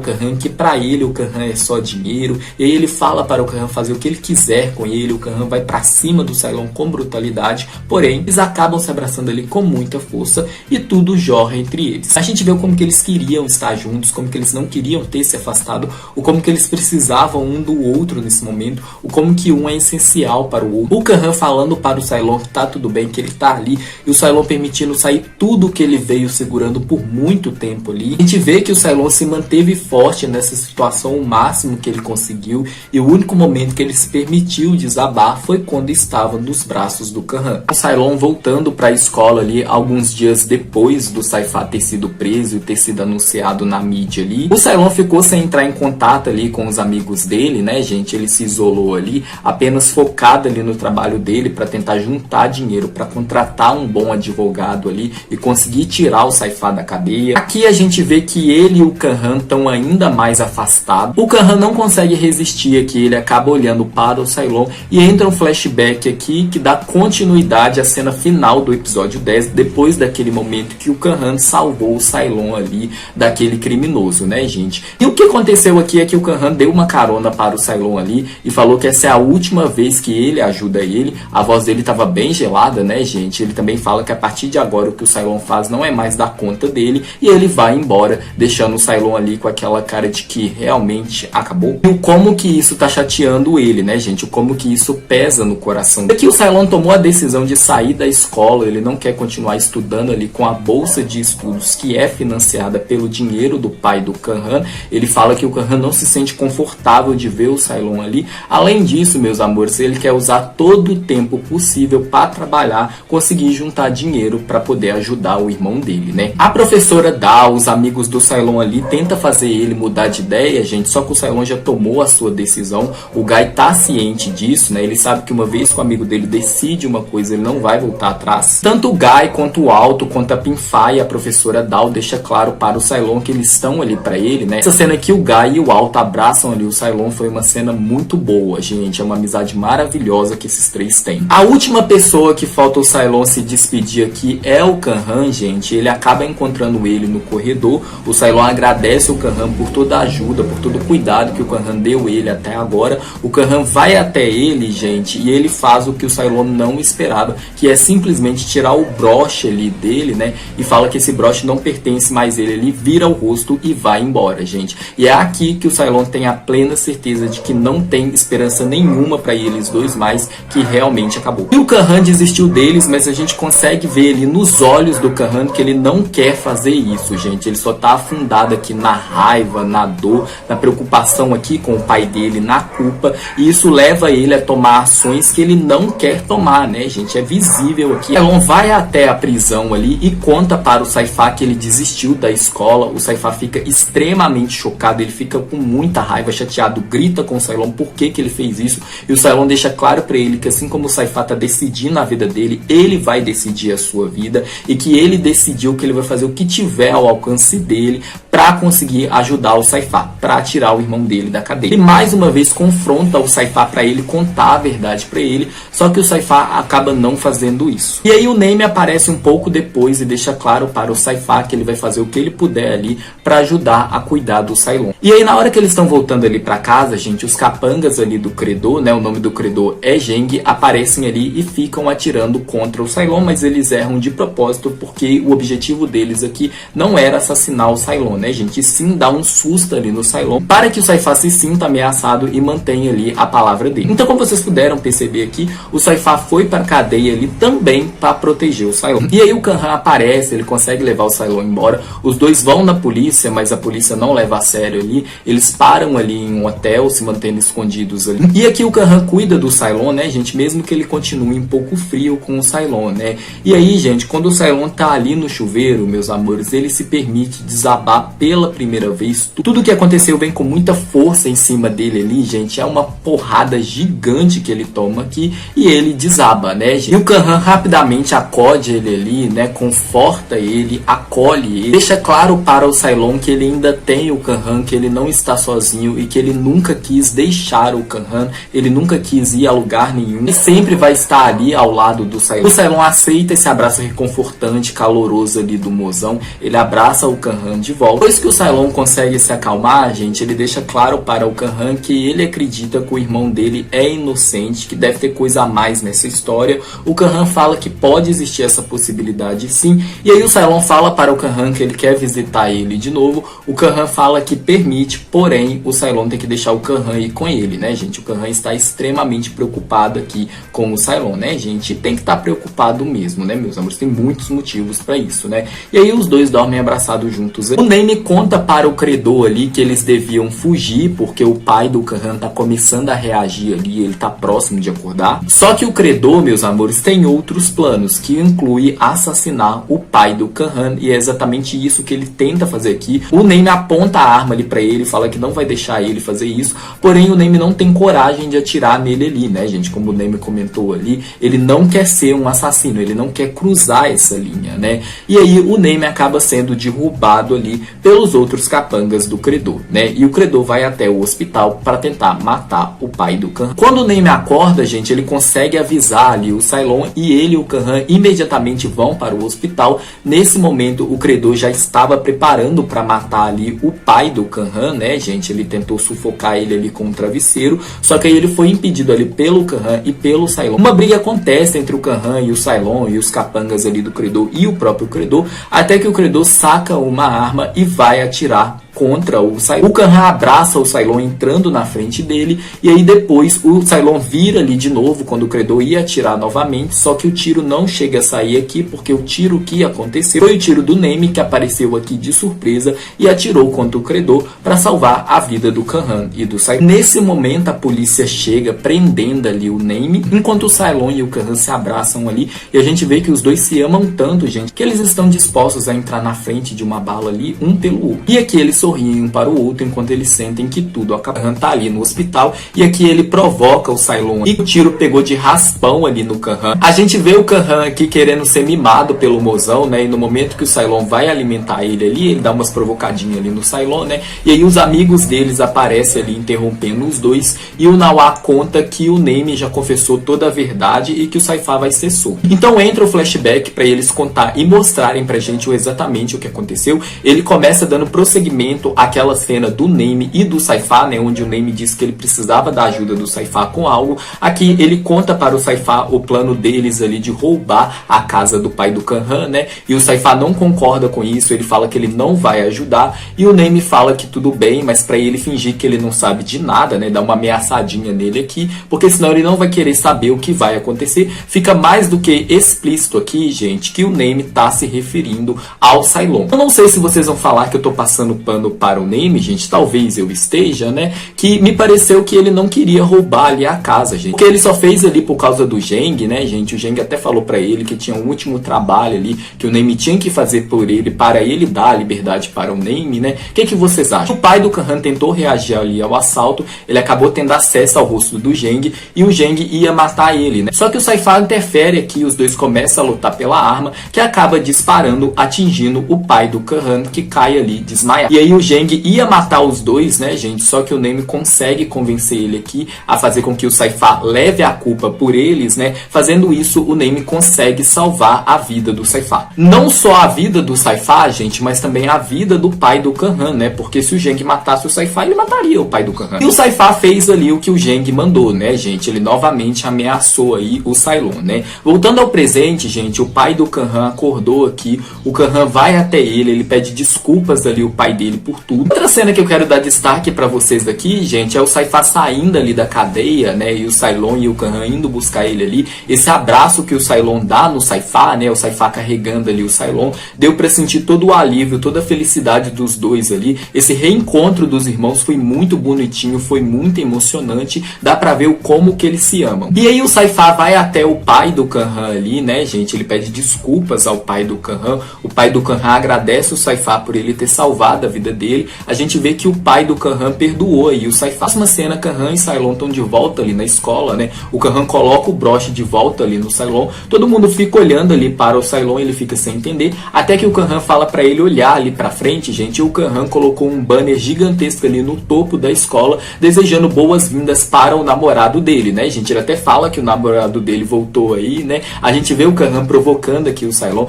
Kahan que para ele o Kahan é só dinheiro, e aí ele fala para o Kahan fazer o que ele quiser com ele. O Kahan vai para cima do Cylon com brutalidade, porém eles acabam se abraçando ali com muita força e tudo jorra entre eles. A gente vê como que eles queriam estar juntos, como que eles não queriam ter se afastado, o como que eles precisavam um do outro nesse momento, o como que um é essencial para o outro. O Kahan falando para o Cylon que tá tudo bem, que ele tá ali, e o Cylon permitindo sair tudo que ele veio segurando por muito tempo ali. A gente vê que o Cylon se manteve forte nessa situação o máximo que ele conseguiu, e o único momento que ele se permitiu desabar foi quando estava nos braços do Kahan. O Cylon voltando para a escola ali alguns dias depois do Saifá ter sido preso e ter sido anunciado na mídia ali. O Cylon ficou sem entrar em contato ali com os amigos dele, né, gente? Ele se isolou ali, apenas focado ali no trabalho dele para tentar juntar dinheiro dinheiro para contratar um bom advogado ali e conseguir tirar o Saifá da cadeia. Aqui a gente vê que ele e o Khan-Han estão ainda mais afastados. O Khan-Han não consegue resistir aqui, ele acaba olhando para o Cylon e entra um flashback aqui que dá continuidade à cena final do episódio 10, depois daquele momento que o Khan-Han salvou o Cylon ali daquele criminoso, né, gente? E o que aconteceu aqui é que o Khan-Han deu uma carona para o Cylon ali e falou que essa é a última vez que ele ajuda ele. A voz dele estava bem gelada, né, gente? Ele também fala que a partir de agora o que o Cylon faz não é mais dar conta dele e ele vai embora, deixando o Cylon ali com aquela cara de que realmente acabou. E o como que isso tá chateando ele, né, gente? O como que isso pesa no coração. Aqui o Cylon tomou a decisão de sair da escola, ele não quer continuar estudando ali com a bolsa de estudos que é financiada pelo dinheiro do pai do Khan-Han. Ele fala que o Khan-Han não se sente confortável de ver o Cylon ali. Além disso, meus amores, ele quer usar todo o tempo possível para trabalhar, conseguir juntar dinheiro para poder ajudar o irmão dele, né? A professora dá, os amigos do Cylon ali, tenta fazer ele mudar de ideia, gente, só que o Cylon já tomou a sua decisão. O Guy tá ciente disso, né? Ele sabe que uma vez que o amigo dele decide uma coisa, ele não vai voltar atrás. Tanto o Guy, quanto o Alto, quanto a Pinfai e a professora Dal deixa claro para o Cylon que eles estão ali para ele, né? Essa cena que o Guy e o Alto abraçam ali o Cylon foi uma cena muito boa, gente. É uma amizade maravilhosa que esses três têm. A última pessoa que falta o Cylon se despedir aqui é o Khan-Han, gente. Ele acaba encontrando ele no corredor. O Cylon agradece o Khan-Han por toda a ajuda, por todo o cuidado que o Khan-Han deu ele até agora. O Khan-Han vai até ele, gente, e ele faz o que o Cylon não esperava, que é simplesmente tirar o broche ali dele, né? E fala que esse broche não pertence mais a ele. Ele vira o rosto e vai embora, gente. E é aqui que o Cylon tem a plena certeza de que não tem esperança nenhuma para eles dois mais, que realmente acabou. E o Khan-Han desistiu deles, mas a gente consegue ver ali nos olhos do Khan-Han que ele não quer fazer isso, gente. Ele só tá afundado aqui na raiva, na dor, na preocupação aqui com o pai dele, na culpa, e isso leva ele a tomar ações que ele não quer tomar, né, gente? É visível aqui. Cylon vai até a prisão ali e conta para o Saifá que ele desistiu da escola. O Saifá fica extremamente chocado, ele fica com muita raiva, chateado, grita com o Cylon por que ele fez isso, e o Cylon deixa claro para ele que assim como o Saifá tá decidindo a vida dele, ele vai decidir a sua vida, e que ele decidiu que ele vai fazer o que tiver ao alcance dele para conseguir ajudar o Saifá, para tirar o irmão dele da cadeia. E mais uma vez confronta o Saifá para ele contar a verdade para ele, só que o Saifá acaba não fazendo isso. E aí o Name aparece um pouco depois e deixa claro para o Saifá que ele vai fazer o que ele puder ali para ajudar a cuidar do Cylon. E aí na hora que eles estão voltando ali para casa, gente, os capangas ali do credor, né, o nome do credor é Geng, aparecem ali e ficam atirando contra o Cylon, mas eles erram de propósito porque o objetivo deles aqui não era assassinar o Cylon, né, gente, sim dar um susto ali no Cylon para que o Saifá se sinta ameaçado e mantenha ali a palavra dele. Então, como vocês puderam perceber aqui, o Saifá foi para a cadeia ali também para proteger o Cylon. E aí o Khan-Han aparece, ele consegue levar o Cylon embora, os dois vão na polícia, mas a polícia não leva a sério ali, eles param ali em um hotel, se mantendo escondidos ali. E aqui o Khan-Han cuida do Cylon, né, gente, mesmo que ele continue um pouco frio com o Cylon, né. E aí, gente, quando o Cylon tá ali no chuveiro, meus amores, ele se permite desabar pela primeira vez. Tudo que aconteceu vem com muita força em cima dele ali, gente, é uma porrada gigante que ele toma aqui e ele desaba, né, gente. E o Khan-Han rapidamente acode ele ali, né, conforta ele, acolhe ele, deixa claro para o Cylon que ele ainda tem o Khan-Han, que ele não está sozinho e que ele nunca quis deixar o Khan-Han, ele nunca quis ir a lugar nenhum e sempre vai estar ali ao lado do Cylon. O Cylon aceita esse abraço reconfortante, caloroso ali do mozão, ele abraça o Khan-Han de volta. Depois que o Cylon consegue se acalmar, gente, ele deixa claro para o Khan-Han que ele acredita que o irmão dele é inocente, que deve ter coisa a mais nessa história. O Khan-Han fala que pode existir essa possibilidade sim, e aí o Cylon fala para o Khan-Han que ele quer visitar ele de novo. O Khan-Han fala que permite, porém o Cylon tem que deixar o Khan-Han ir com ele, né, gente? O Khan-Han está extremamente preocupado aqui com o Cylon, né, gente? Tem que estar preocupado mesmo, né, meus amores? Tem muitos motivos para isso, né? E aí os dois dormem abraçados juntos. O Name conta para o credor ali que eles deviam fugir porque o pai do Khan-Han tá começando a reagir ali, ele tá próximo de acordar. Só que o credor, meus amores, tem outros planos, que inclui assassinar o pai do Khan-Han, e é exatamente isso que ele tenta fazer aqui. O Name aponta a arma ali pra ele, fala que não vai deixar ele fazer isso, porém o Name não tem coragem de atirar nele ali, né, gente? Como o Name comentou ali, ele não quer ser um assassino, ele não quer cruzar essa linha, né? E aí o Neme acaba sendo derrubado ali pelos outros capangas do credor, né? E o credor vai até o hospital para tentar matar o pai do Khan. Quando o Neme acorda, gente, ele consegue avisar ali o Cylon e ele e o Khan imediatamente vão para o hospital. Nesse momento, o credor já estava preparando para matar ali o pai do Khan, né, gente? Ele tentou sufocar ele ali com um travesseiro, só que aí ele foi impedido ali pelo Khan e pelo Cylon. Uma briga acontece entre o Khan e o Cylon e os capangas ali do credor e o próprio credor, até que o credor saca uma arma e vai atirar contra o Cylon. O Khan abraça o Cylon entrando na frente dele, e aí depois o Cylon vira ali de novo quando o credor ia atirar novamente, só que o tiro não chega a sair aqui, porque o tiro que aconteceu foi o tiro do Neme, que apareceu aqui de surpresa e atirou contra o credor para salvar a vida do Khan e do Cylon. Nesse momento a polícia chega prendendo ali o Neme, enquanto o Cylon e o Khan se abraçam ali, e a gente vê que os dois se amam tanto, gente, que eles estão dispostos a entrar na frente de uma bala ali, um pelo outro. E aqui eles sorriem um para o outro enquanto eles sentem que tudo acaba. Khan tá ali no hospital e aqui ele provoca o Cylon e o tiro pegou de raspão ali no Khan. A gente vê o Khan aqui querendo ser mimado pelo mozão, né? E no momento que o Cylon vai alimentar ele ali, ele dá umas provocadinhas ali no Cylon, né? E aí os amigos deles aparecem ali interrompendo os dois, e o Nawá conta que o Neme já confessou toda a verdade e que o Saifá vai ser solto. Então entra o flashback para eles contar e mostrarem pra gente exatamente o que aconteceu. Ele começa dando prosseguimento àquela cena do Neme e do Saifá, né, onde o Neme disse que ele precisava da ajuda do Saifá com algo. Aqui ele conta para o Saifá o plano deles ali de roubar a casa do pai do Khan, né? E o Saifá não concorda com isso, ele fala que ele não vai ajudar, e o Neme fala que tudo bem, mas para ele fingir que ele não sabe de nada, né? Dá uma ameaçadinha nele aqui, porque senão ele não vai querer saber o que vai acontecer. Fica mais do que explícito aqui, gente, que o Neme tá se referindo ao Cylon. Eu não sei se vocês vão falar que eu tô passando pano para o Neme, gente, talvez eu esteja, né? Que me pareceu que ele não queria roubar ali a casa, gente. Porque ele só fez ali por causa do Geng, né, gente? O Geng até falou para ele que tinha um último trabalho ali, que o Neme tinha que fazer por ele, para ele dar a liberdade para o Neme, né? O que vocês acham? O pai do Khan tentou reagir ali ao assalto, ele acabou tendo acesso ao rosto do Geng, e o Geng ia matar ele, né? Só que o Saifá interfere aqui, os dois começam a lutar pela arma, que acaba disparando, atingindo o pai do Khan, que cai ali desmaiado. E aí o Geng ia matar os dois, né, gente? Só que o Neme consegue convencer ele aqui a fazer com que o Saifá leve a culpa por eles, né? Fazendo isso, o Neme consegue salvar a vida do Saifá. Não só a vida do Saifá, gente, mas também a vida do pai do Khan, né? Porque se o Geng matasse o Saifá, ele mataria o pai do Khan. E o Saifá fez ali o que o Geng mandou, né, gente? Ele novamente ameaçou aí o Cylon, né? Voltando ao presente, gente, o pai do Khan acordou aqui, o Khan vai até ele pede desculpas ali, o pai dele, por tudo. Outra cena que eu quero dar destaque pra vocês daqui, gente, é o Saifá saindo ali da cadeia, né, e o Cylon e o Khan indo buscar ele ali. Esse abraço que o Cylon dá no Saifá, né, o Saifá carregando ali o Cylon, deu pra sentir todo o alívio, toda a felicidade dos dois ali. Esse reencontro dos irmãos foi muito bonitinho, foi muito emocionante, dá pra ver o como que eles se amam. E aí o Saifá vai até o pai do Khan ali, né, gente, ele pede desculpas ao pai do Khan, o pai do Khan agradece o Saifá por ele ter salvado a vida dele. A gente vê que o pai do Khan perdoou aí o Saifá. Próxima cena, Khan e Cylon estão de volta ali na escola, né? O Khan coloca o broche de volta ali no Cylon. Todo mundo fica olhando ali para o Cylon, ele fica sem entender, até que o Khan fala para ele olhar ali pra frente, gente. E o Khan colocou um banner gigantesco ali no topo da escola, desejando boas-vindas para o namorado dele, né, gente? Ele até fala que o namorado dele voltou aí, né? A gente vê o Khan provocando aqui o Cylon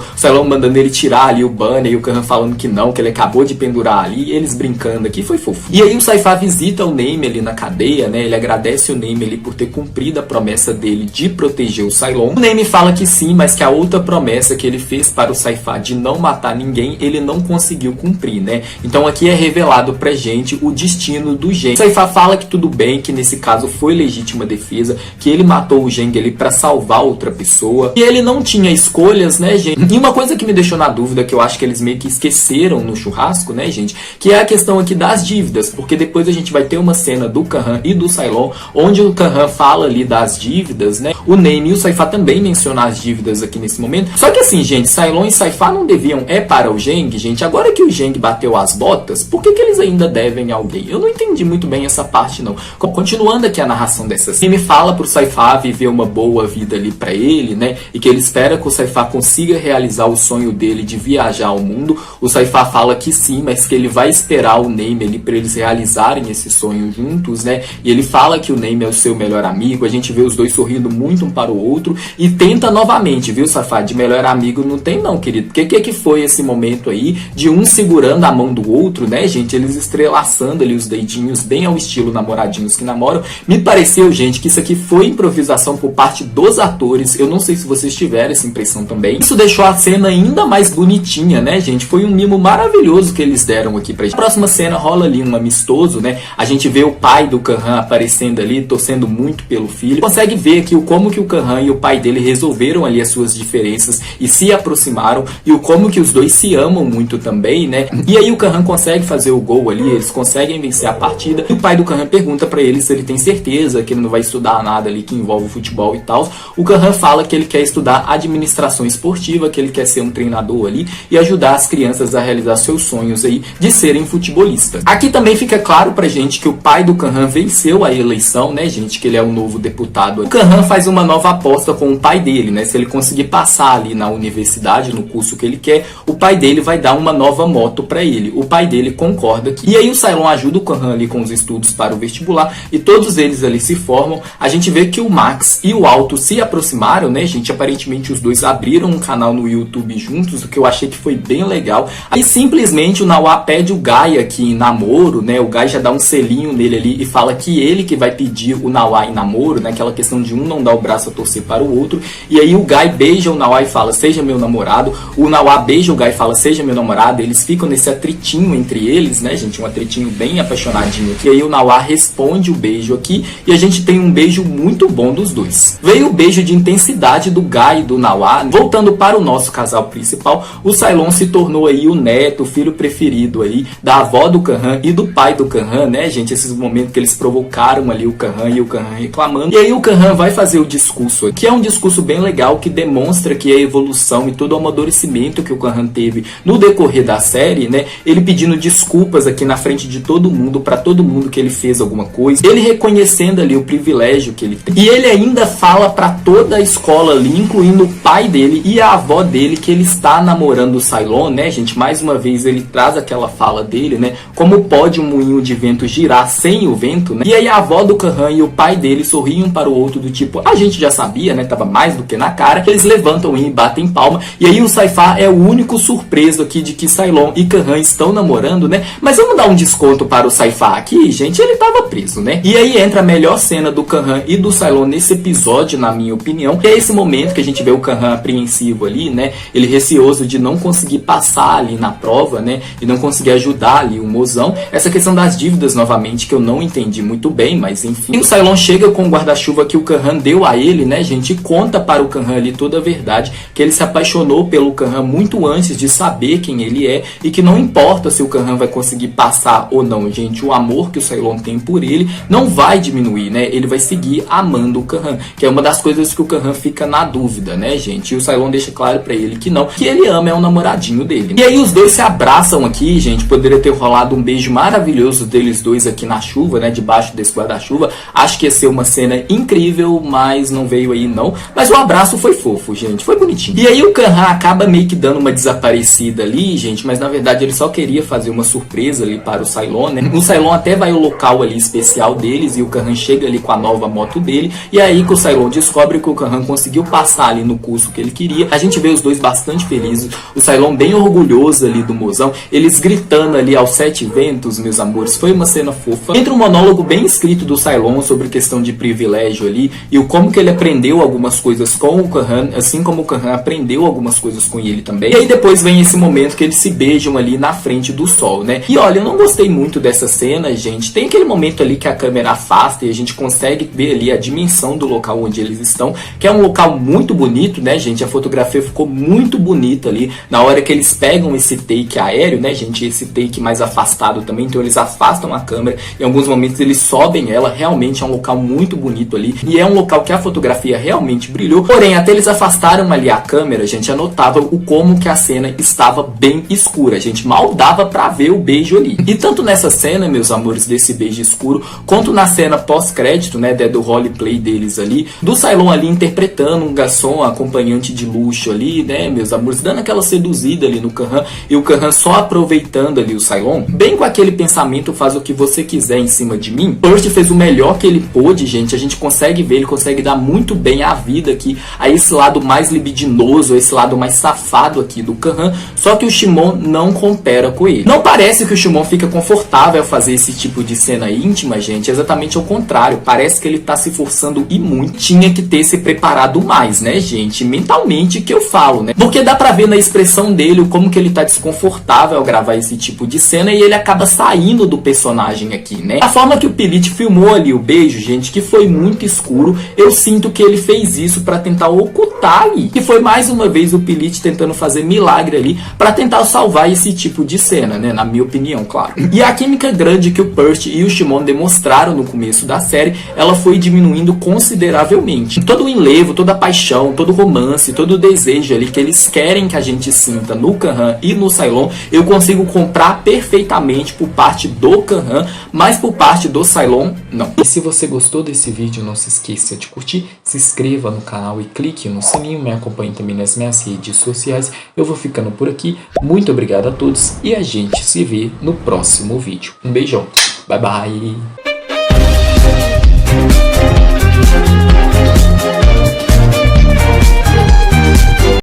mandando ele tirar ali o banner, e o Khan falando que não, que ele acabou de pendurar ali, e eles brincando aqui, foi fofo. E aí o Saifá visita o Neme ali na cadeia, né? Ele agradece o Neme ali por ter cumprido a promessa dele de proteger o Cylon. O Neme fala que sim, mas que a outra promessa que ele fez para o Saifá de não matar ninguém, ele não conseguiu cumprir, né? Então aqui é revelado pra gente o destino do Geng. O Saifá fala que tudo bem, que nesse caso foi legítima defesa, que ele matou o Geng ali pra salvar outra pessoa, e ele não tinha escolhas, né, gente? E uma coisa que me deixou na dúvida, que eu acho que eles meio que esqueceram no churrasco, né, gente, que é a questão aqui das dívidas, porque depois a gente vai ter uma cena do Kahan e do Cylon, onde o Kahan fala ali das dívidas, né? O Name e o Saifá também mencionam as dívidas aqui nesse momento. Só que assim, gente, Cylon e Saifá não deviam para o Zheng, gente. Agora que o Zheng bateu as botas, por que eles ainda devem a alguém? Eu não entendi muito bem essa parte, não. Continuando aqui a narração dessa cena, ele fala pro Saifá viver uma boa vida ali pra ele, né? E que ele espera que o Saifá consiga realizar o sonho dele de viajar ao mundo. O Saifá fala que sim, mas que ele vai esperar o Name ali pra eles realizarem esse sonho juntos, né? E ele fala que o Name é o seu melhor amigo. A gente vê os dois sorrindo muito um para o outro e tenta novamente, viu, Saifá? De melhor amigo não tem não, querido. O que foi esse momento aí de um segurando a mão do outro, né, gente? Eles estrelaçando ali os dedinhos, bem ao estilo namoradinhos que namoram. Me pareceu, gente, que isso aqui foi improvisação por parte dos atores. Eu não sei se vocês tiveram essa impressão também. Isso deixou a cena ainda mais bonitinha, né, gente? Foi um mimo maravilhoso que eles deram aqui pra gente. Na próxima cena rola ali um amistoso, né? A gente vê o pai do Kahan aparecendo ali, torcendo muito pelo filho. Consegue ver aqui como que o Kahan e o pai dele resolveram ali as suas diferenças e se aproximaram, e o como que os dois se amam muito também, né? E aí o Kahan consegue fazer o gol ali, eles conseguem vencer a partida, e o pai do Kahan pergunta pra ele se ele tem certeza que ele não vai estudar nada ali que envolve futebol e tal. O Kahan fala que ele quer estudar administração esportiva, que ele quer ser um treinador ali e ajudar as crianças a realizar seus sonhos aí de serem futebolistas. Aqui também fica claro pra gente que o pai do Kahan venceu a eleição, né, gente? Que ele é o novo deputado. O Kahan faz uma nova aposta com o pai dele, né? Se ele conseguir passar ali na universidade, no curso que ele quer, o pai dele vai dar uma nova moto pra ele. O pai dele concorda. E aí o Cylon ajuda o Kahan ali com os estudos para o vestibular e todos eles ali se formam. A gente vê que o Max e o Alto se aproximaram, né, gente? Aparentemente os dois abriram um canal no YouTube juntos, o que eu achei que foi bem legal. Aí simplesmente o Nawá pede o Guy aqui em namoro, né? O Guy já dá um selinho nele ali e fala que ele que vai pedir o Nawá em namoro, né? Aquela questão de um não dar o braço a torcer para o outro. E aí o Guy beija o Nawá e fala, seja meu namorado. O Nawá beija o Guy e fala, seja meu namorado. Eles ficam nesse atritinho entre eles, né, gente? Um atritinho bem apaixonadinho aqui. E aí o Nawá responde o beijo aqui e a gente tem um beijo muito bom dos dois. Veio o beijo de intensidade do Guy e do Nawá. Voltando para o nosso casal principal, o Cylon se tornou aí o neto, o filho preferido aí da avó do Kahan e do pai do Kahan, né, gente? Esses momentos que eles provocaram ali o Kahan e o Kahan reclamando. E aí o Kahan vai fazer o discurso, que é um discurso bem legal, que demonstra que a evolução e todo o amadurecimento que o Kahan teve no decorrer da série, né? Ele pedindo desculpas aqui na frente de todo mundo, para todo mundo que ele fez alguma coisa. Ele reconhecendo ali o privilégio que ele tem. E ele ainda fala para toda a escola ali, incluindo o pai dele e a avó dele, que ele está namorando o Cylon, né, gente? Mais uma vez ele traz aquela fala dele, né? Como pode um moinho de vento girar sem o vento, né? E aí a avó do Kahan e o pai dele sorriam para o outro do tipo, a gente já sabia, né? Tava mais do que na cara. Eles levantam e batem palma. E aí o Saifá é o único surpreso aqui de que Cylon e Kahan estão namorando, né? Mas vamos dar um desconto para o Saifá aqui, gente. Ele tava preso, né? E aí entra a melhor cena do Kahan e do Cylon nesse episódio, na minha opinião, que é esse momento que a gente vê o Kahan apreensivo ali, né? Ele receoso de não conseguir passar ali na prova, né? E não conseguir ajudar ali o mozão. Essa questão das dívidas, novamente, que eu não entendi muito bem, mas enfim. E o Cylon chega com o guarda-chuva que o Kahan deu a ele, né, gente? E conta para o Kahan ali toda a verdade, que ele se apaixonou pelo Kahan muito antes de saber quem ele é e que não importa se o Kahan vai conseguir passar ou não, gente. O amor que o Cylon tem por ele não vai diminuir, né? Ele vai seguir amando o Kahan, que é uma das coisas que o Kahan fica na dúvida, né, gente? E o Cylon deixa claro pra ele que não, que ele ama é um namoradinho dele. E aí os dois se abraçam aqui, gente. Poderia ter rolado um beijo maravilhoso deles dois aqui na chuva, né, debaixo desse guarda-chuva. Acho que ia ser uma cena incrível, mas não veio aí não. Mas o abraço foi fofo, gente. Foi bonitinho. E aí o Kahan acaba meio que dando uma desaparecida ali, gente, mas na verdade ele só queria fazer uma surpresa ali para o Cylon, né? O Cylon até vai ao local ali especial deles e o Kahan chega ali com a nova moto dele. E aí que o Cylon descobre que o Kahan conseguiu passar ali no curso que ele queria. A gente vê os dois bastante felizes. O Cylon bem orgulhoso ali do mozão. Eles gritando ali aos 7 ventos, meus amores. Foi uma cena fofa. Entra um monólogo bem escrito do Cylon sobre questão de privilégio ali e o como que ele aprendeu algumas coisas com o Kahan, assim como o Kahan aprendeu algumas coisas com ele também. E aí depois vem esse momento que eles se beijam ali na frente do sol, né? E olha, eu não gostei muito dessa cena, gente. Tem aquele momento ali que a câmera afasta e a gente consegue ver ali a dimensão do local onde eles estão, que é um local muito bonito, né, gente? A fotografia ficou muito bonita ali na hora que eles pegam esse take aéreo, né, gente? esse take mais afastado também, então eles afastam a câmera, em alguns momentos eles sobem ela, realmente é um local muito bonito ali, e é um local que a fotografia realmente brilhou, porém até eles afastaram ali a câmera, gente, é notável o como que a cena estava bem escura, gente, mal dava pra ver o beijo ali. E tanto nessa cena, meus amores, desse beijo escuro, quanto na cena pós-crédito, né, do roleplay deles ali, do Cylon ali interpretando um garçom acompanhante de luxo ali, né, meus amores, dando aquela seduzida ali no Kahan, e o Kahan só aproveitando ali o Cylon, bem com aquele pensamento, faz o que você quiser em cima de mim. Percy fez o melhor que ele pôde, gente, a gente consegue ver, ele consegue dar muito bem a vida aqui, a esse lado mais libidinoso, a esse lado mais safado aqui do Kahan, só que o Shimon não coopera com ele. Não parece que o Shimon fica confortável ao fazer esse tipo de cena íntima, gente, é exatamente ao contrário, parece que ele tá se forçando e muito, tinha que ter se preparado mais, né, gente, mentalmente que eu falo, né, porque dá pra ver na expressão dele como que ele tá desconfortável ao gravar esse tipo de cena e ele acaba saindo do personagem aqui, né. A forma que o Pilit filmou ali o beijo, gente, que foi muito escuro, eu sinto que ele fez isso pra tentar ocultar ali, que foi mais uma vez o Pilit tentando fazer milagre ali pra tentar salvar esse tipo de cena, né, na minha opinião, claro. E a química grande que o Percy e o Shimon demonstraram no começo da série, ela foi diminuindo consideravelmente. Todo o enlevo, toda a paixão, todo o romance, todo o desejo ali que eles querem que a gente sinta no Kahan e no Cylon, eu consigo comprar perfeitamente por parte do Kahan, mas por parte do Cylon, não. E se você gostou desse vídeo, não se esqueça de curtir, se inscreva no canal e clique no sininho, me acompanhe também nas minhas redes sociais. Eu vou ficando por aqui, muito obrigado a todos e a gente se vê no próximo vídeo. Um beijão, bye bye!